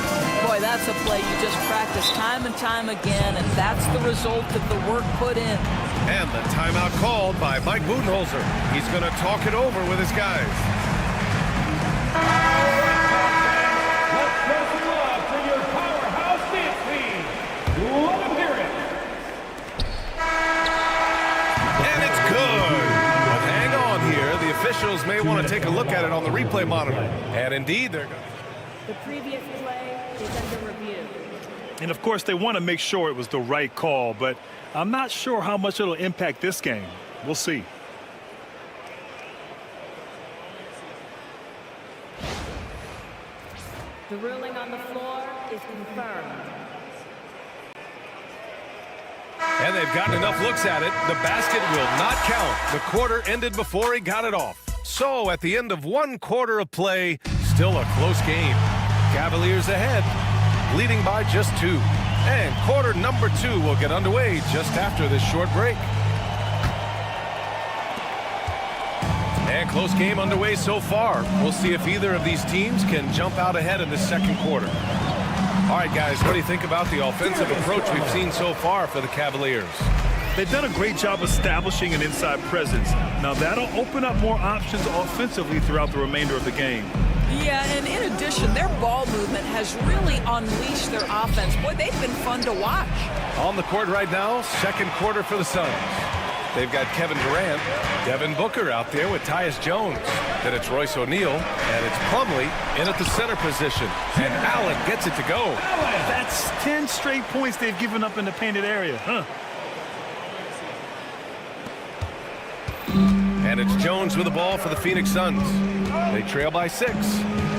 Boy, that's a play you just practice time and time again, and that's the result of the work put in. And the timeout called by Mike Budenholzer. He's going to talk it over with his guys. Let's welcome up to your powerhouse dance team. Let them hear it. And it's good. But hang on here. The officials may want to take a look at it on the replay monitor. And indeed, they're going to. The previous play is under review. And of course, they want to make sure it was the right call, but I'm not sure how much it'll impact this game. We'll see. The ruling on the floor is confirmed. And they've gotten enough looks at it. The basket will not count. The quarter ended before he got it off. So at the end of 1 quarter of play, still a close game. Cavaliers ahead, leading by just 2. And quarter number 2 will get underway just after this short break. And close game underway so far. We'll see if either of these teams can jump out ahead in the second quarter. All right, guys, what do you think about the offensive approach we've seen so far for the Cavaliers? They've done a great job establishing an inside presence. Now that'll open up more options offensively throughout the remainder of the game. Yeah, and in addition, their ball movement has really unleashed their offense. Boy, they've been fun to watch. On the court right now, second quarter for the Suns. They've got Kevin Durant, Devin Booker out there with Tyus Jones. Then it's Royce O'Neal, and it's Plumlee in at the center position. And Allen gets it to go. That's 10 straight points they've given up in the painted area. And it's Jones with the ball for the Phoenix Suns. They trail by 6.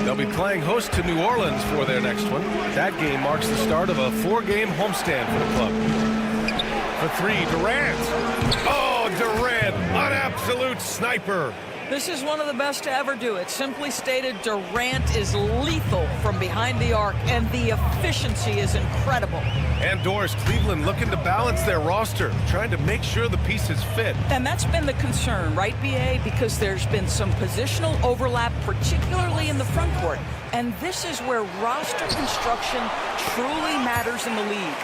They'll be playing host to New Orleans for their next one. That game marks the start of a 4-game homestand for the club. For 3, Durant. Oh, Durant, an absolute sniper. This is one of the best to ever do it. Simply stated, Durant is lethal from behind the arc, and the efficiency is incredible. And Doris, Cleveland looking to balance their roster, trying to make sure the pieces fit. And that's been the concern, right, BA? Because there's been some positional overlap, particularly in the front court. And this is where roster construction truly matters in the league.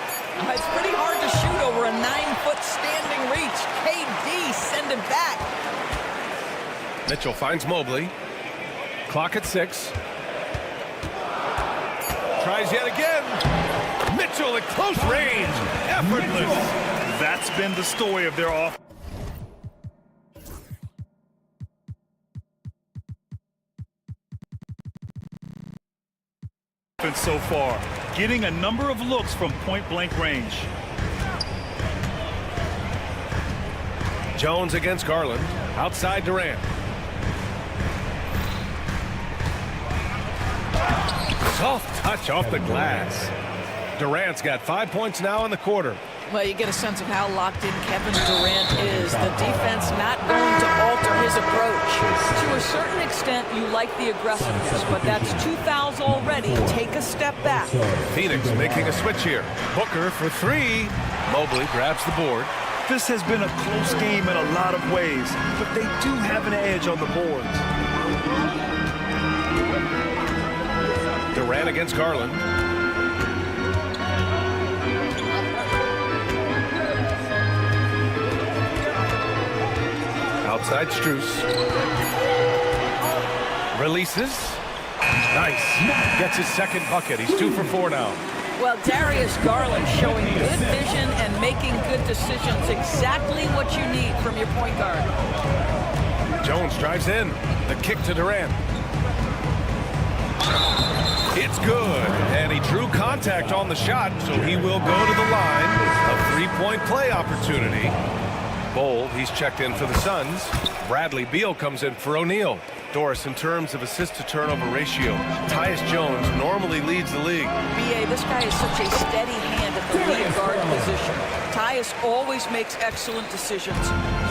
It's pretty hard to shoot over a 9-foot standing reach. KD, send it back. Mitchell finds Mobley. Clock at 6. Tries yet again. Mitchell at close range. Effortless. That's been the story of their offense so far. Getting a number of looks from point-blank range. Jones against Garland. Outside Durant. Soft touch off the glass. Durant's got 5 points now in the quarter. Well, you get a sense of how locked in Kevin Durant is. The defense not going to alter his approach. To a certain extent, you like the aggressiveness, but that's 2 fouls already. Take a step back. Phoenix making a switch here. Booker for 3. Mobley grabs the board. This has been a close game in a lot of ways, but they do have an edge on the boards. Durant against Garland. Outside Strus. Releases. Nice. Gets his second bucket. He's 2 for 4 now. Well, Darius Garland showing good vision and making good decisions. Exactly what you need from your point guard. Jones drives in. The kick to Durant. It's good. And he drew contact on the shot, so he will go to the line. A 3-point play opportunity. Bowl, he's checked in for the Suns. Bradley Beal comes in for O'Neal. Doris, in terms of assist-to-turnover ratio, Tyus Jones normally leads the league. B.A., this guy is such a steady hand at the lead guard position. Tyus always makes excellent decisions,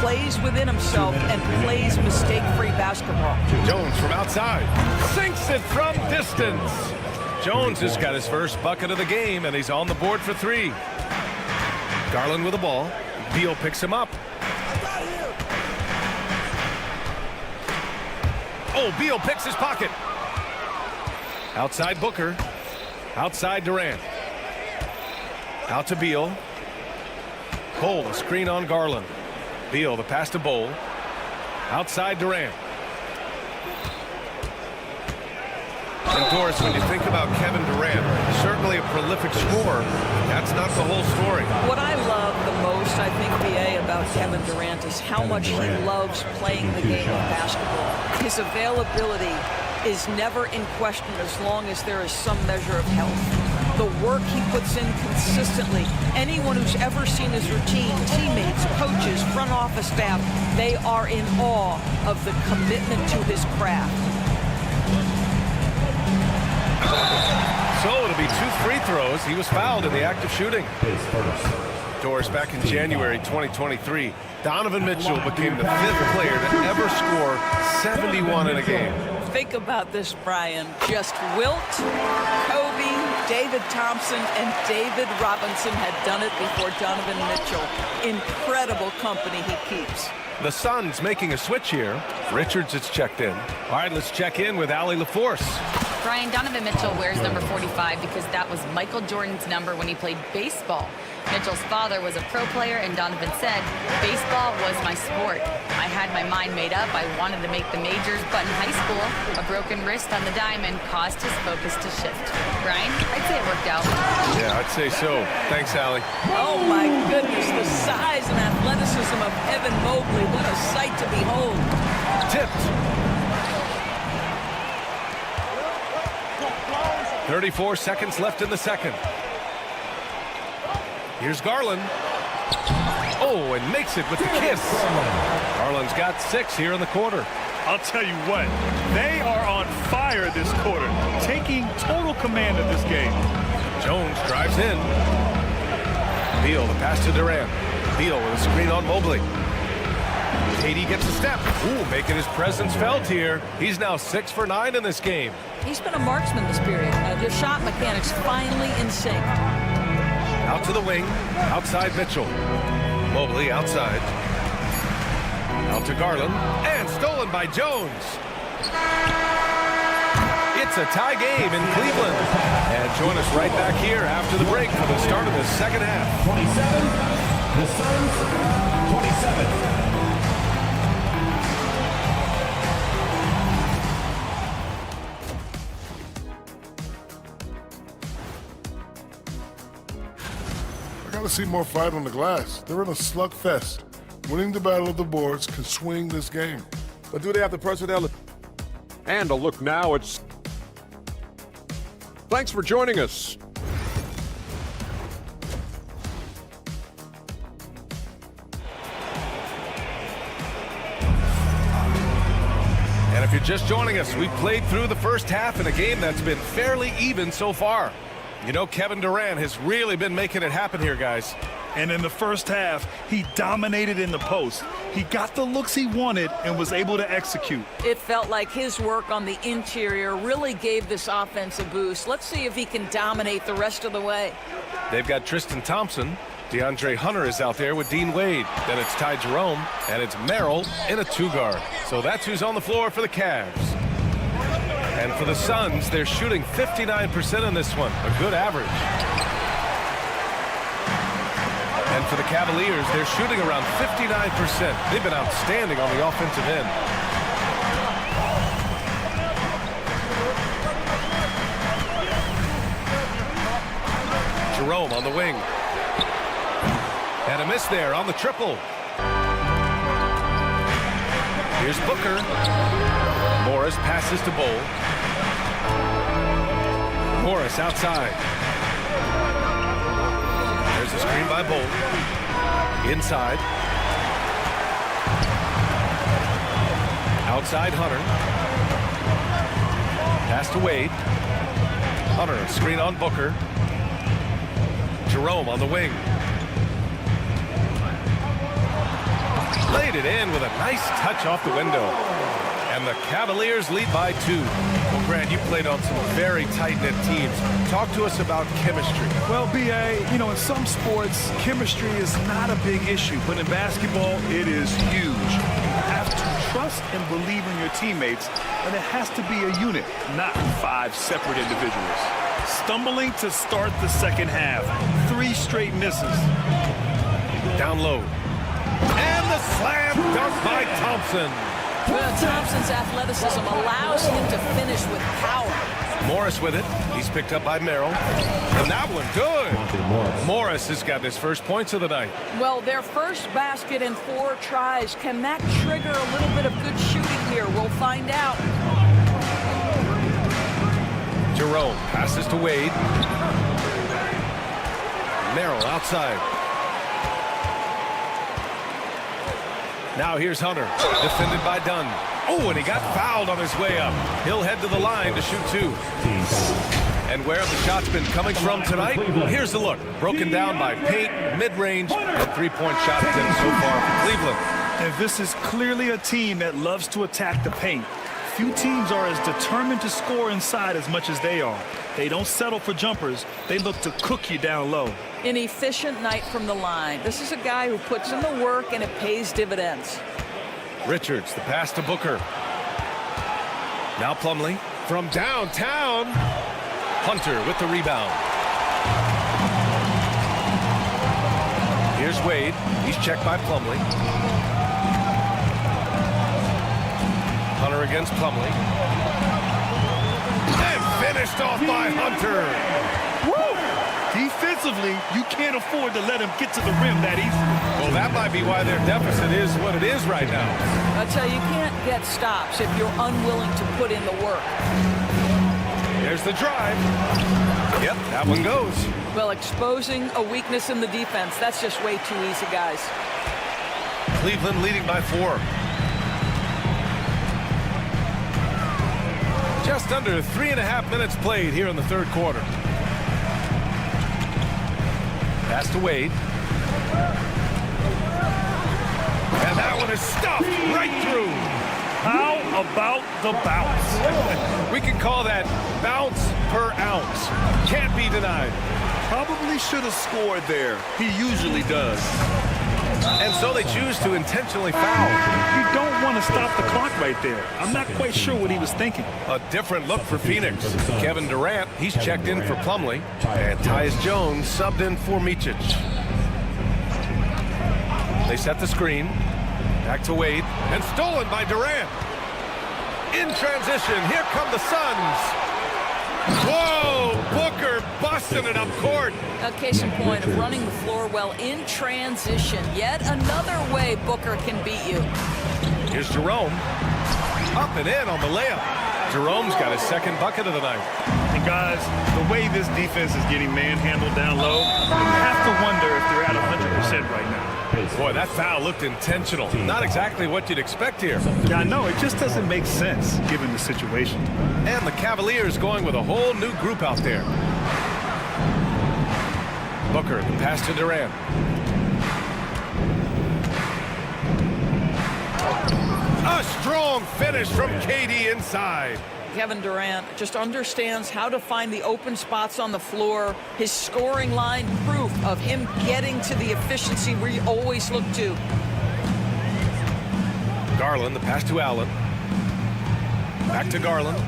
plays within himself, and plays mistake-free basketball. Jones from outside, sinks it from distance. Jones has got his first bucket of the game, and he's on the board for 3. Garland with the ball. Beal picks him up. Oh, Beal picks his pocket. Outside Booker. Outside Durant. Out to Beal. Bowl, a screen on Garland. Beal, the pass to Bowl. Outside Durant. And Doris, when you think about Kevin Durant, certainly a prolific scorer, that's not the whole story. What I love the most, I think, B.A., about Kevin Durant is how much he loves playing the game of basketball. His availability is never in question as long as there is some measure of health. The work he puts in consistently, anyone who's ever seen his routine, teammates, coaches, front office staff, they are in awe of the commitment to his craft. So it'll be 2 free throws. He was fouled in the act of shooting. Doris, back in January 2023, Donovan Mitchell became the 5th player to ever score 71 in a game. Think about this, Brian. Just Wilt, Kobe, David Thompson, and David Robinson had done it before Donovan Mitchell. Incredible company he keeps. The Suns making a switch here. Richards is checked in. All right, let's check in with Allie LaForce. Brian, Donovan Mitchell wears number 45 because that was Michael Jordan's number when he played baseball. Mitchell's father was a pro player, and Donovan said, "Baseball was my sport. I had my mind made up. I wanted to make the majors, but in high school, a broken wrist on the diamond caused his focus to shift." Brian, I'd say it worked out. Yeah, I'd say so. Thanks, Allie. Oh, my goodness, the size and athleticism of Evan Mobley. What a sight to behold. Tipped. 34 seconds left in the second. Here's Garland. Oh, and makes it with the kiss. Garland's got 6 here in the quarter. I'll tell you what, they are on fire this quarter, taking total command of this game. Jones drives in. Beal, the pass to Durant. Beal with a screen on Mobley. KD gets a step. Ooh, making his presence felt here. He's now 6 for 9 in this game. He's been a marksman this period. His shot mechanics finally in sync. Out to the wing. Outside Mitchell. Mobley outside. Out to Garland. And stolen by Jones. It's a tie game in Cleveland. And join us right back here after the break for the start of the second half. 27. The Suns, 27. I gotta see more fight on the glass. They're in a slugfest. Winning the battle of the boards can swing this game. But do they have the personnel? And a look now at... Thanks for joining us. And if you're just joining us, we've played through the first half in a game that's been fairly even so far. You know, Kevin Durant has really been making it happen here, guys. And in the first half, he dominated in the post. He got the looks he wanted and was able to execute. It felt like his work on the interior really gave this offense a boost. Let's see if he can dominate the rest of the way. They've got Tristan Thompson. DeAndre Hunter is out there with Dean Wade. Then it's Ty Jerome, and it's Merrill in a 2-guard. So that's who's on the floor for the Cavs. And for the Suns, they're shooting 59% on this one, a good average. And for the Cavaliers, they're shooting around 59%. They've been outstanding on the offensive end. Jerome on the wing. And a miss there on the triple. Here's Booker. Morris passes to Bowl. Morris outside. There's a screen by Bowl. Inside. Outside Hunter. Pass to Wade. Hunter, screen on Booker. Jerome on the wing. Laid it in with a nice touch off the window. And the Cavaliers lead by 2. Well, Grant, you played on some very tight-knit teams. Talk to us about chemistry. Well, B.A., you know, in some sports, chemistry is not a big issue. But in basketball, it is huge. You have to trust and believe in your teammates. And it has to be a unit, not 5 separate individuals. Stumbling to start the second half. 3 straight misses. Down low. And the slam dunk by Thompson. Well, Thompson's athleticism allows him to finish with power. Morris with it. He's picked up by Merrill. And that one good. Morris has got his first points of the night. Well, their first basket in 4 tries. Can that trigger a little bit of good shooting here? We'll find out. Jerome passes to Wade. Merrill outside. Now here's Hunter, defended by Dunn. Oh, and he got fouled on his way up. He'll head to the line to shoot 2. And where have the shots been coming from tonight? Here's the look. Broken down by paint, mid-range, and 3-point shots in so far for Cleveland. And this is clearly a team that loves to attack the paint. Few teams are as determined to score inside as much as they are. They don't settle for jumpers. They look to cook you down low. An efficient night from the line. This is a guy who puts in the work and it pays dividends. Richards, the pass to Booker. Now Plumlee from downtown. Hunter with the rebound. Here's Wade. He's checked by Plumlee. Hunter against Plumlee. And finished off by Hunter. Woo! Defensively, you can't afford to let him get to the rim that easily. Well, that might be why their deficit is what it is right now. I tell you, you can't get stops if you're unwilling to put in the work. There's the drive. Yep, that one goes. Well, exposing a weakness in the defense, that's just way too easy, guys. Cleveland leading by 4. Just under 3.5 minutes played here in the third quarter. Pass to Wade. And that one is stuffed right through. How about the bounce? We can call that bounce per ounce. Can't be denied. Probably should have scored there. He usually does. And so they choose to intentionally foul. You don't want to stop the clock right there. I'm not quite sure what he was thinking. A different look for Phoenix. Kevin Durant, he's checked in for Plumlee. And Tyus Jones subbed in for Micic. They set the screen. Back to Wade. And stolen by Durant. In transition, here come the Suns. Whoa! Booker busting it up court. A case in point of running the floor well in transition. Yet another way Booker can beat you. Here's Jerome. Up and in on the layup. Jerome's got his second bucket of the night. And guys, the way this defense is getting manhandled down low, you have to wonder if they're at 100% right now. Boy, that foul looked intentional. Not exactly what you'd expect here. Yeah, I know. It just doesn't make sense given the situation. And the Cavaliers going with a whole new group out there. Booker, the pass to Durant. A strong finish from KD inside. Kevin Durant just understands how to find the open spots on the floor. His scoring line, proof of him getting to the efficiency we always look to. Garland, the pass to Allen. Back to Garland.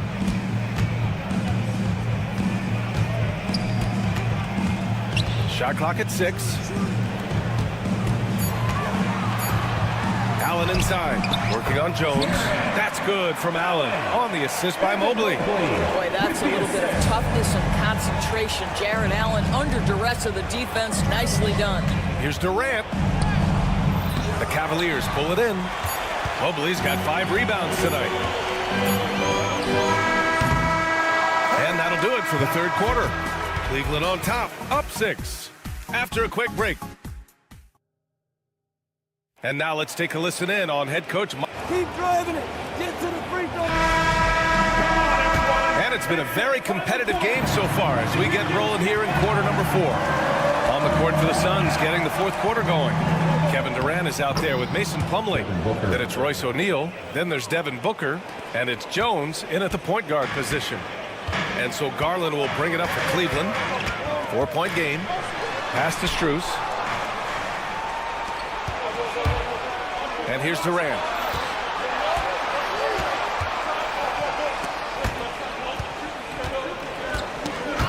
Shot clock at 6. Allen inside, working on Jones. That's good from Allen on the assist by Mobley. Boy, that's a little bit of toughness and concentration. Jared Allen under duress of the defense. Nicely done. Here's Durant. The Cavaliers pull it in. Mobley's got 5 rebounds tonight. And that'll do it for the third quarter. Cleveland on top, up 6 after a quick break. And now let's take a listen in on head coach. Keep driving it. Get to the free throw. And it's been a very competitive game so far as we get rolling here in quarter number 4. On the court for the Suns, getting the fourth quarter going. Kevin Durant is out there with Mason Plumlee. Then it's Royce O'Neal. Then there's Devin Booker. And it's Jones in at the point guard position. And so Garland will bring it up for Cleveland. 4-point game. Pass to Strus. And here's Durant.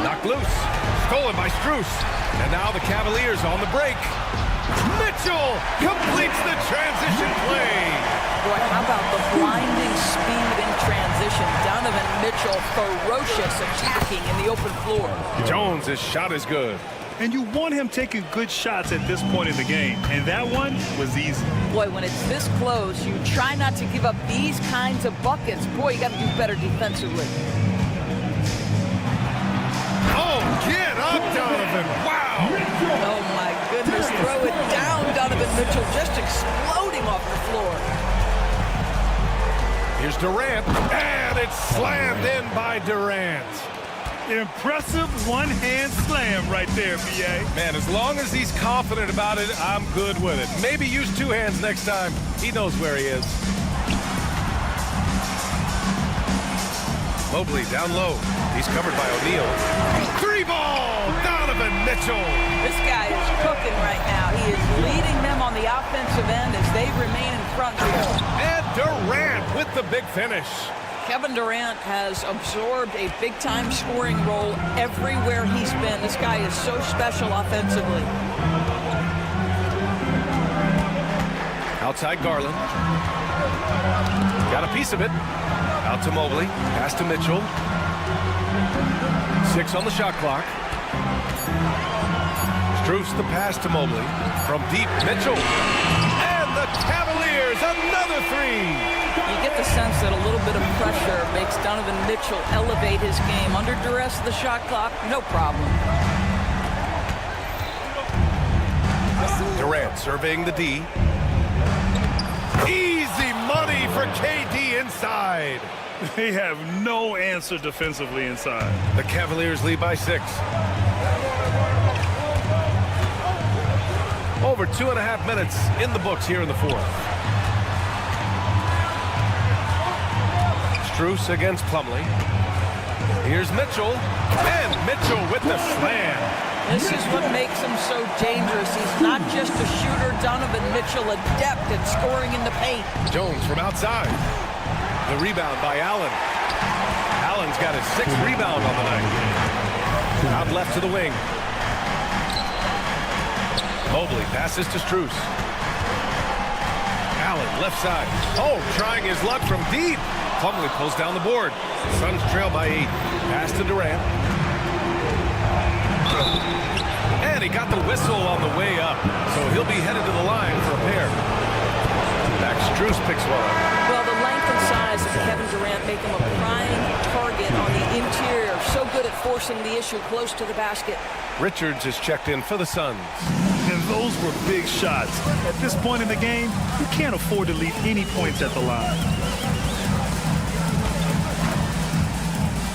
Knocked loose. Stolen by Strus. And now the Cavaliers on the break. Mitchell completes the transition play. Boy, how about the blinding speed in transition? Donovan Mitchell, ferocious attacking in the open floor. Jones' shot is good. And you want him taking good shots at this point in the game. And that one was easy. Boy, when it's this close, you try not to give up these kinds of buckets. Boy, you got to do better defensively. Oh, get up, Donovan. Wow. Oh, my goodness. Throw it down, Donovan Mitchell, just exploding off the floor. Here's Durant, and it's slammed in by Durant. Impressive one-hand slam right there, B.A. Man, as long as he's confident about it, I'm good with it. Maybe use 2 hands next time. He knows where he is. Mobley down low. He's covered by O'Neal. 3-ball! Donovan Mitchell! This guy is cooking right now. He is leading them on the offensive end as they remain in front here. And Durant with the big finish. Kevin Durant has absorbed a big-time scoring role everywhere he's been. This guy is so special offensively. Outside Garland. Got a piece of it. Out to Mobley. Pass to Mitchell. 6 on the shot clock. Strus the pass to Mobley. From deep, Mitchell. And the Cavaliers, another 3. You get the sense that a little bit of pressure makes Donovan Mitchell elevate his game. Under duress of the shot clock, no problem. Durant surveying the D. Easy money for KD inside. They have no answer defensively inside. The Cavaliers lead by 6. Over 2.5 minutes in the books here in the fourth. Strus against Plumlee. Here's Mitchell. And Mitchell with the slam. This is what makes him so dangerous. He's not just a shooter. Donovan Mitchell, adept at scoring in the paint. Jones from outside. The rebound by Allen. Allen's got his 6th rebound on the night. Out left to the wing. Mobley passes to Strus. Allen left side. Oh, trying his luck from deep. Plumlee pulls down the board. Suns trail by 8. Pass to Durant. And he got the whistle on the way up. So he'll be headed to the line for a pair. Back Strus picks one up. Well, the length and size of Kevin Durant make him a prime target on the interior. So good at forcing the issue close to the basket. Richards is checked in for the Suns. And those were big shots. At this point in the game, you can't afford to leave any points at the line.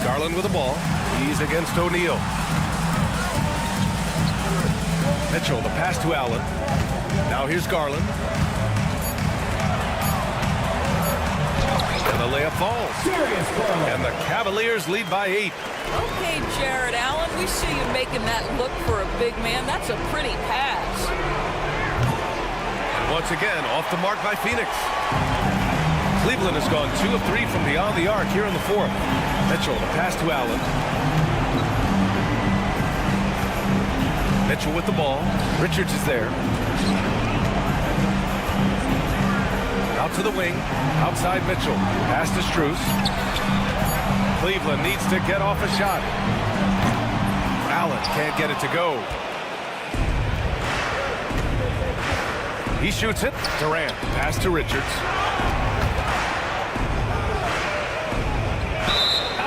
Garland with the ball. He's against O'Neal. Mitchell, the pass to Allen. Now here's Garland. And the layup falls. And the Cavaliers lead by 8. Okay, Jared Allen, we see you making that look for a big man. That's a pretty pass. And once again, off the mark by Phoenix. Cleveland has gone 2 of 3 from beyond the arc here in the fourth. Mitchell, the pass to Allen. Mitchell with the ball. Richards is there. Out to the wing. Outside Mitchell. Pass to Strus. Cleveland needs to get off a shot. Allen can't get it to go. He shoots it. Durant. Pass to Richards.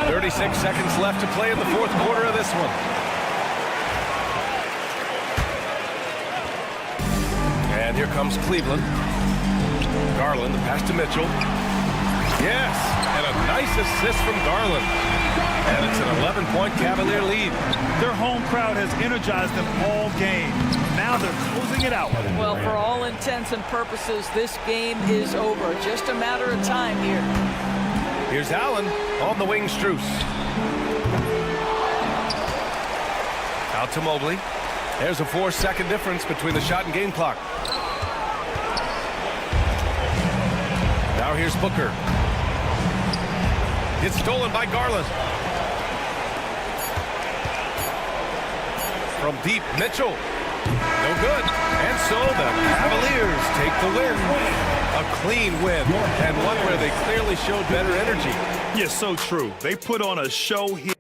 36 seconds left to play in the fourth quarter of this one. And here comes Cleveland. Garland, the pass to Mitchell. Yes, and a nice assist from Garland. And it's an 11-point Cavalier lead. Their home crowd has energized them all game. Now they're closing it out. Well, for all intents and purposes, this game is over. Just a matter of time here. Here's Allen on the wing, Strus. Out to Mobley. There's a 4-second difference between the shot and game clock. Now here's Booker. It's stolen by Garland. From deep, Mitchell. No good. And so the Cavaliers take the win. A clean win, and one where they clearly showed better energy. Yes, so true. They put on a show here.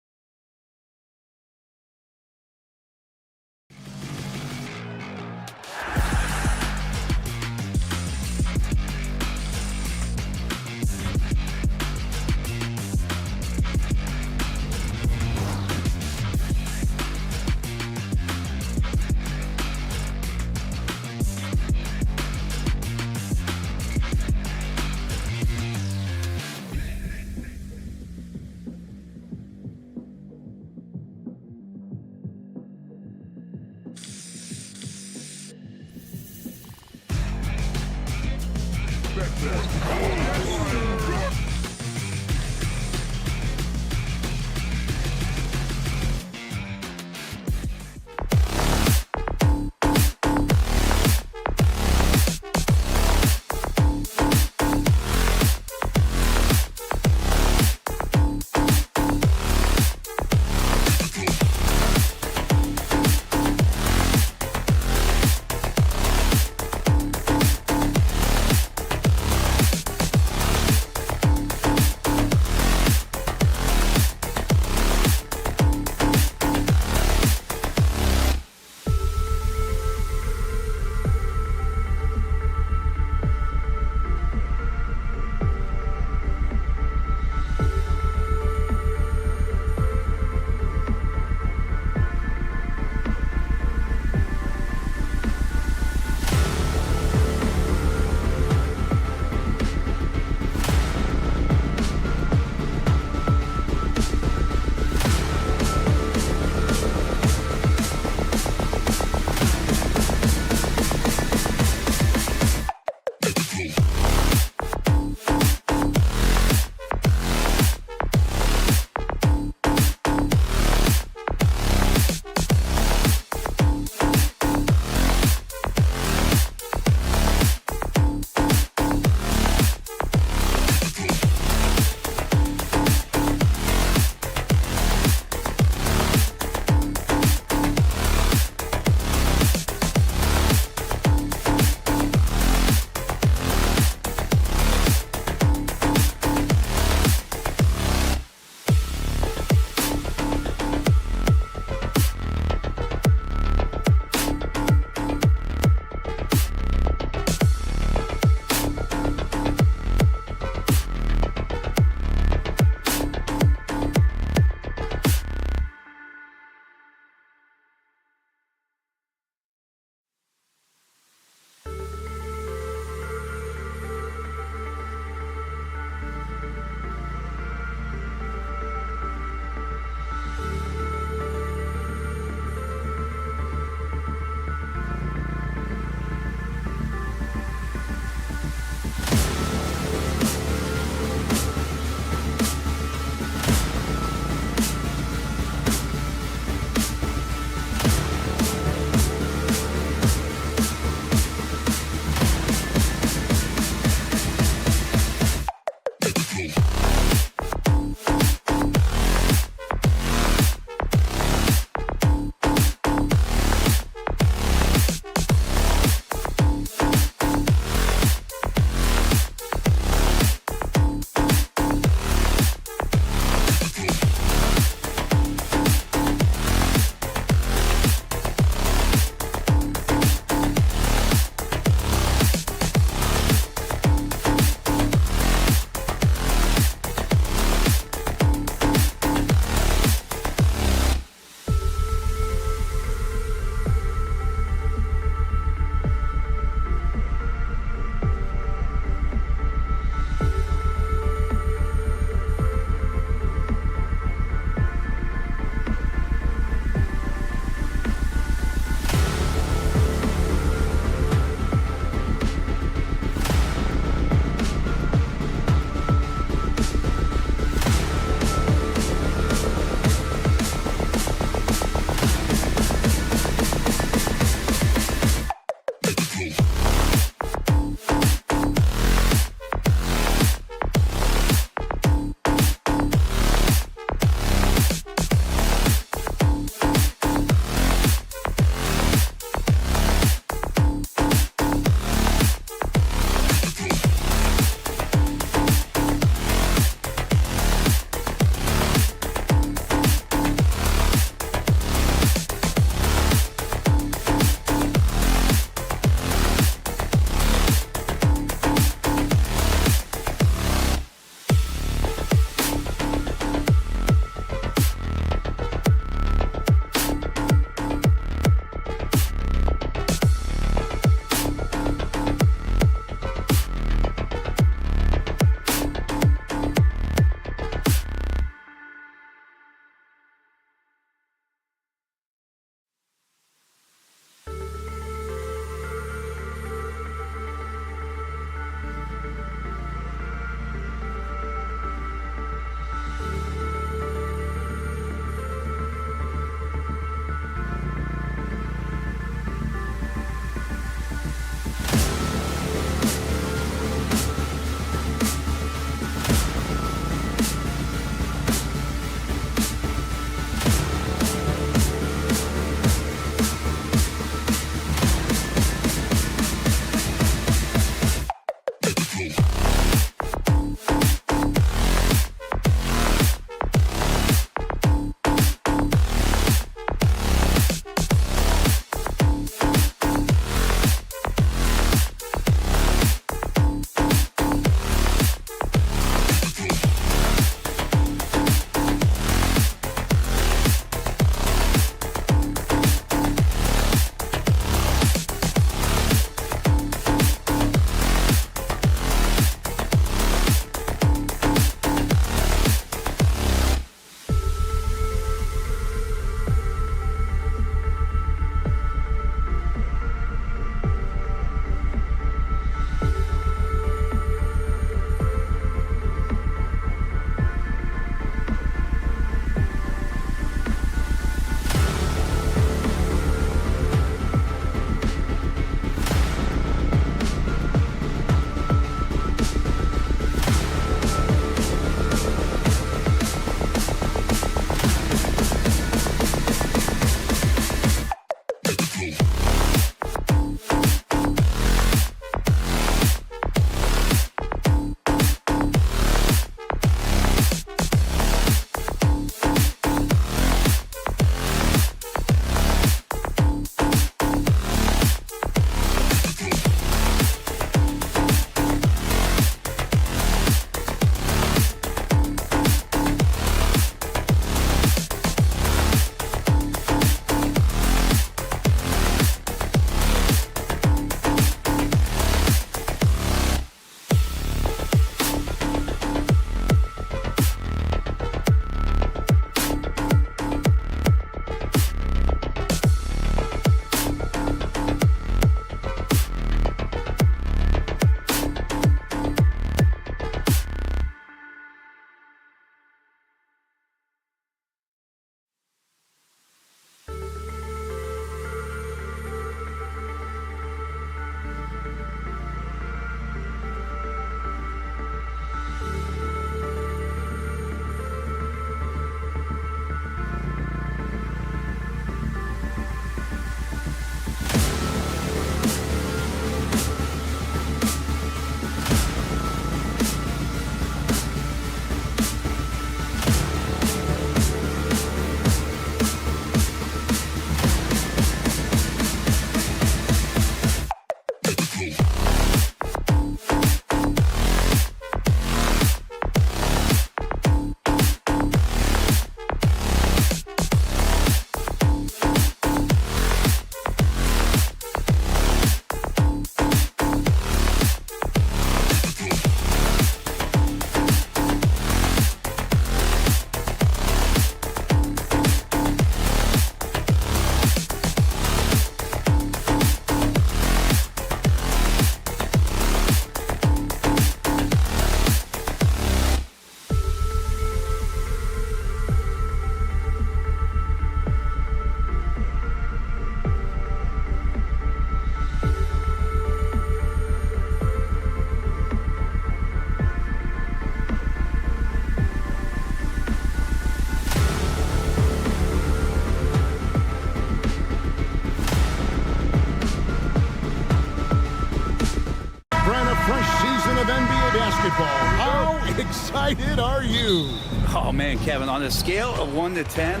excited are you? Oh, man, Kevin, on a scale of 1 to 10,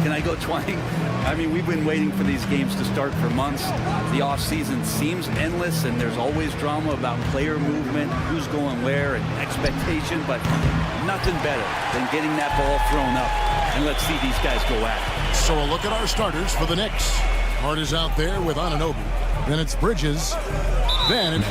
can I go 20? I mean, we've been waiting for these games to start for months. The offseason seems endless, and there's always drama about player movement, who's going where, and expectation, but nothing better than getting that ball thrown up. And let's see these guys go at it. So a look at our starters for the Knicks. Hart is out there with Anunoby. Then it's Bridges. Then it's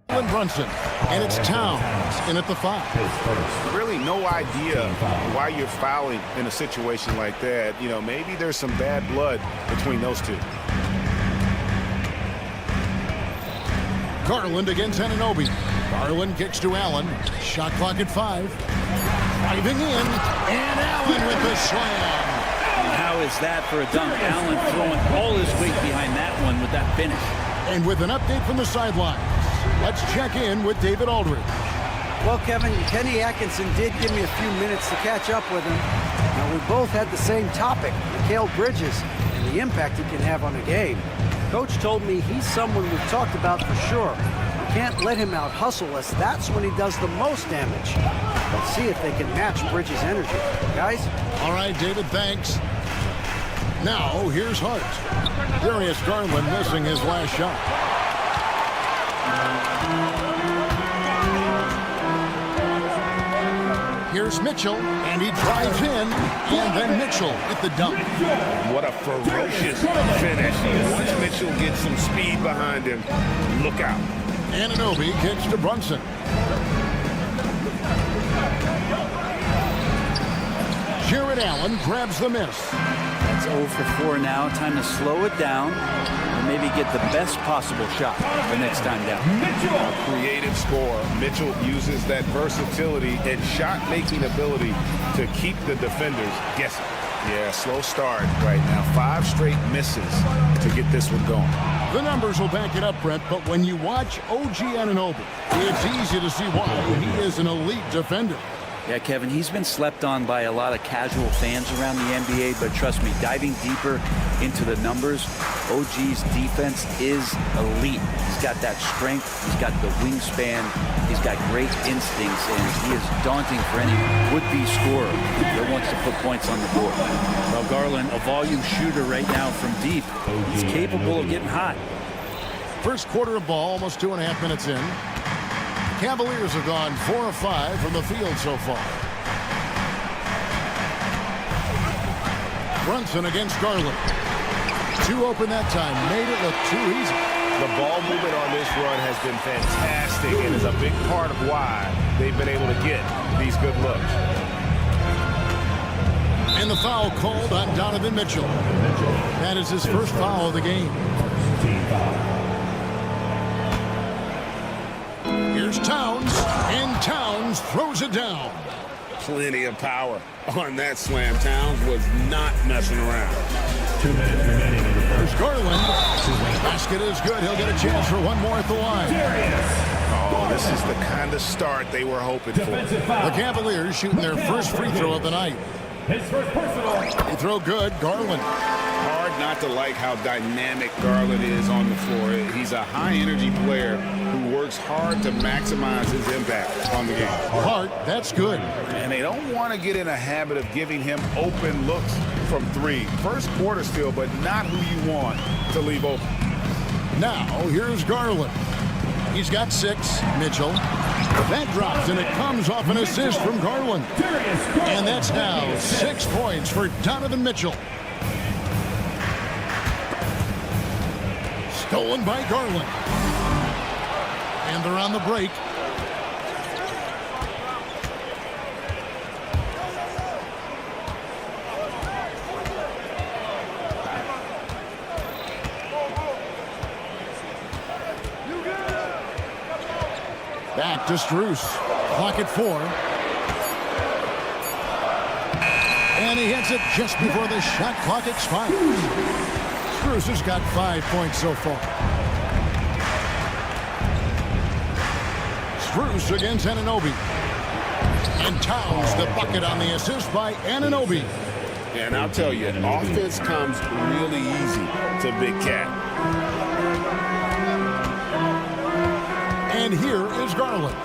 Jalen Brunson. And it's Towns in at the 5. Really no idea why you're fouling in a situation like that. You know, maybe there's some bad blood between those two. Garland against Anunoby. Garland kicks to Allen. Shot clock at 5. Driving in. And Allen with the slam. And how is that for a dunk? Allen throwing all his weight behind that one with that finish. And with an update from the sidelines, let's check in with David Aldridge. Well, Kevin, Kenny Atkinson did give me a few minutes to catch up with him. Now, we both had the same topic, Mikal Bridges, and the impact he can have on a game. Coach told me he's someone we've talked about for sure. We can't let him out-hustle us. That's when he does the most damage. Let's see if they can match Bridges' energy. Guys? All right, David, thanks. Now, here's Hart. Darius Garland missing his last shot. Here's Mitchell, and he drives in, and then Mitchell with the dunk. What a ferocious finish. Once Mitchell gets some speed behind him, look out. Anunoby kicks to Brunson. Jared Allen grabs the miss. That's 0 for 4 now. Time to slow it down and maybe get the best possible shot the next time down. A creative scorer. Mitchell uses that versatility and shot-making ability to keep the defenders guessing. Yeah, slow start right now. 5 straight misses to get this one going. The numbers will back it up, Brett, but when you watch OG Anunoby, it's easy to see why he is an elite defender. Yeah, Kevin, he's been slept on by a lot of casual fans around the NBA, but trust me, diving deeper into the numbers, OG's defense is elite. He's got that strength, he's got the wingspan, he's got great instincts, and he is daunting for any would-be scorer that wants to put points on the board. Well, Garland, a volume shooter right now from deep. He's capable of getting hot. First quarter of ball, almost 2.5 minutes in. Cavaliers have gone 4 of 5 from the field so far. Brunson against Garland. 2 open that time. Made it look too easy. The ball movement on this run has been fantastic and is a big part of why they've been able to get these good looks. And the foul called on Donovan Mitchell. That is his first foul of the game. Here's Towns, and Towns throws it down. Plenty of power on that slam. Towns was not messing around. 2 minutes remaining in the first. Garland. Basket is good. He'll get a chance for one more at the line. Oh, this is the kind of start they were hoping for. The Cavaliers shooting their first free throw of the night. His first personal. They throw good. Garland. Hard not to like how dynamic Garland is on the floor. He's a high-energy player who works hard to maximize his impact on the game. Hart, that's good. And they don't want to get in a habit of giving him open looks from 3. First quarter still, but not who you want to leave open. Now, here's Garland. He's got 6. Mitchell. That drops, and it comes off an assist from Garland. And that's now 6 points for Donovan Mitchell. Stolen by Garland. And they're on the break. Back to Strus. Clock at 4. And he hits it just before the shot clock expires. Strus has got 5 points so far. Strus against Anunoby. And Towns the bucket on the assist by Anunoby. And I'll tell you, offense comes really easy to Big Cat. And here is Garland.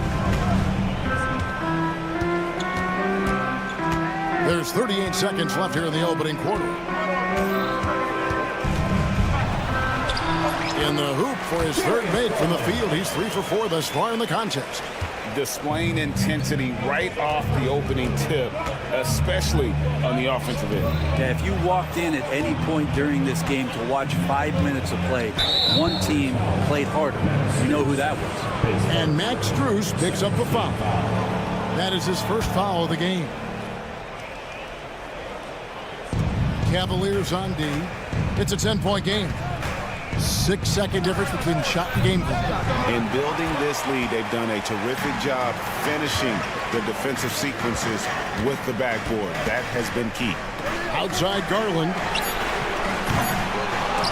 There's 38 seconds left here in the opening quarter. In the hoop for his third make from the field. He's 3 for 4 thus far in the contest. Displaying intensity right off the opening tip, especially on the offensive end. Yeah, if you walked in at any point during this game to watch 5 minutes of play, one team played harder. You know who that was. And Max Strus picks up the foul. That is his first foul of the game. Cavaliers on D. It's a 10-point game. 6-second difference between shot and game clock. In building this lead, they've done a terrific job finishing the defensive sequences with the backboard. That has been key. Outside Garland.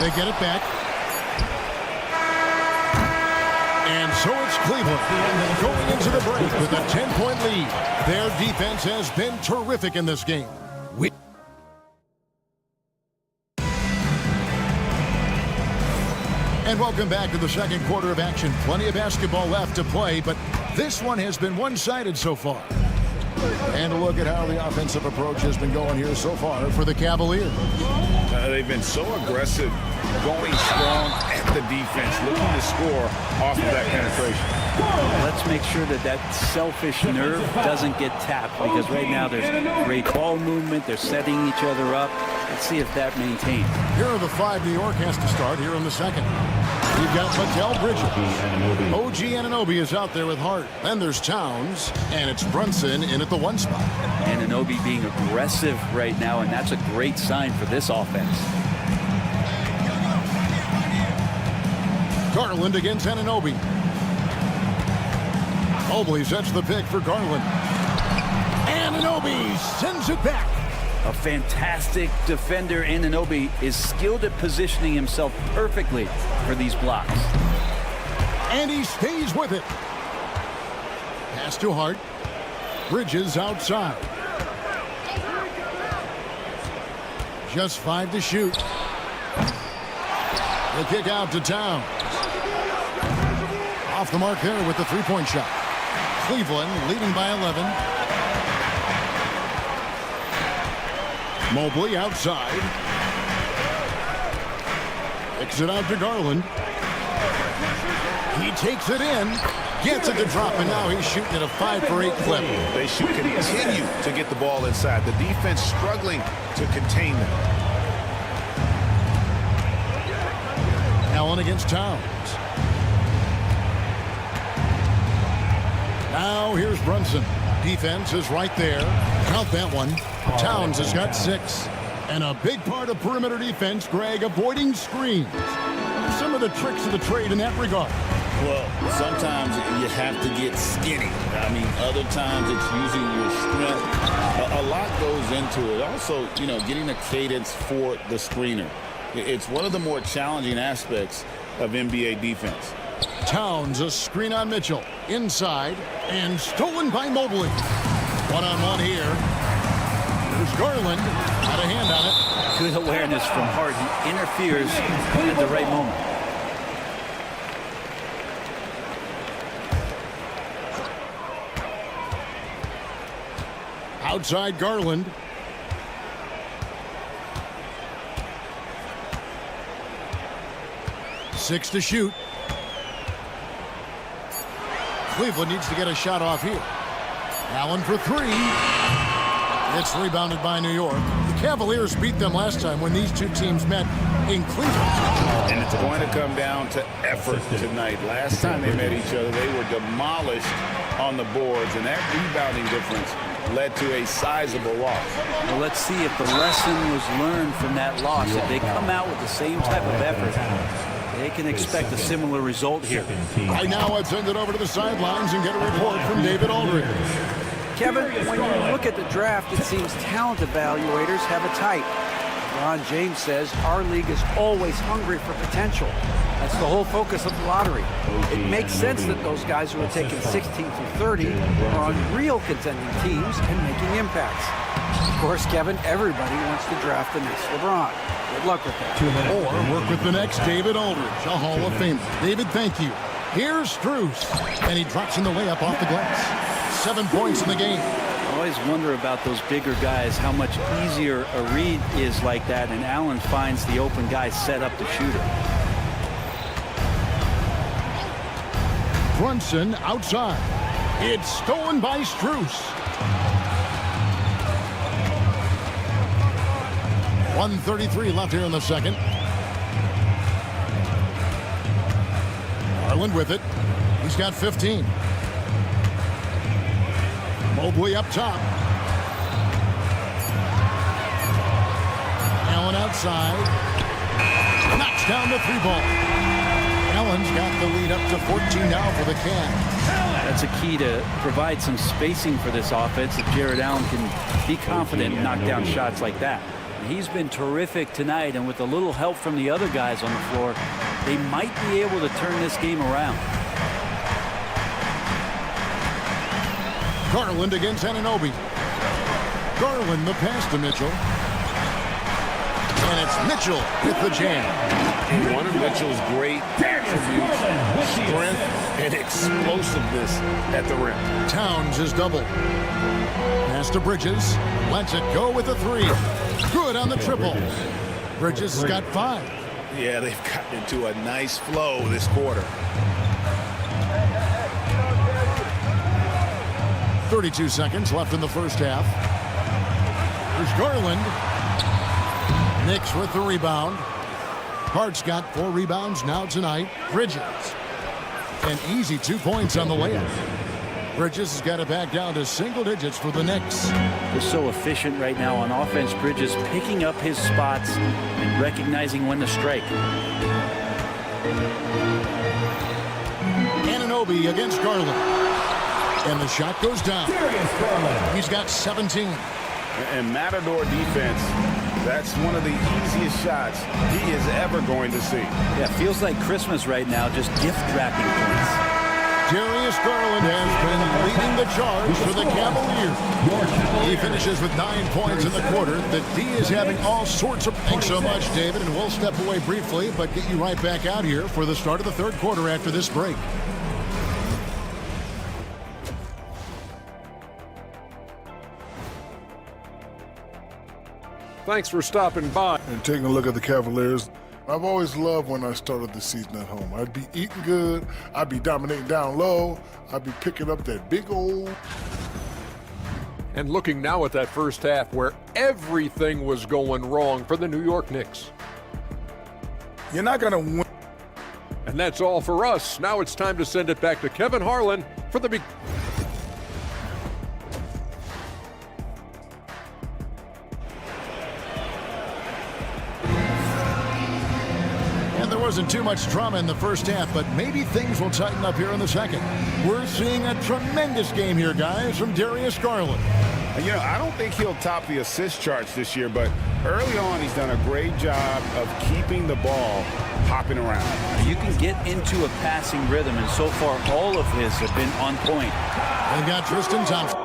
They get it back. And so it's Cleveland going into the break with a 10-point lead. Their defense has been terrific in this game. And welcome back to the second quarter of action. Plenty of basketball left to play, but this one has been one-sided so far. And a look at how the offensive approach has been going here so far for the Cavaliers. They've been so aggressive, going strong at the defense, looking to score off of that penetration. Let's make sure that that selfish nerve doesn't get tapped, because right now there's great ball movement. They're setting each other up. Let's see if that maintains. Here are the 5 New York has to start here in the second. We've got Patel Bridges. OG Anunoby is out there with Hart. Then there's Towns, and it's Brunson in at the 1 spot. Anunoby being aggressive right now, and that's a great sign for this offense. Garland against Anunoby. Mobley sets the pick for Garland. Anunoby sends it back. A fantastic defender. Anunoby is skilled at positioning himself perfectly for these blocks. And he stays with it. Pass to Hart. Bridges outside. Just 5 to shoot. The kick out to Towns. Off the mark there with the 3-point shot. Cleveland leading by 11. Mobley outside. Kicks it out to Garland. He takes it in. Gets it to drop, and now he's shooting at a 5 for 8 clip. They should continue to get the ball inside. The defense struggling to contain them. Allen against Towns. Now here's Brunson. Defense is right there. Count that one. Towns has got 6. And a big part of perimeter defense, Greg, avoiding screens. Some of the tricks of the trade in that regard. Well, sometimes you have to get skinny. I mean, other times it's using your strength. A lot goes into it. Also, you know, getting a cadence for the screener. It's one of the more challenging aspects of NBA defense. Towns, a screen on Mitchell. Inside, and stolen by Mobley. One-on-one here. There's Garland. Got a hand on it. Good awareness from Hart. He interferes at the right moment. Outside Garland. Six to shoot. Cleveland needs to get a shot off here. Allen for 3. It's rebounded by New York. The Cavaliers beat them last time when these two teams met in Cleveland. And it's going to come down to effort tonight. Last time they met each other, they were demolished on the boards, and that rebounding difference led to a sizable loss. Well, let's see if the lesson was learned from that loss. If they come out with the same type of effort, they can expect a similar result here. Right now, let's send it over to the sidelines and get a report from David Aldridge. Kevin, when you look at the draft, it seems talent evaluators have it tight. Ron James says our league is always hungry for potential. That's the whole focus of the lottery. It makes sense that those guys who are taken 16 through 30 are on real contending teams and making impacts. Of course, Kevin, everybody wants to draft the next LeBron. Good luck with that. Or work with the next David Aldridge, a Hall of Famer. David, thank you. Here's Strus, and he drops in the layup off the glass. 7 points in the game. I always wonder about those bigger guys, how much easier a read is like that, and Allen finds the open guy set up to shoot it. Brunson outside. It's stolen by Strus. 1:33 left here in the second. Garland with it. He's got 15. Mobley up top. Allen outside. Knocks down the 3-ball. Allen's got the lead up to 14 now for the Cavs. That's a key to provide some spacing for this offense if Jared Allen can be confident and knock down shots like that. He's been terrific tonight, and with a little help from the other guys on the floor, they might be able to turn this game around. Garland against Anunoby. Garland the pass to Mitchell. And it's Mitchell with the jam. One of Mitchell's great attributes, strength and explosiveness at the rim. Towns is doubled. Pass to Bridges. Lets it go with a 3. Good on the triple. Bridges has got 5. Yeah, they've gotten into a nice flow this quarter. 32 seconds left in the first half. There's Garland. Knicks with the rebound. Hart's got 4 rebounds now tonight. Bridges. An easy 2 points on the layup. Bridges has got it back down to single digits for the Knicks. They're so efficient right now on offense. Bridges picking up his spots and recognizing when to strike. Anunoby against Garland. And the shot goes down. He's got 17. And Matador defense, that's one of the easiest shots he is ever going to see. Yeah, feels like Christmas right now, just gift-wrapping points. Darius Garland has been leading the charge for the Cavaliers. He finishes with 9 points in the quarter. The D is having all sorts of... Thanks so much, David, and we'll step away briefly, but get you right back out here for the start of the third quarter after this break. Thanks for stopping by. And taking a look at the Cavaliers. I've always loved when I started the season at home. I'd be eating good. I'd be dominating down low. I'd be picking up that big old... And looking now at that first half where everything was going wrong for the New York Knicks. You're not going to win. And that's all for us. Now it's time to send it back to Kevin Harlan for the big... Wasn't too much drama in the first half, but maybe things will tighten up here in the second. We're seeing a tremendous game here, guys, from Darius Garland. You know, I don't think he'll top the assist charts this year, but early on he's done a great job of keeping the ball hopping around. You can get into a passing rhythm, and so far all of his have been on point. They've got Tristan Thompson.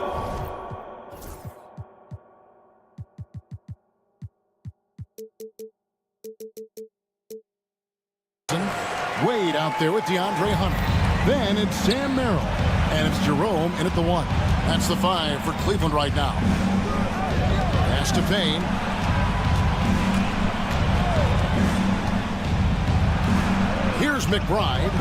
Wade out there with DeAndre Hunter. Then it's Sam Merrill. And it's Jerome in at the 1. That's the 5 for Cleveland right now. Pass to Payne. Here's McBride.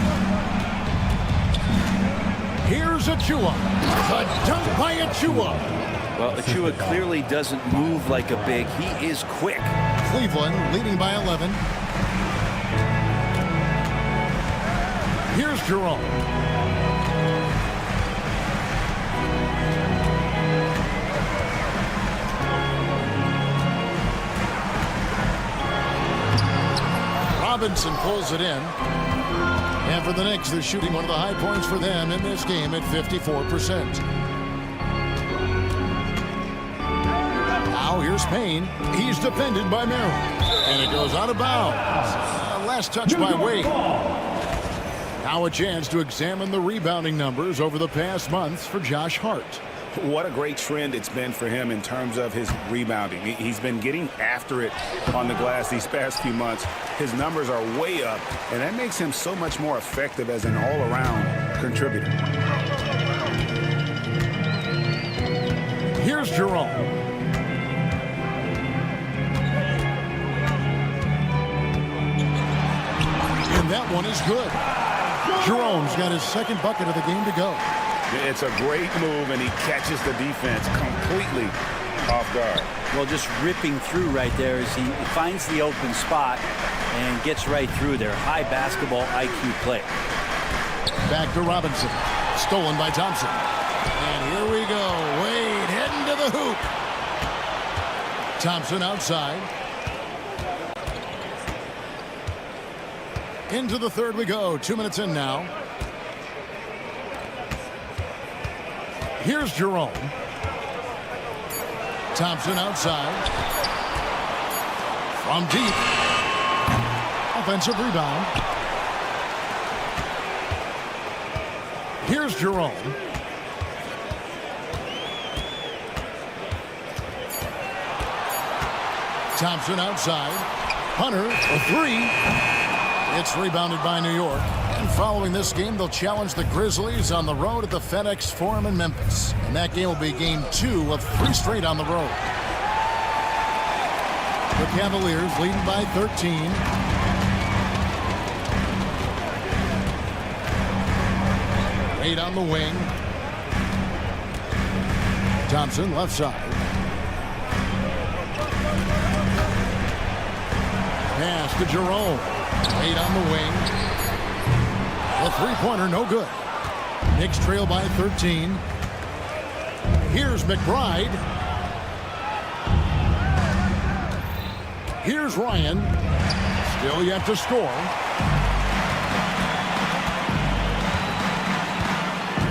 Here's Achua. A dunk by Achua. Well, Achua clearly doesn't move like a big. He is quick. Cleveland leading by 11. Here's Jerome. Robinson pulls it in. And for the Knicks, they're shooting one of the high points for them in this game at 54%. Now here's Payne. He's defended by Merrill. And it goes out of bounds. Last touch by Wade. Now a chance to examine the rebounding numbers over the past months for Josh Hart. what a great trend it's been for him in terms of his rebounding. He's been getting after it on the glass these past few months. His numbers are way up, and that makes him so much more effective as an all-around contributor. Here's Jerome. And that one is good. Jerome's got his second bucket of the game to go. It's a great move, and he catches the defense completely off guard. Well, just ripping through right there as he finds the open spot and gets right through there. High basketball IQ play. Back to Robinson. Stolen by Thompson. And here we go. Wade heading to the hoop. Thompson outside. Into the third we go. 2 minutes in now. Here's Jerome. Thompson outside. From deep. Offensive rebound. Here's Jerome. Thompson outside. Hunter, a three. It's rebounded by New York. And following this game, they'll challenge the Grizzlies on the road at the FedEx Forum in Memphis. And that game will be game 2 of 3 straight on the road. The Cavaliers leading by 13. Wade on the wing. Thompson left side. Pass to Jerome. Wade on the wing. The three-pointer, no good. Knicks trail by 13. Here's McBride. Here's Ryan. Still yet to score.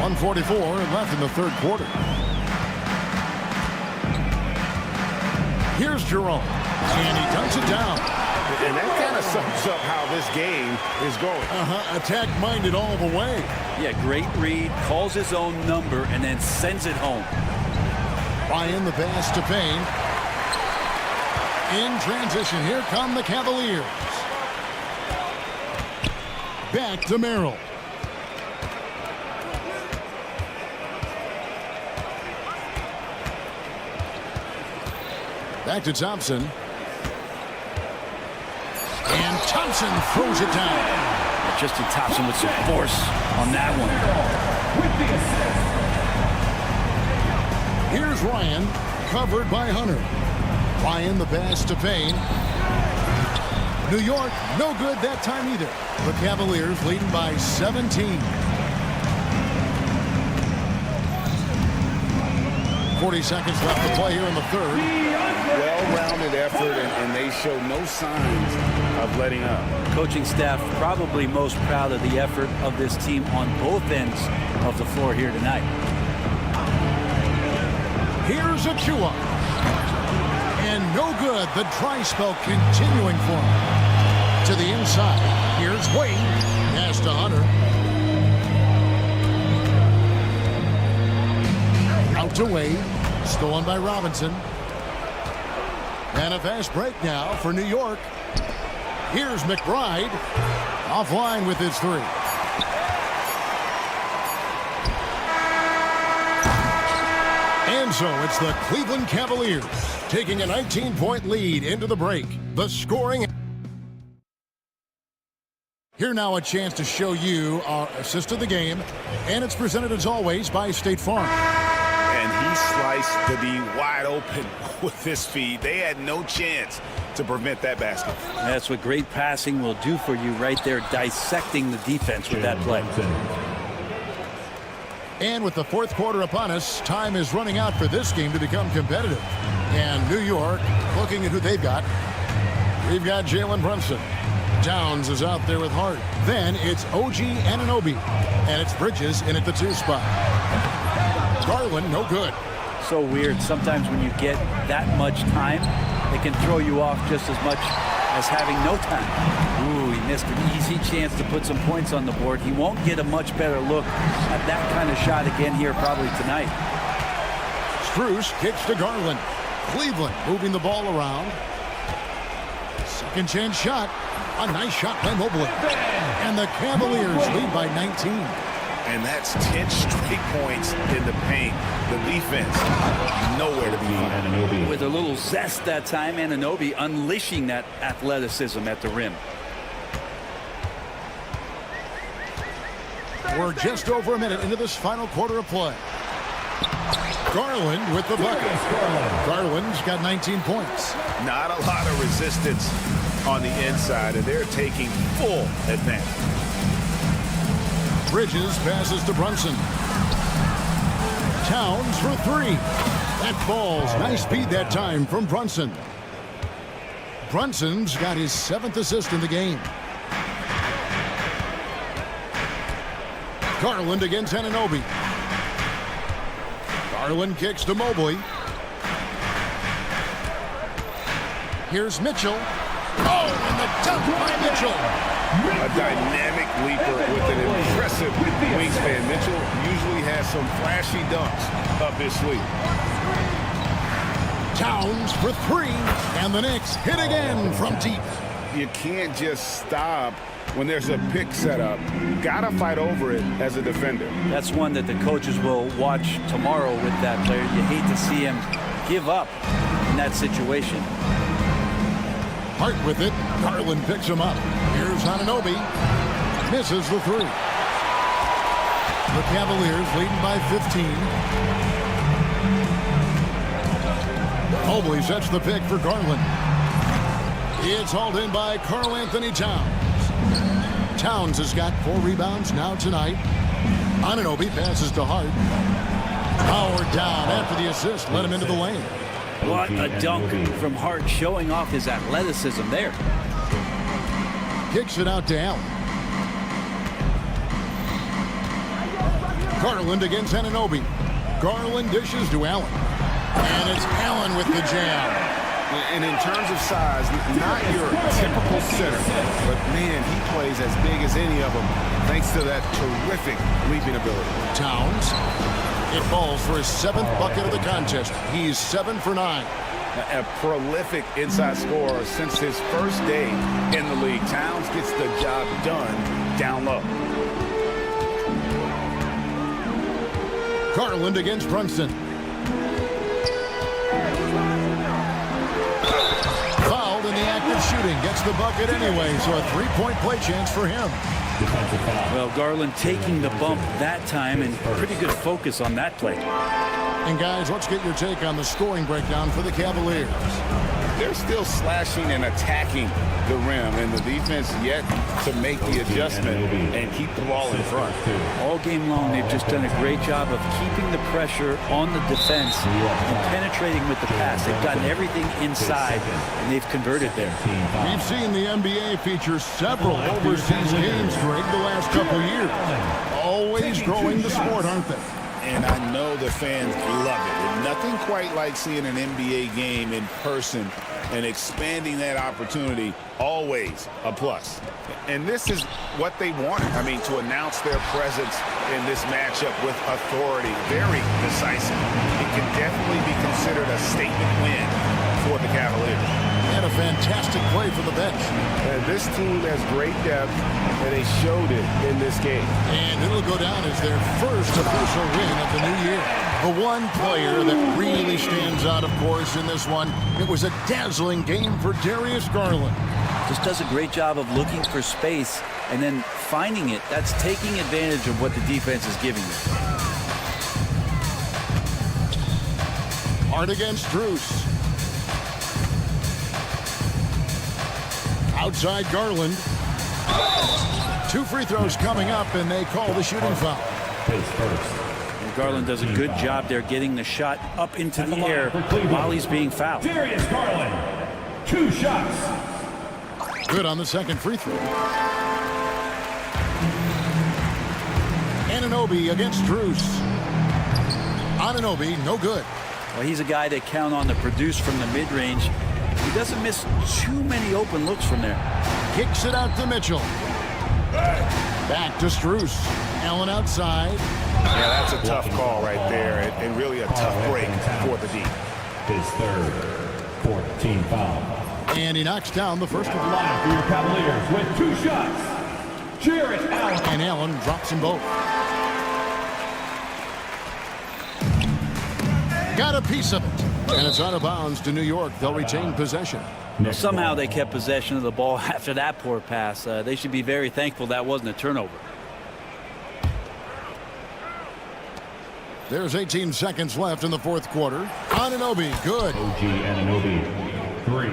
1:44 left in the third quarter. Here's Jerome. And he dunks it down. And that kind of sums up how this game is going. Attack-minded all the way. Yeah, great read, calls his own number, and then sends it home. Ryan the pass to Payne. In transition, here come the Cavaliers. Back to Merrill. Back to Thompson. And Thompson throws it down. Justin Thompson with some force on that one. Here's Ryan, covered by Hunter. Ryan the pass to Payne. New York, no good that time either. The Cavaliers leading by 17. 40 seconds left to play here in the third. Well-rounded effort, and they show no signs of letting up. Coaching staff probably most proud of the effort of this team on both ends of the floor here tonight. Here's Achua. And no good. The dry spell continuing for him. To the inside. Here's Wade. Pass to Hunter. Out to Wade. Stolen by Robinson. And a fast break now for New York. Here's McBride. Offline with his three. And so it's the Cleveland Cavaliers taking a 19-point lead into the break. The scoring. Here now a chance to show you our assist of the game. And it's presented as always by State Farm. And he sliced the D wide open with his feet. They had no chance to prevent that basket. That's what great passing will do for you right there, dissecting the defense with that play. And with the fourth quarter upon us, time is running out for this game to become competitive. And New York, looking at who they've got, we've got Jalen Brunson. Downs is out there with Hart. Then it's OG Anunoby. And it's Bridges in at the 2 spot. Garland, no good. So weird. Sometimes when you get that much time, it can throw you off just as much as having no time. Ooh, he missed an easy chance to put some points on the board. He won't get a much better look at that kind of shot again here probably tonight. Strus kicks to Garland. Cleveland moving the ball around. Second chance shot. A nice shot by Mobley. And the Cavaliers lead by 19. And that's 10 straight points in the paint. The defense, nowhere to be found. With a little zest that time, Anunoby unleashing that athleticism at the rim. We're just over a minute into this final quarter of play. Garland with the bucket. Garland's got 19 points. Not a lot of resistance on the inside, and they're taking full advantage. Bridges passes to Brunson. Towns for three. That falls. Nice speed that time from Brunson. Brunson's got his 7th assist in the game. Garland against Anunoby. Garland kicks to Mobley. Here's Mitchell. Oh, and the dunk by Mitchell. A dynamic leaper with an impressive wingspan. Mitchell usually has some flashy dunks up his sleeve. Towns for three, and the Knicks hit again from deep. You can't just stop when there's a pick set up. Gotta fight over it as a defender. That's one that the coaches will watch tomorrow with that player. You hate to see him give up in that situation. Hart with it. Garland picks him up. Here's Anunoby. Misses the three. The Cavaliers leading by 15. Mobley sets the pick for Garland. It's hauled in by Karl-Anthony Towns. Towns has got 4 rebounds now tonight. Anunoby passes to Hart. Powered down after the assist. Let him into the lane. What a dunk from Hart, showing off his athleticism there. Kicks it out to Allen. Garland against Anunoby. Garland dishes to Allen. And it's Allen with the jam. And in terms of size, not your typical center, but man, he plays as big as any of them thanks to that terrific leaping ability. Towns. It falls for his 7th bucket of the contest. He's 7 for 9. A prolific inside scorer since his first day in the league. Towns gets the job done down low. Garland against Brunson. Fouled in the act of shooting. Gets the bucket anyway, so a 3-point play chance for him. Well, Garland taking the bump that time, and pretty good focus on that play. And guys, let's get your take on the scoring breakdown for the Cavaliers. They're still slashing and attacking the rim, and the defense yet to make the adjustment and keep the ball in front. All game long, they've just done a great job of keeping the pressure on the defense and penetrating with the pass. They've gotten everything inside, and they've converted there. We've seen the NBA feature several overseas games, Greg, the last couple years. Always growing the sport, aren't they? And I know the fans love it. And nothing quite like seeing an NBA game in person and expanding that opportunity, always a plus. And this is what they wanted. I mean, to announce their presence in this matchup with authority, very decisive. It can definitely be considered a statement win for the Cavaliers. And a fantastic play for the bench. And this team has great depth, and they showed it in this game. And it'll go down as their first official win of the new year. The one player that really stands out, of course, in this one, it was a dazzling game for Darius Garland. Just does a great job of looking for space and then finding it. That's taking advantage of what the defense is giving you. Hart against Strus. Outside Garland. 2 free throws coming up, and they call the shooting foul. And Garland does a good job there getting the shot up into the air while he's being fouled. Darius Garland, 2 shots. Good on the second free throw. Anunoby against Strus. Anunoby, no good. Well, he's a guy they count on to produce from the mid-range. He doesn't miss too many open looks from there. Kicks it out to Mitchell. Back to Strus. Allen outside. Yeah, that's a tough call right there, and really a tough break for the D. His third 14 foul. And he knocks down the first of the Line for your Cavaliers with 2 shots. Jarrett Allen. And Allen drops them both. Got a piece of it. And it's out of bounds to New York. They'll retain possession. Somehow they kept possession of the ball after that poor pass. They should be very thankful that wasn't a turnover. There's 18 seconds left in the fourth quarter. Anunoby, good. OG Anunoby, 3.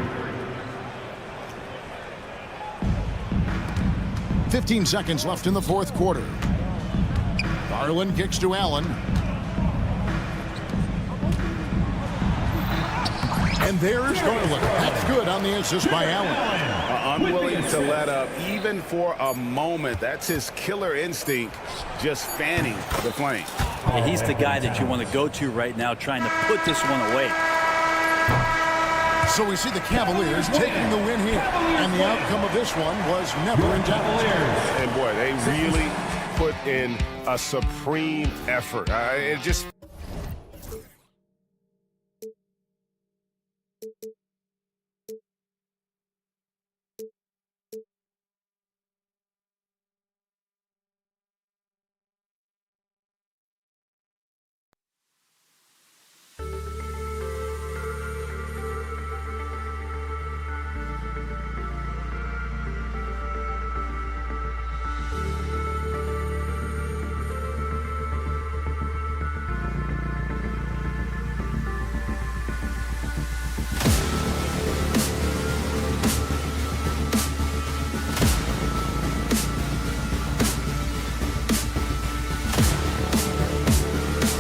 15 seconds left in the fourth quarter. Garland kicks to Allen. And there's Garland. That's good on the assist by Allen. Unwilling to let up even for a moment. That's his killer instinct, just fanning the flame. And he's the guy that you want to go to right now, trying to put this one away. So we see the Cavaliers taking the win here. And the outcome of this one was never in doubt. And boy, they really put in a supreme effort. It just